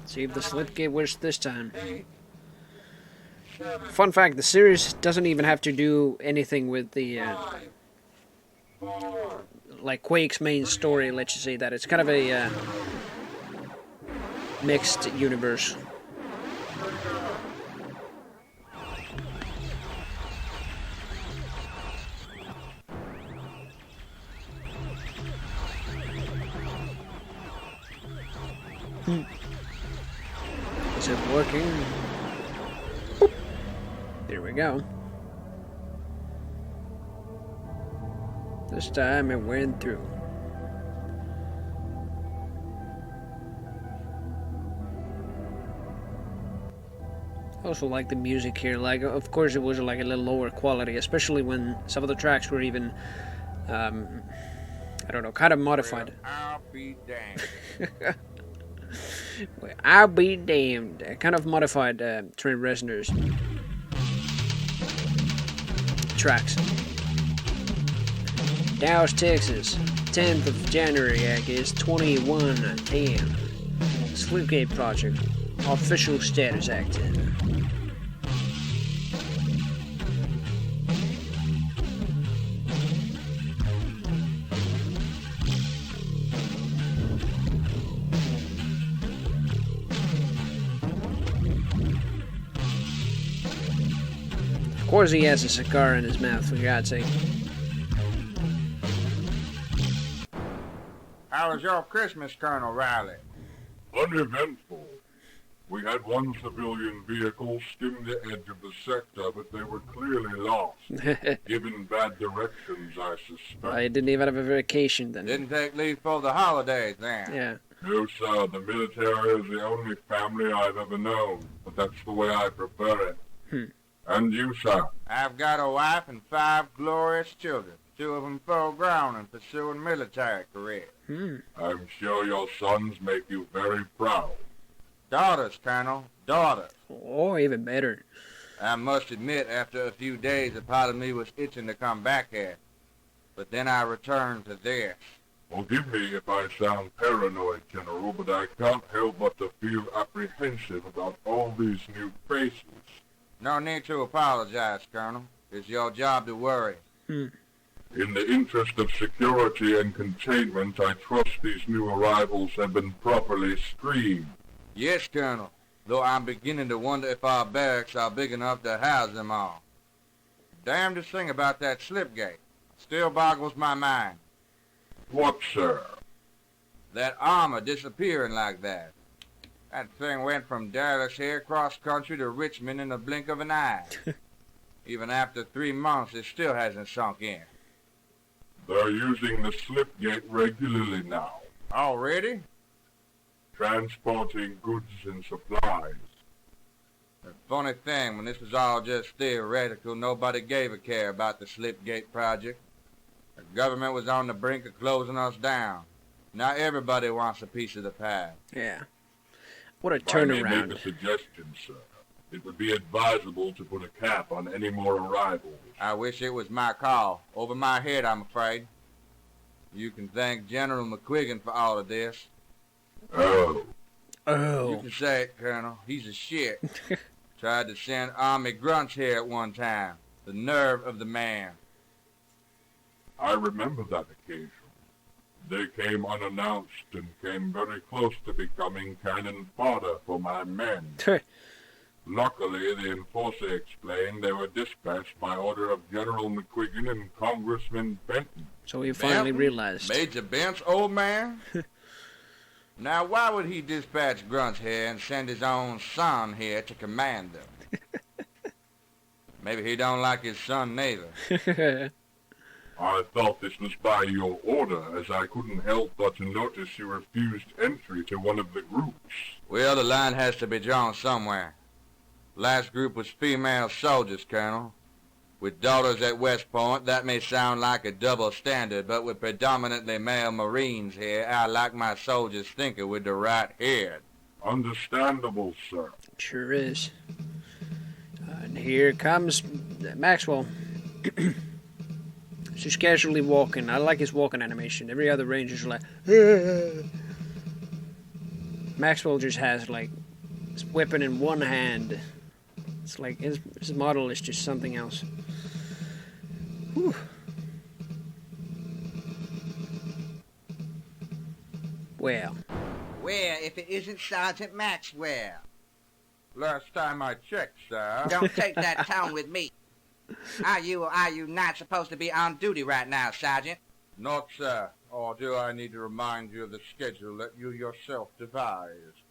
See if the slipgate works this time. Fun fact, the series doesn't even have to do anything with the, like, Quake's main story, let's just say that. It's kind of a, mixed universe. Is it working? There we go. This time it went through. I also like the music here. Like, of course, it was like a little lower quality, especially when some of the tracks were even, I don't know, kind of modified. I'll be damned. Well, I'll be damned. Kind of modified Trent Reznor's tracks. Dallas, Texas, 10th of January, I guess, 2110. Slipgate Project, official status active. Of course he has a cigar in his mouth, for God's sake. How was your Christmas, Colonel Riley? Uneventful. We had one civilian vehicle skim the edge of the sector, but they were clearly lost. Given bad directions, I suspect. I didn't even have a vacation then. Didn't take leave for the holidays then. Yeah. No, sir. The military is the only family I've ever known, but that's the way I prefer it. And you, sir? I've got a wife and 5 glorious children. 2 of them full grown and pursuing military careers. I'm sure your sons make you very proud. Daughters, Colonel. Daughters. Oh, even better. I must admit, after a few days, a part of me was itching to come back here. But then I returned to this. Forgive me if I sound paranoid, General, but I can't help but to feel apprehensive about all these new faces. No need to apologize, Colonel. It's your job to worry. In the interest of security and containment, I trust these new arrivals have been properly screened. Yes, Colonel. Though I'm beginning to wonder if our barracks are big enough to house them all. Damnedest thing about that slipgate. Still boggles my mind. What, sir? That armor disappearing like that. That thing went from Dallas here cross country to Richmond in the blink of an eye. Even after 3 months, it still hasn't sunk in. They're using the slipgate regularly now. Already? Transporting goods and supplies. The funny thing, when this was all just theoretical, nobody gave a care about the slipgate project. The government was on the brink of closing us down. Now everybody wants a piece of the pie. Yeah. What a If I may turnaround. make a suggestion, sir. It would be advisable to put a cap on any more arrivals. I wish it was my call. Over my head, I'm afraid. You can thank General McQuiggan for all of this. Oh. Oh. You can say it, Colonel. He's a shit. Tried to send army grunts here at one time. The nerve of the man. I remember that occasion. They came unannounced and came very close to becoming cannon fodder for my men. Luckily, the enforcer explained they were dispatched by order of General McQuiggan and Congressman Benton. So he finally Benton? realized. Major Bent's old man? Now, why would he dispatch grunts here and send his own son here to command them? Maybe he don't like his son neither. I thought this was by your order, as I couldn't help but to notice you refused entry to one of the groups. Well, the line has to be drawn somewhere. Last group was female soldiers, Colonel. With daughters at West Point, that may sound like a double standard, but with predominantly male Marines here, I like my soldiers thinking with the right head. Understandable, sir. Sure is. And here comes Maxwell. Just casually walking. I like his walking animation. Every other ranger's like, "Ah." Maxwell just has like his weapon in one hand. It's like his model is just something else. Whew. Well, if it isn't Sergeant Maxwell. Last time I checked, sir. Don't take that tone with me. Are you or are you not supposed to be on duty right now, Sergeant? Not, sir. Or do I need to remind you of the schedule that you yourself devised?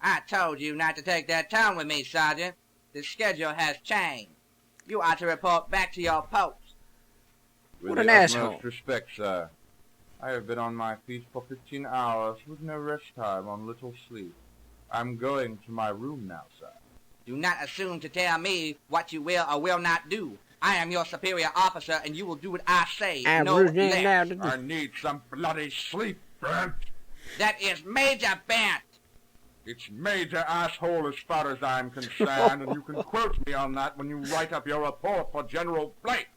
I told you not to take that tone with me, Sergeant. The schedule has changed. You are to report back to your post. With what an the asshole. utmost respect, sir. I have been on my feet for 15 hours with no rest time on little sleep. I'm going to my room now, sir. Do not assume to tell me what you will or will not do. I am your superior officer, and you will do what I say, no less. I need some bloody sleep, Brent. That is Major Bent. It's major asshole as far as I'm concerned, and you can quote me on that when you write up your report for General Blake.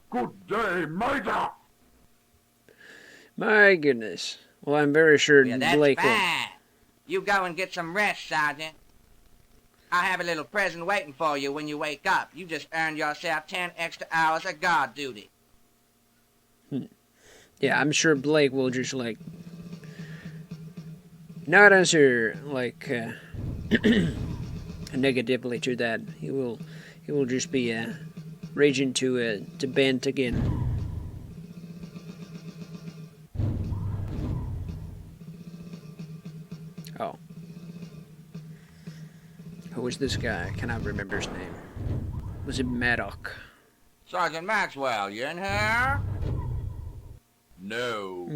Good day, Major! My goodness. Well, I'm very sure That's Blake will. fine. You go and get some rest, Sergeant. I'll have a little present waiting for you when you wake up. You just earned yourself 10 extra hours of guard duty. Yeah, I'm sure Blake will just, like, not answer, like, negatively to that. He will just be, raging to Bent again. Oh. Who was this guy? I cannot remember his name. Was it Maddock? Sergeant Maxwell, you in here? No.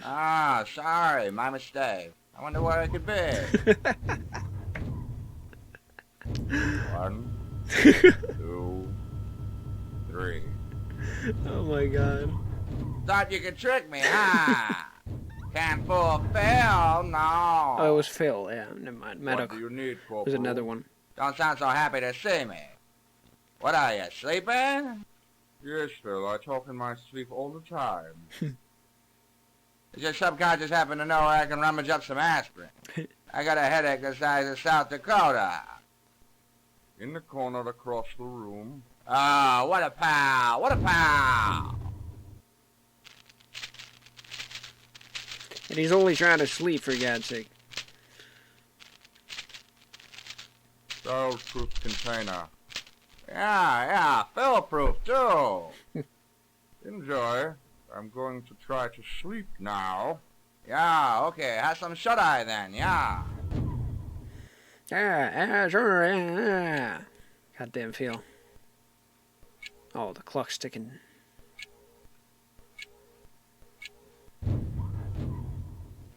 Ah, sorry, my mistake. I wonder where it could be. 1, 2, 3. Oh my god. Thought you could trick me, huh? Can't fool Phil, no. Oh, it was Phil, yeah, never mind. Maddock What do you need, Corporal? was another one. Don't sound so happy to see me. What are you, sleeping? Yes, Phil, I talk in my sleep all the time. Does your subconscious happen to know where I can rummage up some aspirin? I got a headache the size of South Dakota. In the corner across the room. Oh, what a pal! What a pal! And he's only trying to sleep, for God's sake. Barrel-proof container. Yeah, fill-proof, too. Enjoy. I'm going to try to sleep now. Yeah, okay, have some shut-eye then, yeah. Yeah, sure, yeah. Goddamn Phil. Oh, the clock's ticking.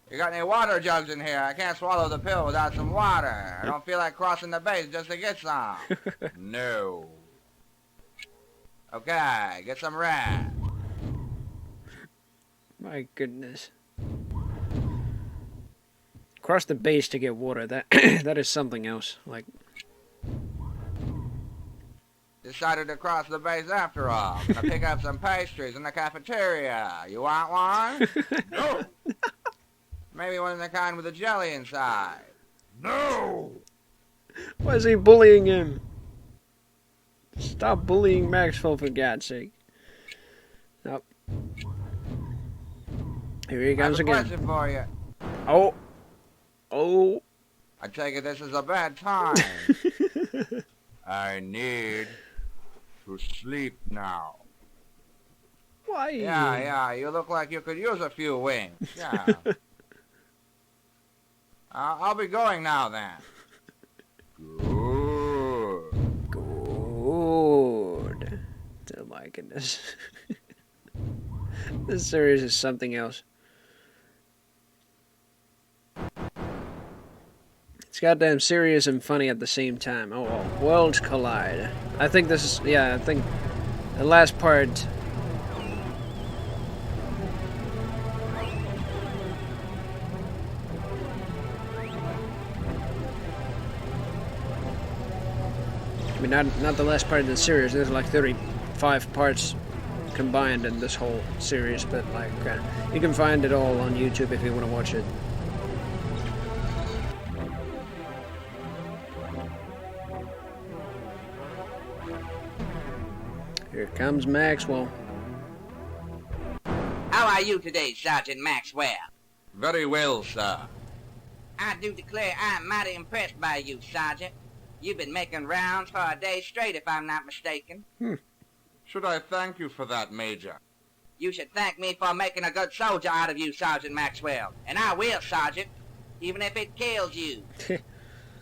You got any water jugs in here? I can't swallow the pill without some water. I don't feel like crossing the base just to get some. No. Okay, get some rest. My goodness. Cross the base to get water. That that is something else. Like, decided to cross the base after all. Gonna pick up some pastries in the cafeteria. You want one? No. Maybe one of the kind with a jelly inside. No. why is he bullying him? Stop bullying Maxwell, for God's sake. Nope. Here he comes again. I have a question for you. Oh. Oh. I take it this is a bad time. I need to sleep now. Why? Yeah, you look like you could use a few wings. Yeah. I'll be going now then. Good. Good. Oh my goodness. This series is something else. It's goddamn serious and funny at the same time. Oh, well. Worlds collide. I think this is... Yeah, I think the last part... I mean, not the last part of the series. There's like 35 parts combined in this whole series, but like you can find it all on YouTube if you want to watch it. Here comes Maxwell. How are you today, Sergeant Maxwell? Very well, sir. I do declare I'm mighty impressed by you, Sergeant. You've been making rounds for a day straight, if I'm not mistaken. Should I thank you for that, Major? You should thank me for making a good soldier out of you, Sergeant Maxwell. And I will, Sergeant, even if it kills you.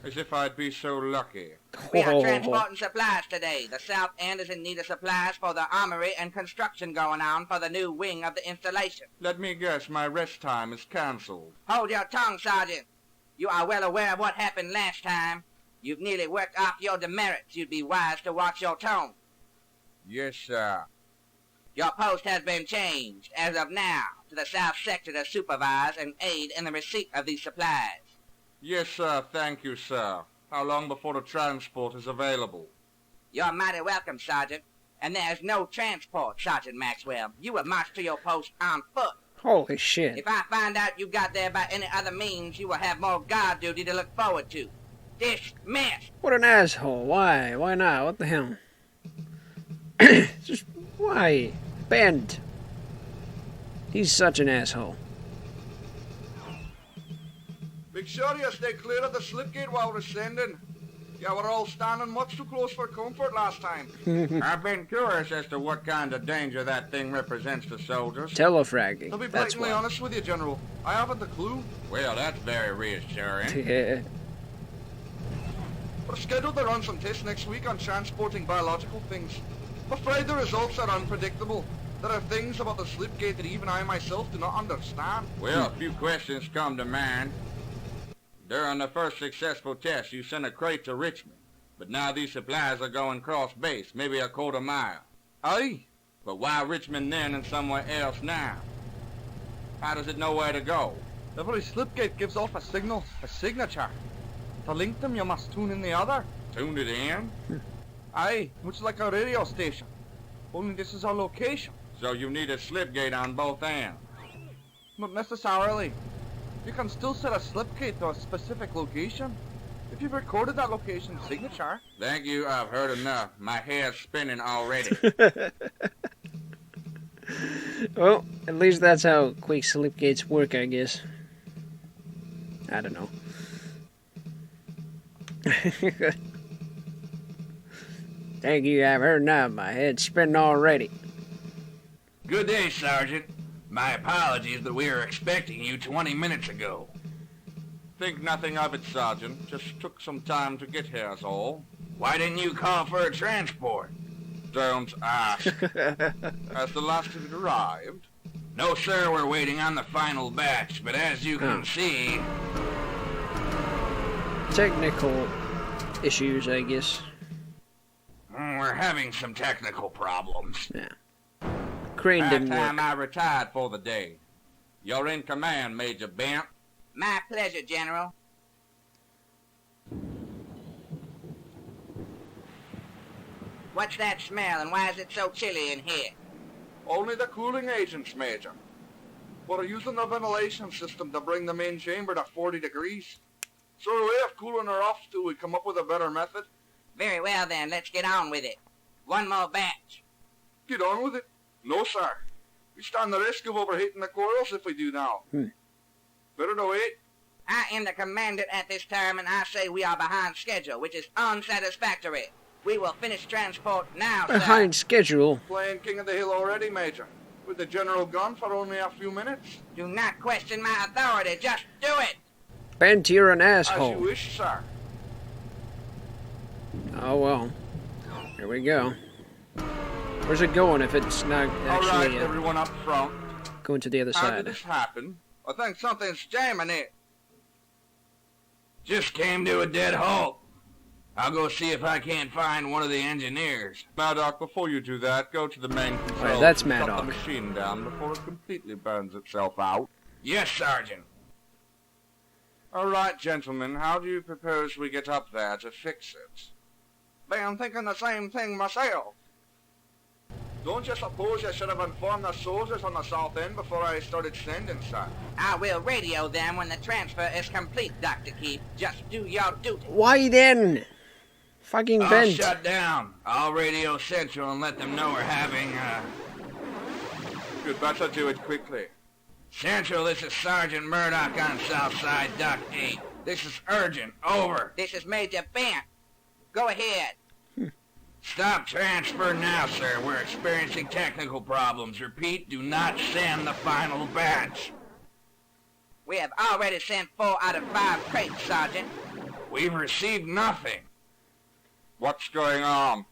As if I'd be so lucky. We are transporting supplies today. The South End is in need of supplies for the armory and construction going on for the new wing of the installation. Let me guess, my rest time is cancelled. Hold your tongue, Sergeant. You are well aware of what happened last time. You've nearly worked off your demerits. You'd be wise to watch your tone. Yes, sir. Your post has been changed, as of now, to the South Sector to supervise and aid in the receipt of these supplies. Yes, sir. Thank you, sir. How long before the transport is available? You're mighty welcome, Sergeant. And there's no transport, Sergeant Maxwell. You will march to your post on foot. Holy shit. If I find out you got there by any other means, you will have more guard duty to look forward to. Dismissed. What an asshole. Why? Why not? What the hell? Just why? Bend. He's such an asshole. Make sure you stay clear of the slipgate while we're ascending. Yeah, we're all standing much too close for comfort last time. I've been curious as to what kind of danger that thing represents to soldiers. Telefragging. I'll be That's blatantly why. honest with you, General. I haven't a clue. Well, that's very reassuring. Yeah. We're scheduled to run some tests next week on transporting biological things. I'm afraid the results are unpredictable. There are things about the slipgate that even I myself do not understand. Well, a few questions come to mind. During the first successful test, you sent a crate to Richmond. But now these supplies are going cross-base, maybe a quarter mile. Aye. But why Richmond then and somewhere else now? How does it know where to go? Every slipgate gives off a signal, a signature. To link them, you must tune in the other. Tune it in? Aye, much like a radio station. Only this is our location. So you need a slipgate on both ends? Not necessarily. You can still set a slipgate to a specific location. If you've recorded that location signature. Thank you, I've heard enough. My hair's spinning already. Well, at least that's how Quake slipgates work, I guess. I don't know. Thank you, I've heard enough. My head's spinning already. Good day, Sergeant. My apologies, but we were expecting you 20 minutes ago. Think nothing of it, Sergeant. Just took some time to get here, is all. Why didn't you call for a transport? Don't ask. Has the last of it arrived? No, sir, we're waiting on the final batch, but as you can see... Technical issues, I guess. We're having some technical problems. Yeah. Crane didn't work. Time I retired for the day. You're in command, Major Bent. My pleasure, General. What's that smell, and why is it so chilly in here? Only the cooling agents, Major. We're using the ventilation system to bring the main chamber to 40 degrees. So a way of cooling her off till we come up with a better method. Very well, then. Let's get on with it. One more batch. Get on with it? No, sir. We stand the risk of overheating the coils if we do now. Better to wait. I am the commandant at this time, and I say we are behind schedule, which is unsatisfactory. We will finish transport now, sir. Behind schedule? Playing King of the Hill already, Major. With the General gone for only a few minutes. Do not question my authority. Just do it. Bent, you're an As asshole. you wish, sir. Oh well. Here we go. Where's it going if it's not Alright, actually everyone up front. going to the other How did side? this happen? I think something's jamming it. Just came to a dead halt. I'll go see if I can't find one of the engineers. Maddox, before you do that, go to the main control. Alright, that's and shut Maddox. the machine down before it completely burns itself out. Yes, Sergeant. Alright, gentlemen, how do you propose we get up there to fix it? I'm thinking the same thing myself. Don't you suppose you should have informed the soldiers on the south end before I started sending stuff? I will radio them when the transfer is complete, Dr. Keith. Just do your duty. Why then? Fucking I'll bent. shut down. I'll radio Central and let them know we're having, You'd better do it quickly. Central, this is Sergeant Murdoch on Southside Dock 8. This is urgent. Over. This is Major Bent. Go ahead. Stop transfer now, sir. We're experiencing technical problems. Repeat, do not send the final batch. We have already sent 4 out of 5 crates, Sergeant. We've received nothing. What's going on?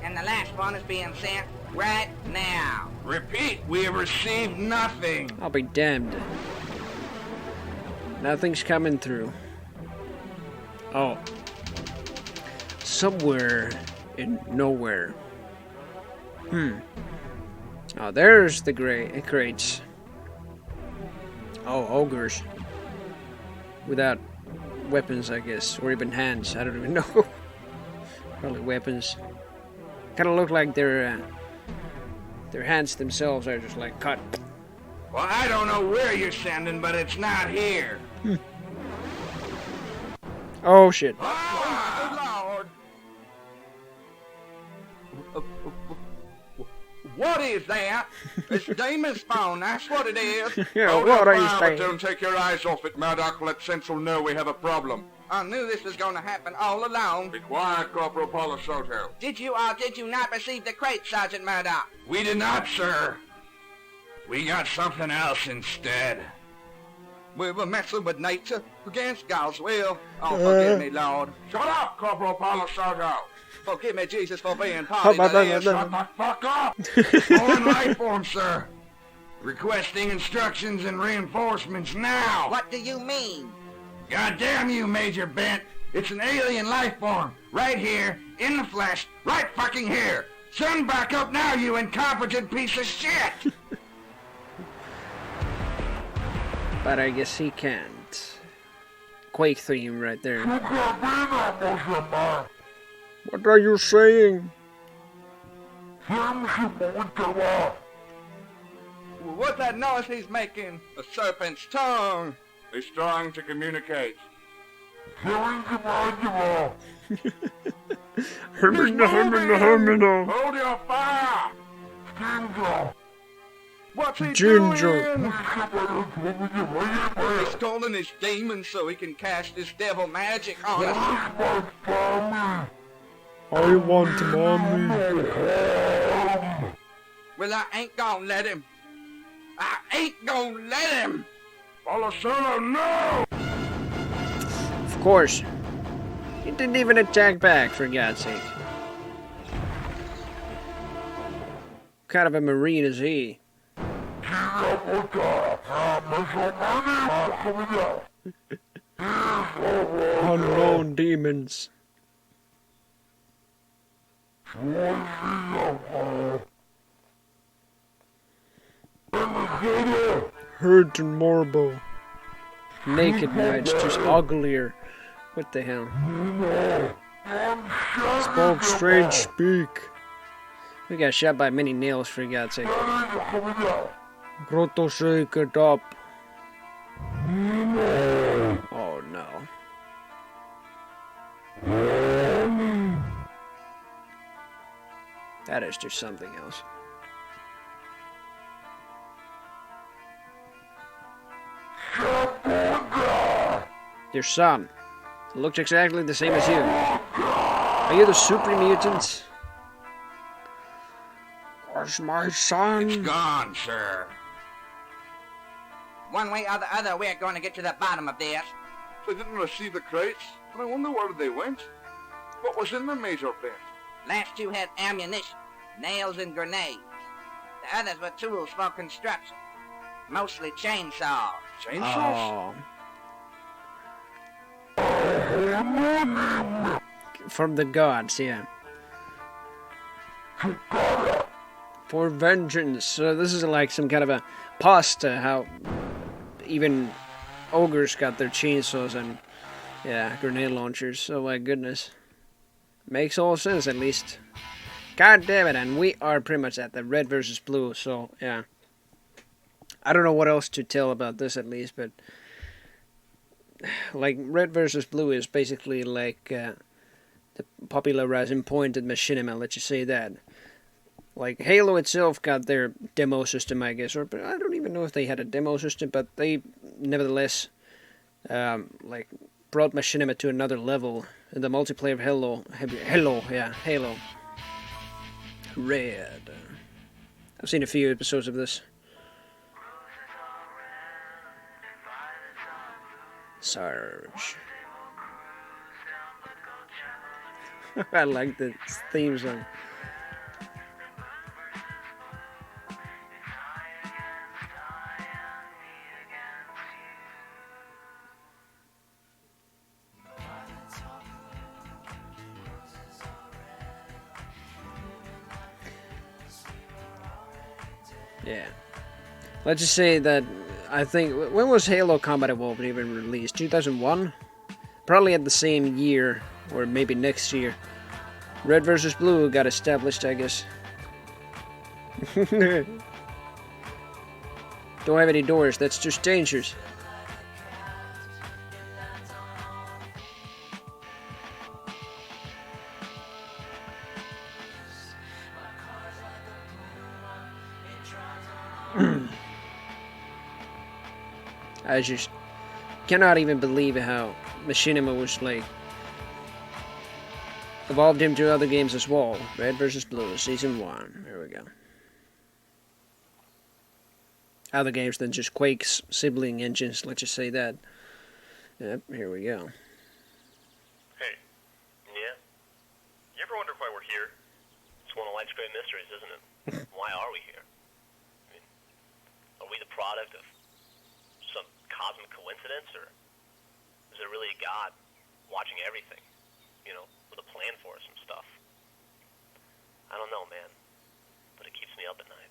And the last one is being sent right now. Repeat, we have received nothing. I'll be damned. Nothing's coming through. Oh. Somewhere in nowhere. Oh, there's the crates. Oh, ogres. Without weapons, I guess. Or even hands. I don't even know. Probably weapons. Kind of look like their hands themselves are just like cut. Well, I don't know where you're sending, but it's not here. Oh, shit. What is that? It's Damon's phone, that's what it is. Yeah, Hold what up, are you but saying? Don't take your eyes off it, Murdoch. Let Central know we have a problem. I knew this was going to happen all along. Be quiet, Corporal Paulo Soto. Did you or did you not receive the crate, Sergeant Murdoch? We did not, sir. We got something else instead. We were messing with nature against God's will. Oh, forgive me, Lord. Shut up, Corporal Paulo Soto. Forgive me, Jesus, for being party to this. Shut the fuck up! Foreign life form, sir. Requesting instructions and reinforcements now. What do you mean? God damn you, Major Bent. It's an alien life form. Right here, in the flesh, right fucking here. Send back up now, you incompetent piece of shit! But I guess he can't. Quake theme right there. What are you saying? What's that noise he's making? A serpent's tongue. He's trying to communicate. Hold your fire! What's he Ginger. doing? He's calling his demons so he can cast his devil magic on us. I want mommy. Well, I ain't gonna let him. I ain't gonna let him. Solo, no! Of course. He didn't even attack back, for God's sake. What kind of a marine is he? Unknown demons. Hurt and Morbo. Naked Knights, just uglier. What the hell? Spoke strange speak. We got shot by many nails, for God's sake. Grotto, shake it up. Oh no. That is just something else. Your son. Looks exactly the same as you. Are you the super mutant? Where's my son? It's gone, sir. One way or the other, we're going to get to the bottom of this. They didn't receive the crates, and I wonder where they went. What was in them, Major Bent? Last 2 had ammunition. nails and grenades. The others were tools for construction, mostly chainsaws. Oh. From the gods, yeah. For vengeance. So this is like some kind of a pasta, how even ogres got their chainsaws and, yeah, grenade launchers. Oh my goodness. Makes all sense, at least. God damn it, and we are pretty much at the red versus blue, so, yeah. I don't know what else to tell about this, at least, but... like, red versus blue is basically like the popularizing point at machinima, let's just say that. Like, Halo itself got their demo system, I guess, but I don't even know if they had a demo system, but they nevertheless, like, brought machinima to another level in the multiplayer of Halo. Halo. Red. I've seen a few episodes of this. Sarge. I like the theme song. Yeah. Let's just say that I think, when was Halo Combat Evolved even released? 2001? Probably at the same year, or maybe next year. Red versus Blue got established, I guess. Don't have any doors, that's just dangerous. I just cannot even believe how Machinima was like evolved into other games as well. Red vs. Blue, Season 1. There we go. Other games than just Quake's sibling engines, let's just say that. Yep, here we go. Hey, yeah? You ever wonder why we're here? It's one of life's great mysteries, isn't it? Why are we here? I mean, are we the product of some cosmic coincidence, or is there really a God watching everything, you know, with a plan for us and stuff? I don't know, man, but it keeps me up at night.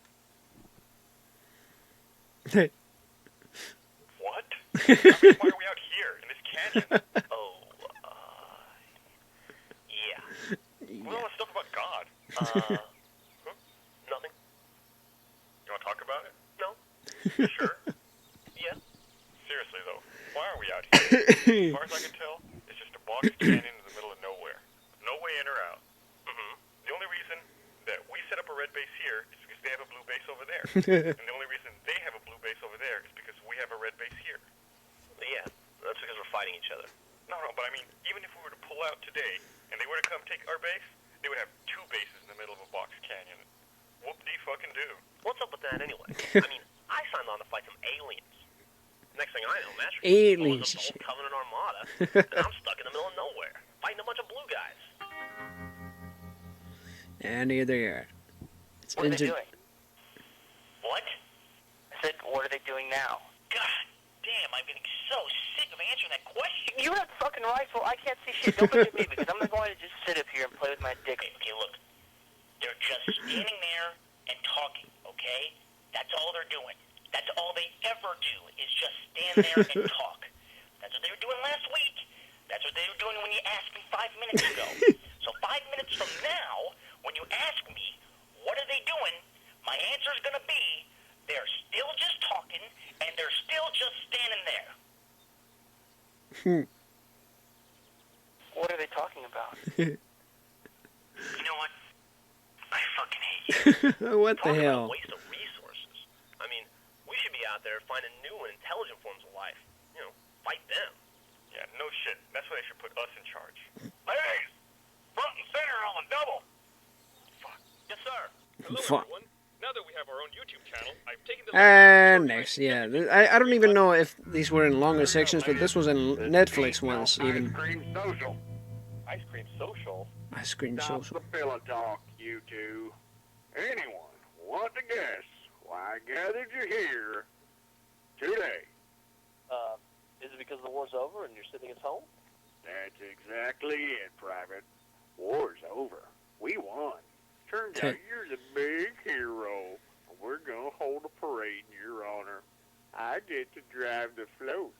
What? I mean, why are we out here in this canyon? Yeah. What all that stuff about God? Nothing. You want to talk about it? No. You sure? Yeah. Seriously, though, why are we out here? As far as I can tell, it's just a box canyon in the middle of nowhere. No way in or out. Mm-hmm. The only reason that we set up a red base here is because they have a blue base over there. And the only reason they have a blue base over there is because we have a red base here. Yeah, that's because we're fighting each other. No, but I mean, even if we were to pull out today, and they were to come take our base, they would have two bases in the middle of a box canyon. Whoop-de-fucking-do. What's up with that anyway? I mean, I signed on to fight some aliens. Next thing I know, Master Chief blows up the whole Covenant Armada, and I'm stuck in the middle of nowhere, fighting a bunch of blue guys. And here they are. What are they doing? What? I said, what are they doing now? God damn, I'm getting so sick of answering that question. You have a fucking rifle. I can't see shit. Don't look at me because I'm going to just sit up here and play with my dick. Okay, look. They're just standing there and talking, okay? That's all they're doing. That's all they ever do is just stand there and talk. That's what they were doing last week. That's what they were doing when you asked me 5 minutes ago. So 5 minutes from now, when you ask me, what are they doing, my answer is going to be, they're still just talking, and they're still just standing there. What are they talking about? You know what? I fucking hate you. What the hell? Talk about a waste of resources. I mean, we should be out there finding new and intelligent forms of life. You know, fight them. Yeah, no shit. That's why they should put us in charge. Hey! Front and center on the double! Fuck. Yes, sir. Hello, Fuck. everyone. Now that we have our own YouTube channel, I've taken the... And next, yeah. I don't even know if these were in longer sections, but this was in Netflix ones, even. Ice Cream Social? Ice Cream Social? Ice Cream Stop Social. the pillow talk, you two. Anyone want to guess why I gathered you here today? Is it because the war's over and you're sitting at home? That's exactly it, Private. War's over. We won. Turns out you're the big hero. We're gonna hold a parade in your honor. I get to drive the float.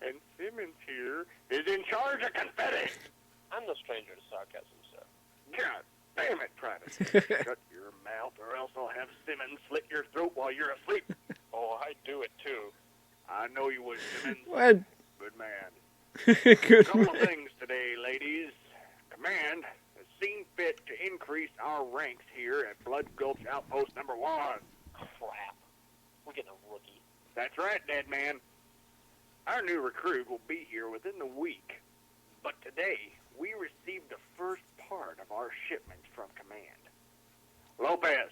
And Simmons here is in charge of confetti. I'm no stranger to sarcasm, sir. God damn it, Private. Shut your mouth or else I'll have Simmons slit your throat while you're asleep. Oh, I'd do it too. I know you would, Simmons. What? Good man. Good Couple man. of things today, ladies. Command has seen fit to increase our ranks here at Blood Gulch Outpost number 1. Crap. We're getting a rookie. That's right, dead man. Our new recruit will be here within the week. But today, we received the first part of our shipment from Command. Lopez,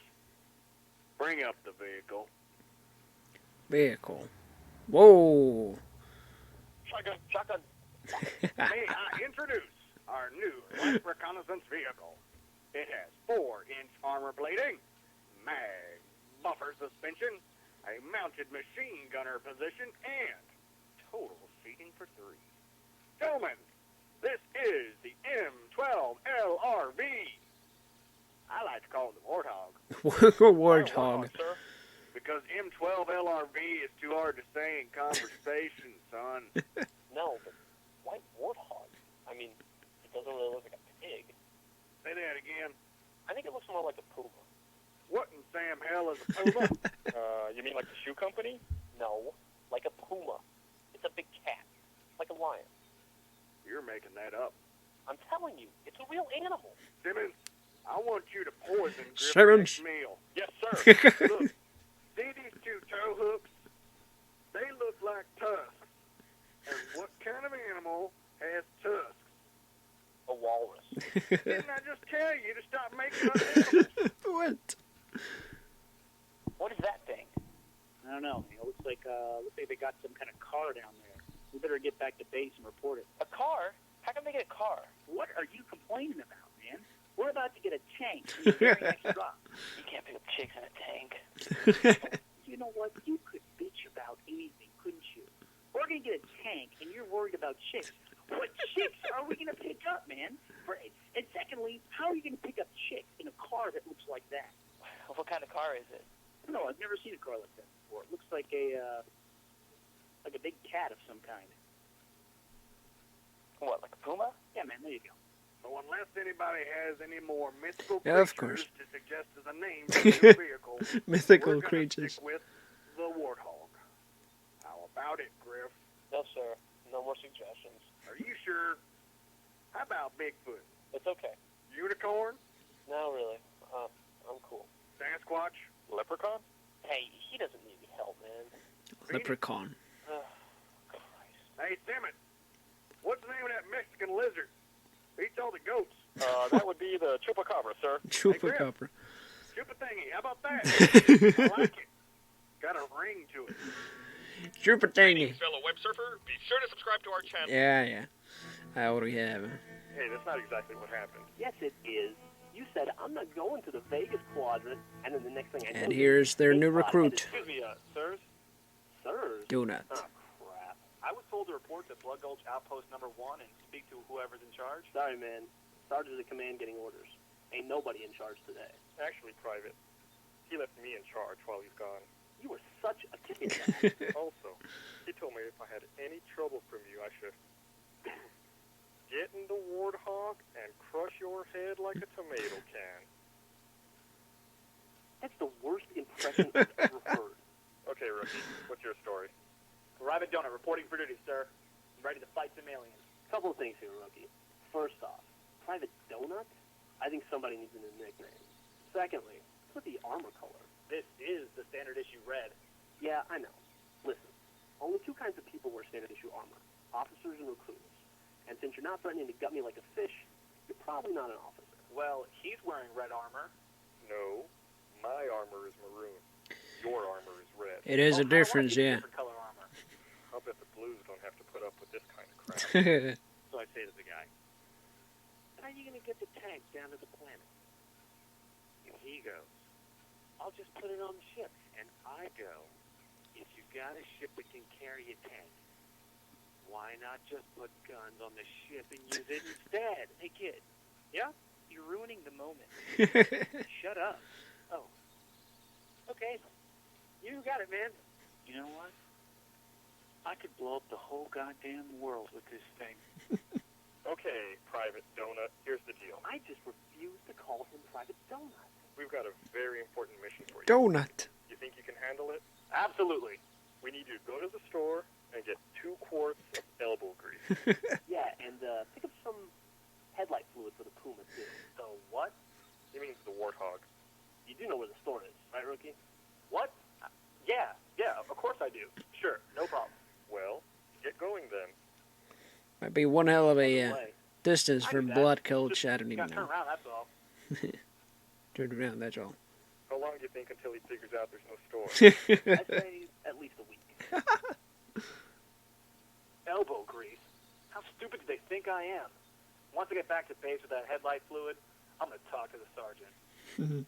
bring up the vehicle. Vehicle. Whoa. Shotgun. May I introduce our new light reconnaissance vehicle. It has 4-inch armor plating, mag buffer suspension, a mounted machine gunner position, and total seating for 3. Gentlemen, this is the M12 LRV. I like to call it the Warthog. Warthog. Because M12 LRV is too hard to say in conversation, son. No, but why warthog? I mean, it doesn't really look like a pig. Say that again. I think it looks more like a puma. What in Sam hell is a puma? You mean like the shoe company? No, like a puma. It's a big cat, like a lion. You're making that up. I'm telling you, it's a real animal. Simmons, I want you to poison Simmons. Griff's next meal. Yes, sir. Look, see these 2 toe hooks? They look like tusks. And what kind of animal has tusks? A walrus. Didn't I just tell you to stop making up animals? What? What is that thing? I don't know. It looks like they got some kind of car down there. We better get back to base and report it. A car? How come they get a car? What are you complaining about, man? We're about to get a tank in the very next drop. You can't pick up chicks in a tank. You know what? You could bitch about anything, couldn't you? We're going to get a tank, and you're worried about chicks. What chicks are we going to pick up, man? And secondly, how are you going to pick up chicks in a car that looks like that? What kind of car is it? No, I've never seen a car like that before. It looks like a big cat of some kind. What, like a puma? Yeah, man, there you go. So unless anybody has any more mythical Yeah, of creatures course. to suggest as a name for the new vehicle, Mythical we're gonna creatures. stick with the Warthog. How about it, Griff? No, sir. No more suggestions. Are you sure? How about Bigfoot? It's okay. Unicorn? No, really. I'm cool. Sasquatch? Leprechaun? Hey, he doesn't need any help, man. Leprechaun. Hey, Simmons, what's the name of that Mexican lizard? Beats all the goats. That would be the chupacabra, sir. Chupacabra. Chupa thingy, how about that? I like it. Got a ring to it. Chupatingy. Fellow web surfer, be sure to subscribe to our channel. Yeah. What do we have? Hey, that's not exactly what happened. Yes, it is. You said, I'm not going to the Vegas quadrant, and then the next thing I know... And here's their new recruit. Excuse me, sirs? Sirs? Donut. Oh, crap. I was told to report to Blood Gulch Outpost number 1 and speak to whoever's in charge. Sorry, man. Sergeant of the command getting orders. Ain't nobody in charge today. Actually, Private. He left me in charge while he's gone. You were such a kid. Also, he told me if I had any trouble from you, I should get in the Warthog and crush your head like a tomato can. That's the worst impression I've ever heard. Okay, Rookie, what's your story? Private Donut reporting for duty, sir. I'm ready to fight some aliens. Couple of things here, Rookie. First off, Private Donut? I think somebody needs a new nickname. Secondly, what's with the armor color? This is the standard issue red. Yeah, I know. Listen, only 2 kinds of people wear standard issue armor. Officers and recruits. And since you're not threatening to gut me like a fish, you're probably not an officer. Well, he's wearing red armor. No, my armor is maroon. Your armor is red. It is a difference, yeah. Different color armor. I'll bet the Blues don't have to put up with this kind of crap. So I say to the guy, how are you going to get the tank down to the planet? And he goes, I'll just put it on the ship. And I go, if you've got a ship that can carry a tank, why not just put guns on the ship and use it instead? Hey, kid. Yeah? You're ruining the moment. Shut up. Oh. Okay. You got it, man. You know what? I could blow up the whole goddamn world with this thing. Okay, Private Donut, here's the deal. I just refuse to call him Private Donut. We've got a very important mission for you. Donut. You think you can handle it? Absolutely. We need you to go to the store and get 2 quarts of elbow grease. Yeah, and pick up some headlight fluid for the Puma, too. The what? He means the Warthog. You do know where the store is, right, Rookie? What? Yeah, of course I do. Sure, no problem. Well, get going then. Might be one hell of a distance from Blood Coach. I don't even Turn know. around, that's all. Turn around, that's all. How long do you think until he figures out there's no store? I'd say at least a week. Elbow grease? How stupid do they think I am? Once I get back to base with that headlight fluid, I'm going to talk to the sergeant.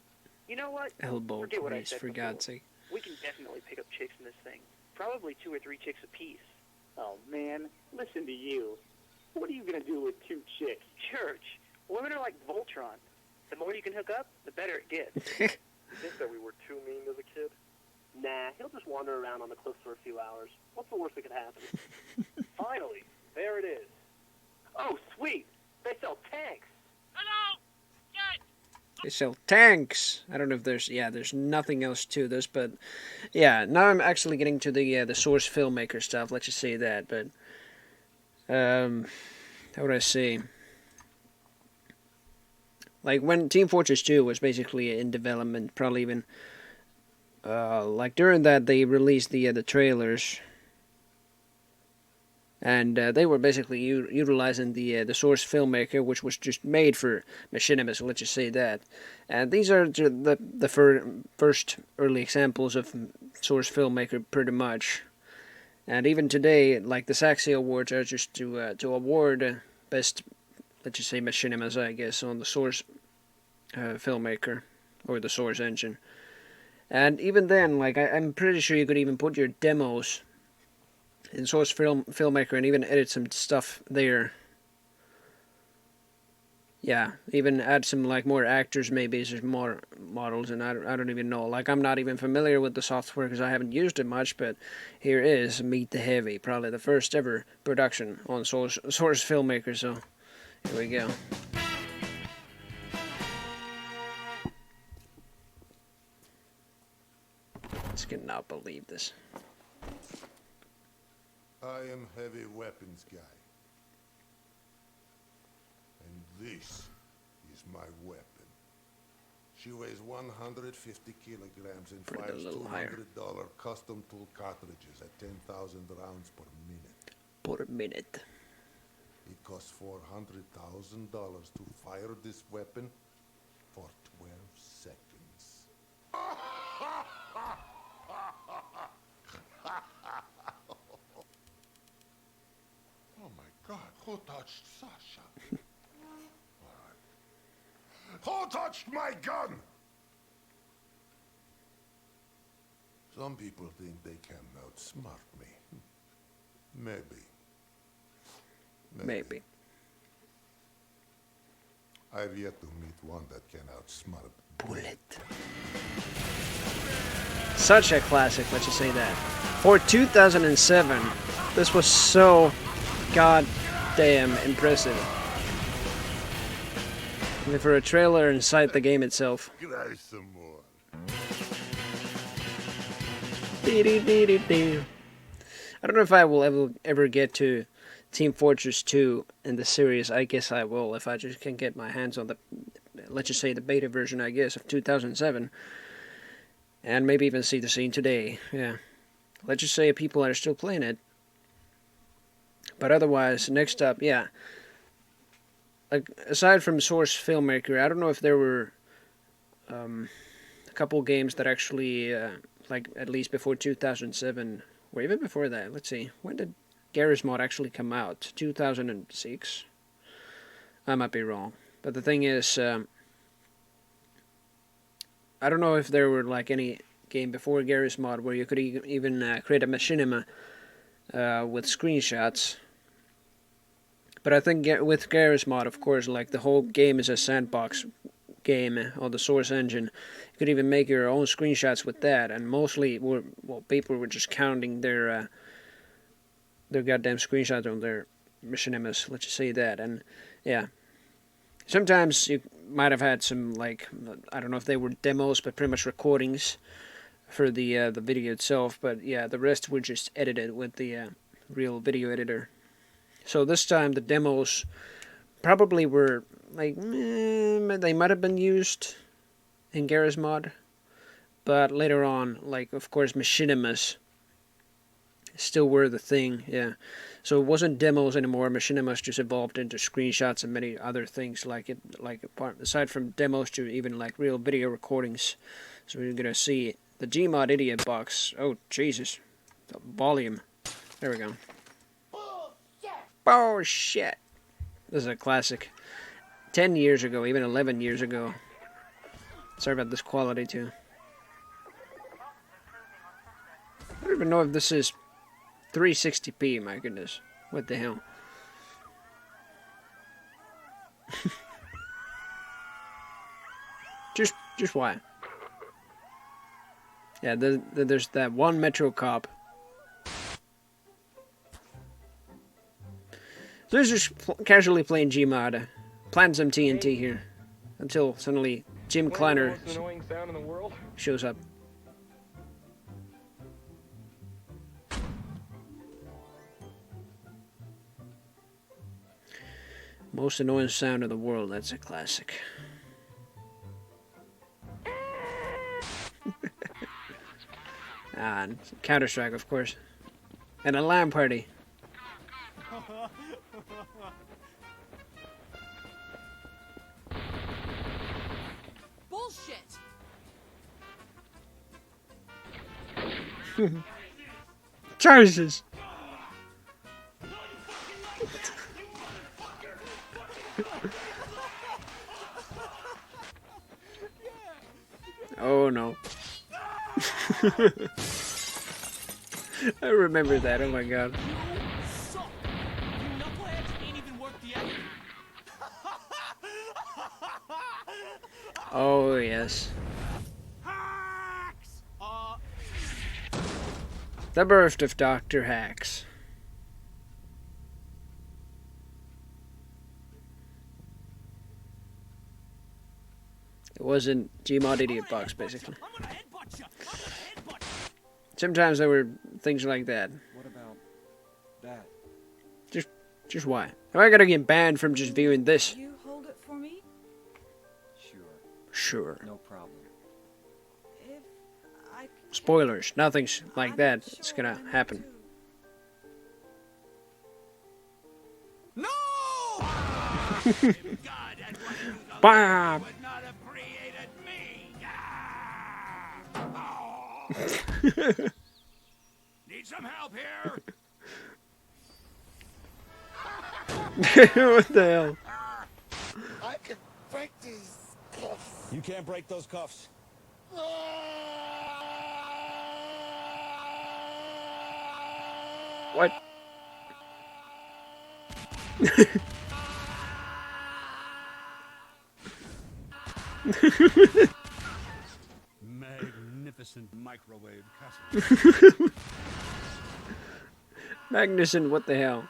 You know what? Elbow Forget what I grease, said for before. God's sake. We can definitely pick up chicks in this thing. Probably 2 or 3 chicks apiece. Oh, man, listen to you. What are you going to do with 2 chicks? Church. Women are like Voltron. The more you can hook up, the better it gets. You think that we were too mean to the kid? Nah, he'll just wander around on the cliffs for a few hours. What's the worst that could happen? Finally, there it is. Oh, sweet. They sell tanks. Hello? Yes. They sell tanks. I don't know if there's nothing else to this, but yeah, now I'm actually getting to the source filmmaker stuff. Let's just say that, but how would I say? Like when Team Fortress 2 was basically in development, probably even like during that they released the trailers. And they were basically utilizing the source filmmaker, which was just made for machinima, so let's just say that. And these are the first early examples of source filmmaker, pretty much. And even today, like the Saxy Awards are just to award best, let's just say machinimas, I guess, on the source filmmaker or the source engine. And even then, like I'm pretty sure you could even put your demos in source filmmaker and even edit some stuff there. Yeah, even add some like more actors, maybe some more models, and I don't even know. Like I'm not even familiar with the software because I haven't used it much. But here is Meet the Heavy, probably the first ever production on source filmmaker. So here we go. I just cannot believe this. I am heavy weapons guy. And this is my weapon. She weighs 150 kilograms and Put it a fires little higher. $200 custom tool cartridges at 10,000 rounds per minute. Per minute. It costs $400,000 to fire this weapon for 12 seconds. Oh my God, who touched Sasha? All right. Who touched my gun? Some people think they can outsmart me. Maybe. Maybe. I've yet to meet one that can outsmart Bullet. Such a classic, let's just say that. For 2007, this was so goddamn impressive. And for a trailer inside the game itself. Try some more. I don't know if I will ever get to Team Fortress 2 in the series. I guess I will if I just can get my hands on the, let's just say the beta version, I guess, of 2007. And maybe even see the scene today. Yeah. Let's just say people are still playing it. But otherwise, next up, yeah. Aside from Source Filmmaker, I don't know if there were a couple games that actually, like at least before 2007, or even before that. Let's see, when did Garry's Mod actually come out? 2006? I might be wrong. But the thing is, I don't know if there were like any game before Garry's Mod where you could even create a machinima with screenshots. But I think with Garry's Mod, of course, like the whole game is a sandbox game on the Source engine. You could even make your own screenshots with that, and mostly, people were just counting their goddamn screenshots on their machinimas. Let's just say that, and yeah. Sometimes you might have had some, like, I don't know if they were demos, but pretty much recordings for the video itself. But yeah, the rest were just edited with the real video editor. So this time the demos probably were like, they might have been used in Garry's Mod, but later on, like, of course, machinimas still were the thing, yeah. So it wasn't demos anymore. Machinimas just evolved into screenshots and many other things aside from demos to even like real video recordings. So we're gonna see the Gmod Idiot box. Oh Jesus, the volume. There we go. Bullshit. This is a classic. 10 years ago, even 11 years ago. Sorry about this quality too. I don't even know if this is 360p, my goodness. What the hell? just why? Yeah, there's that one Metro cop. So he's just casually playing Gmod, planting some TNT here, until suddenly Jim Kleiner shows up. Most annoying sound in the world, that's a classic. And Counter-Strike, of course. And a LAN party. Bullshit! Charges! Oh no. I remember that, oh my god. Oh yes. The birth of Dr. Hacks. It wasn't Gmod Idiot Box, basically. Sometimes there were things like that. What about that? Just why? Am I gonna get banned from just viewing this? You hold it for me? Sure. No problem. If I Spoilers. Nothing's like that. It's gonna happen. No! Bam! Need some help here? What the hell? I can break these cuffs. You can't break those cuffs. What? Magnificent microwave casserole. Magnuson, what the hell?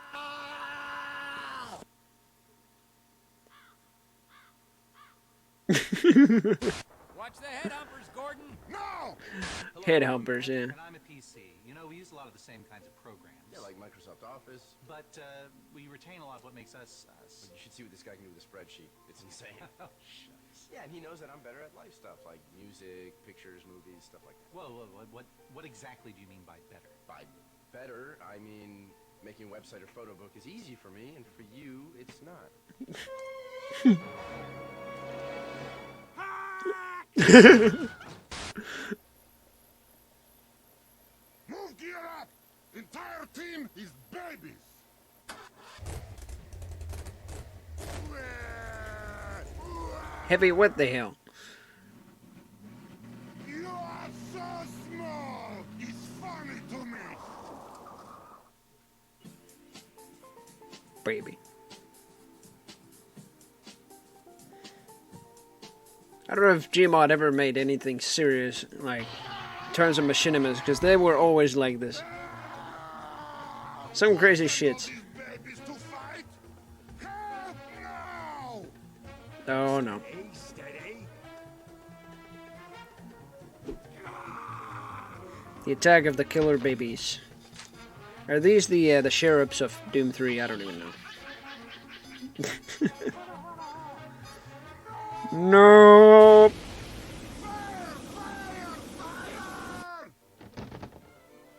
Watch the head humpers, Gordon. No! Head humpers, yeah. And I'm a PC. You know, we use a lot of the same kinds of programs. Yeah, like Microsoft Office. But we retain a lot of what makes us us. But you should see what this guy can do with a spreadsheet. It's insane. Oh, shucks. Yeah, and he knows that I'm better at life stuff, like music, pictures, movies, stuff like that. Whoa, what exactly do you mean by better? By better, I mean making a website or photo book is easy for me, and for you, it's not. Move gear up! Entire team is babies! Heavy, what the hell? baby. I don't know if Gmod ever made anything serious, like, in terms of machinimas, because they were always like this. Some crazy shit. Oh no. The attack of the killer babies. Are these the sheriffs of Doom 3? I don't even know. No.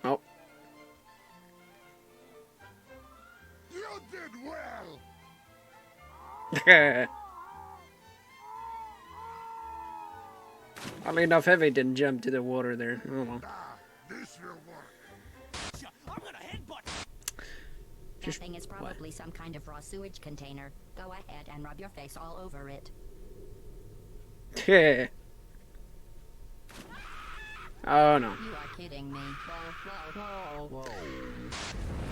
Oh. You did well. Oddly enough, Heavy didn't jump to the water there. Oh well. This will work. That thing is probably some kind of raw sewage container. Go ahead and rub your face all over it. Yeah. Oh no. You are kidding me. Whoa, whoa, whoa.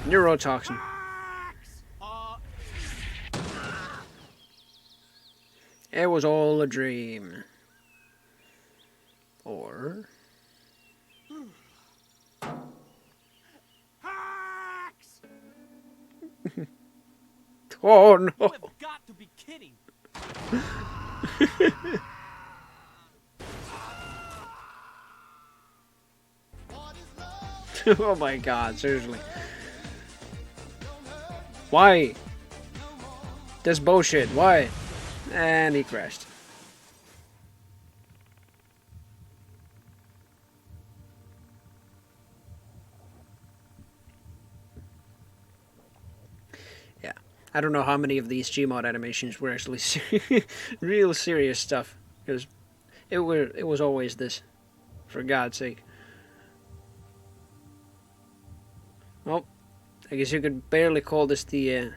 Neurotoxin. It was all a dream. Or... Oh no! You have got to be kidding! Oh my god, seriously. Why? This bullshit, why? And he crashed. Yeah, I don't know how many of these Gmod animations were actually real serious stuff, because it was always this, for God's sake. Well, I guess you could barely call this the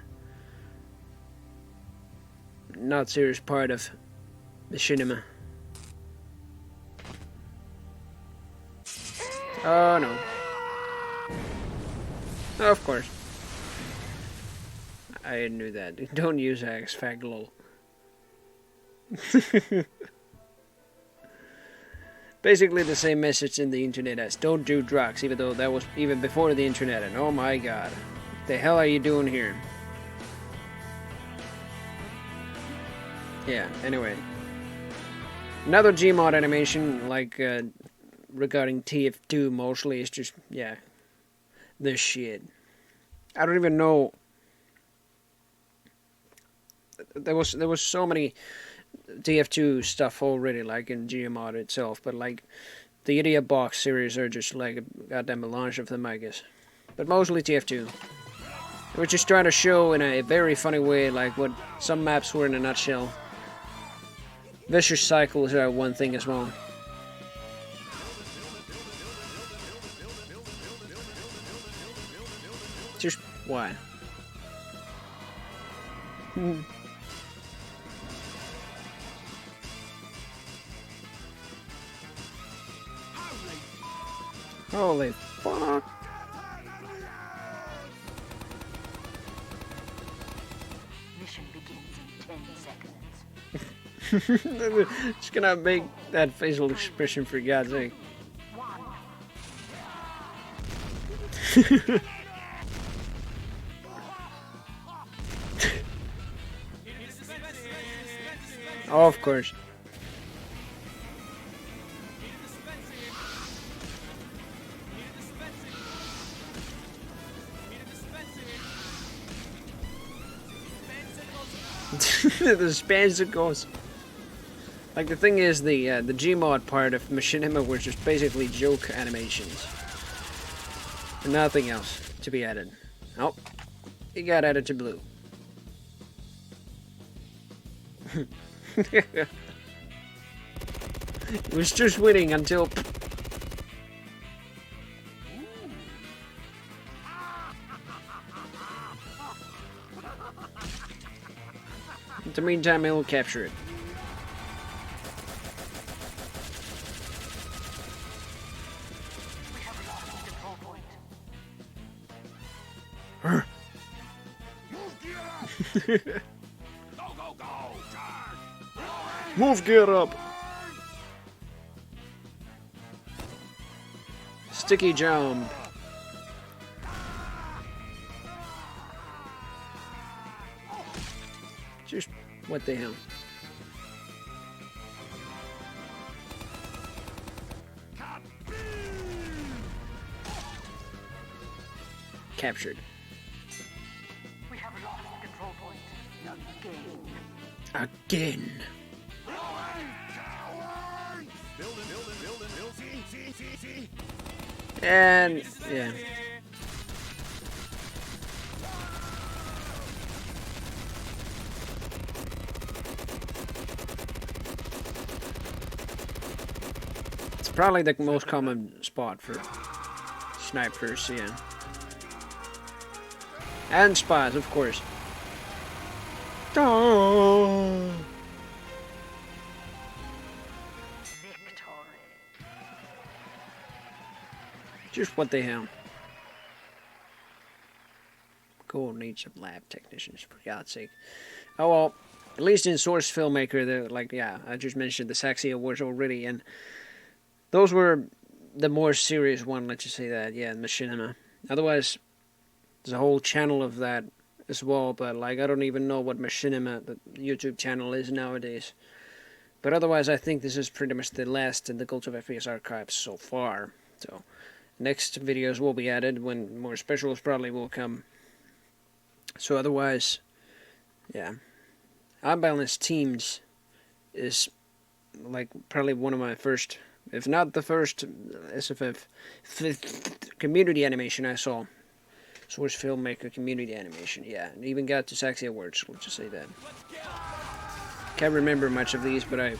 not serious part of the cinema. Oh no. Of course. I knew that. Don't use axe, fag lol. Basically the same message in the internet as don't do drugs, even though that was even before the internet, and oh my god. What the hell are you doing here? Yeah, anyway. Another Gmod animation, like, regarding TF2 mostly, is just, yeah, this shit. I don't even know. There was so many TF2 stuff already, like in Gmod itself, but like the Idiot Box series are just like a goddamn melange of them, I guess. But mostly TF2. We're just trying to show in a very funny way, like what some maps were in a nutshell. Vicious Cycles are one thing as well. Just why? Holy fuck. Mission begins in 10 seconds. Just gonna make that facial expression for God's sake. Oh, of course. The Spancicles. Like, the thing is, the Gmod part of Machinima were just basically joke animations. And nothing else to be added. Oh, he got added to blue. It was just winning until... In the meantime, he'll capture it. Move, get up. Sticky jump. Just what the hell? Captured. We have lost the control point again. Again. And yeah. It's probably the most common spot for snipers, yeah. And spies, of course. Oh. Just what the hell. Cool, need some lab technicians, for God's sake. Oh well, at least in Source Filmmaker, they're like, yeah, I just mentioned the Saxy Awards already, and those were the more serious one, let's just say that, yeah, Machinima. Otherwise, there's a whole channel of that as well, but like, I don't even know what Machinima, the YouTube channel, is nowadays. But otherwise, I think this is pretty much the last in the Cult of FPS archives so far, so... Next videos will be added when more specials probably will come. So otherwise, yeah. Unbalanced Teams is like probably one of my first, if not the first, SFF community animation I saw. Source Filmmaker community animation, yeah. And even got to Saxy Awards, let's just say that. Can't remember much of these, but I...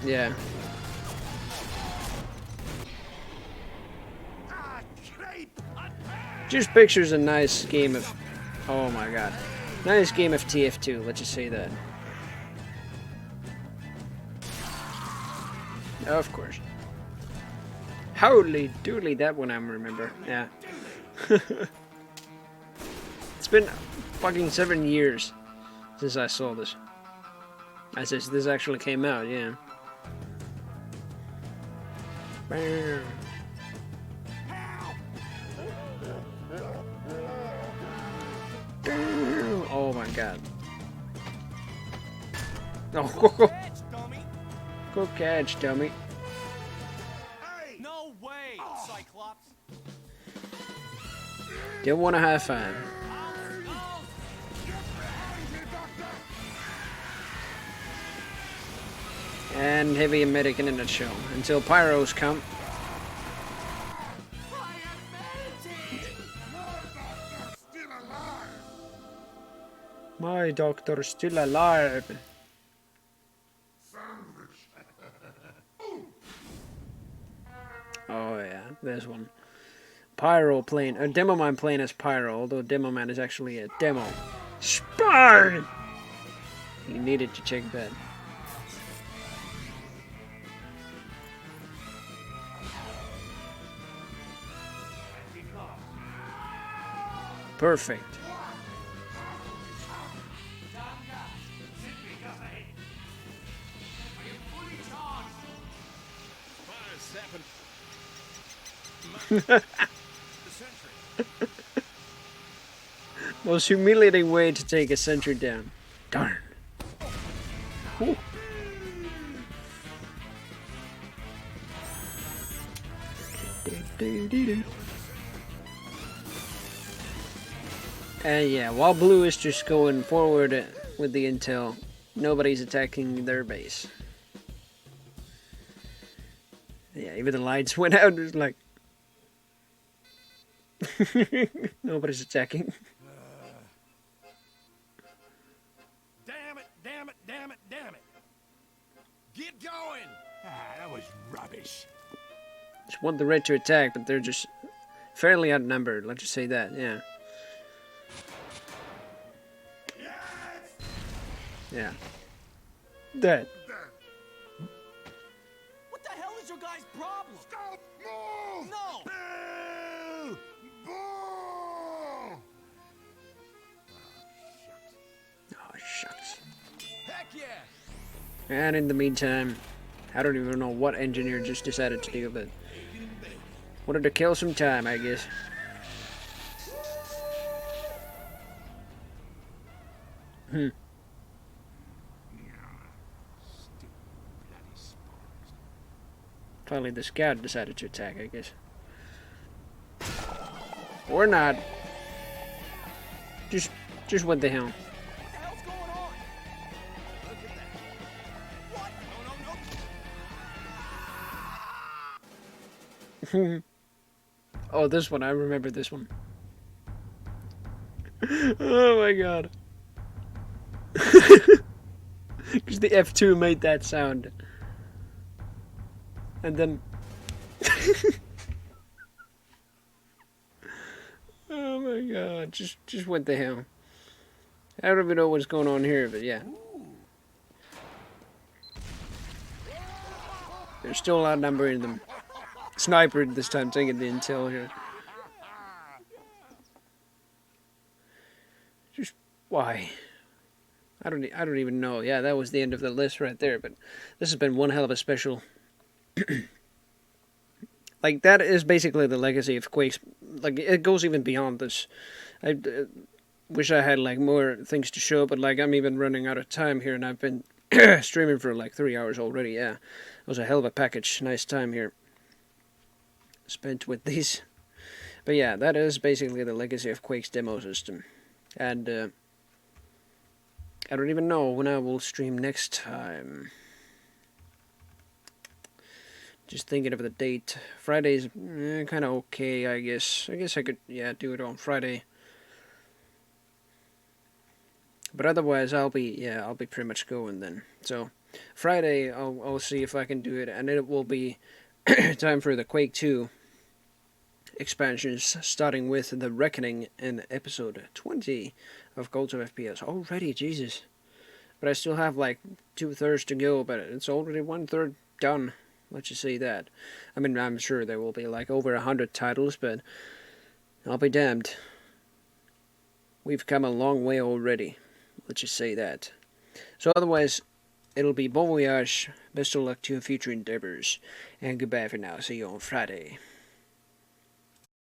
Yeah. Just pictures a nice game of... Oh my god. Nice game of TF2, let's just say that. Of course. Holy dooly, that one I remember. Yeah. It's been fucking 7 years since I saw this. This actually came out, yeah. Bam. Oh my god. Oh, go catch, dummy. No way, Cyclops. Didn't want to have fun. And heavy and medic in a nutshell. Until pyros come. My doctor's still alive. Oh yeah, there's one. Pyro playing, a Demo Man playing as Pyro, although Demo Man is actually a demo. Spy! You needed to check that. Perfect. Most humiliating way to take a sentry down. Darn. Whew. And yeah, while blue is just going forward with the intel, nobody's attacking their base. Yeah, even the lights went out. It was like... nobody's attacking. Damn it, damn it, damn it, damn it. Get going! That was rubbish. Just want the red to attack, but they're just fairly outnumbered. Let's just say that, yeah. Yeah. Dead. What the hell is your guys' problem? Stop! Move! No! Boo! Boo! And in the meantime, I don't even know what engineer just decided to do, but wanted to kill some time, I guess. Finally, the scout decided to attack, I guess. Or not. Just what the hell? What the hell's going on? Look at that. What? No. Oh, this one. I remember this one. Oh my god. Because the F2 made that sound. And then... Oh my god. Just what the hell? I don't even know what's going on here, but yeah. There's still outnumbering them. Sniper this time, taking the intel here. Just why? I don't even know. Yeah, that was the end of the list right there. But this has been one hell of a special. Like, that is basically the legacy of Quake's. Like, it goes even beyond this. I wish I had, like, more things to show, but, like, I'm even running out of time here, and I've been streaming for, like, 3 hours already, yeah. It was a hell of a package. Nice time here spent with these. But, yeah, that is basically the legacy of Quake's demo system. And, I don't even know when I will stream next time. Just thinking of the date. Friday's kind of okay, I guess. I guess I could, yeah, do it on Friday. But otherwise, I'll be pretty much going then. So, Friday, I'll see if I can do it, and it will be time for the Quake 2 expansions, starting with The Reckoning in episode 20 of Gold of FPS. Already, Jesus. But I still have like 2/3 to go, but it's already 1/3 done. Let's just say that. I mean, I'm sure there will be like over 100 titles, but I'll be damned. We've come a long way already. Let's just say that. So otherwise, it'll be bon voyage, best of luck to your future endeavors, and goodbye for now. See you on Friday.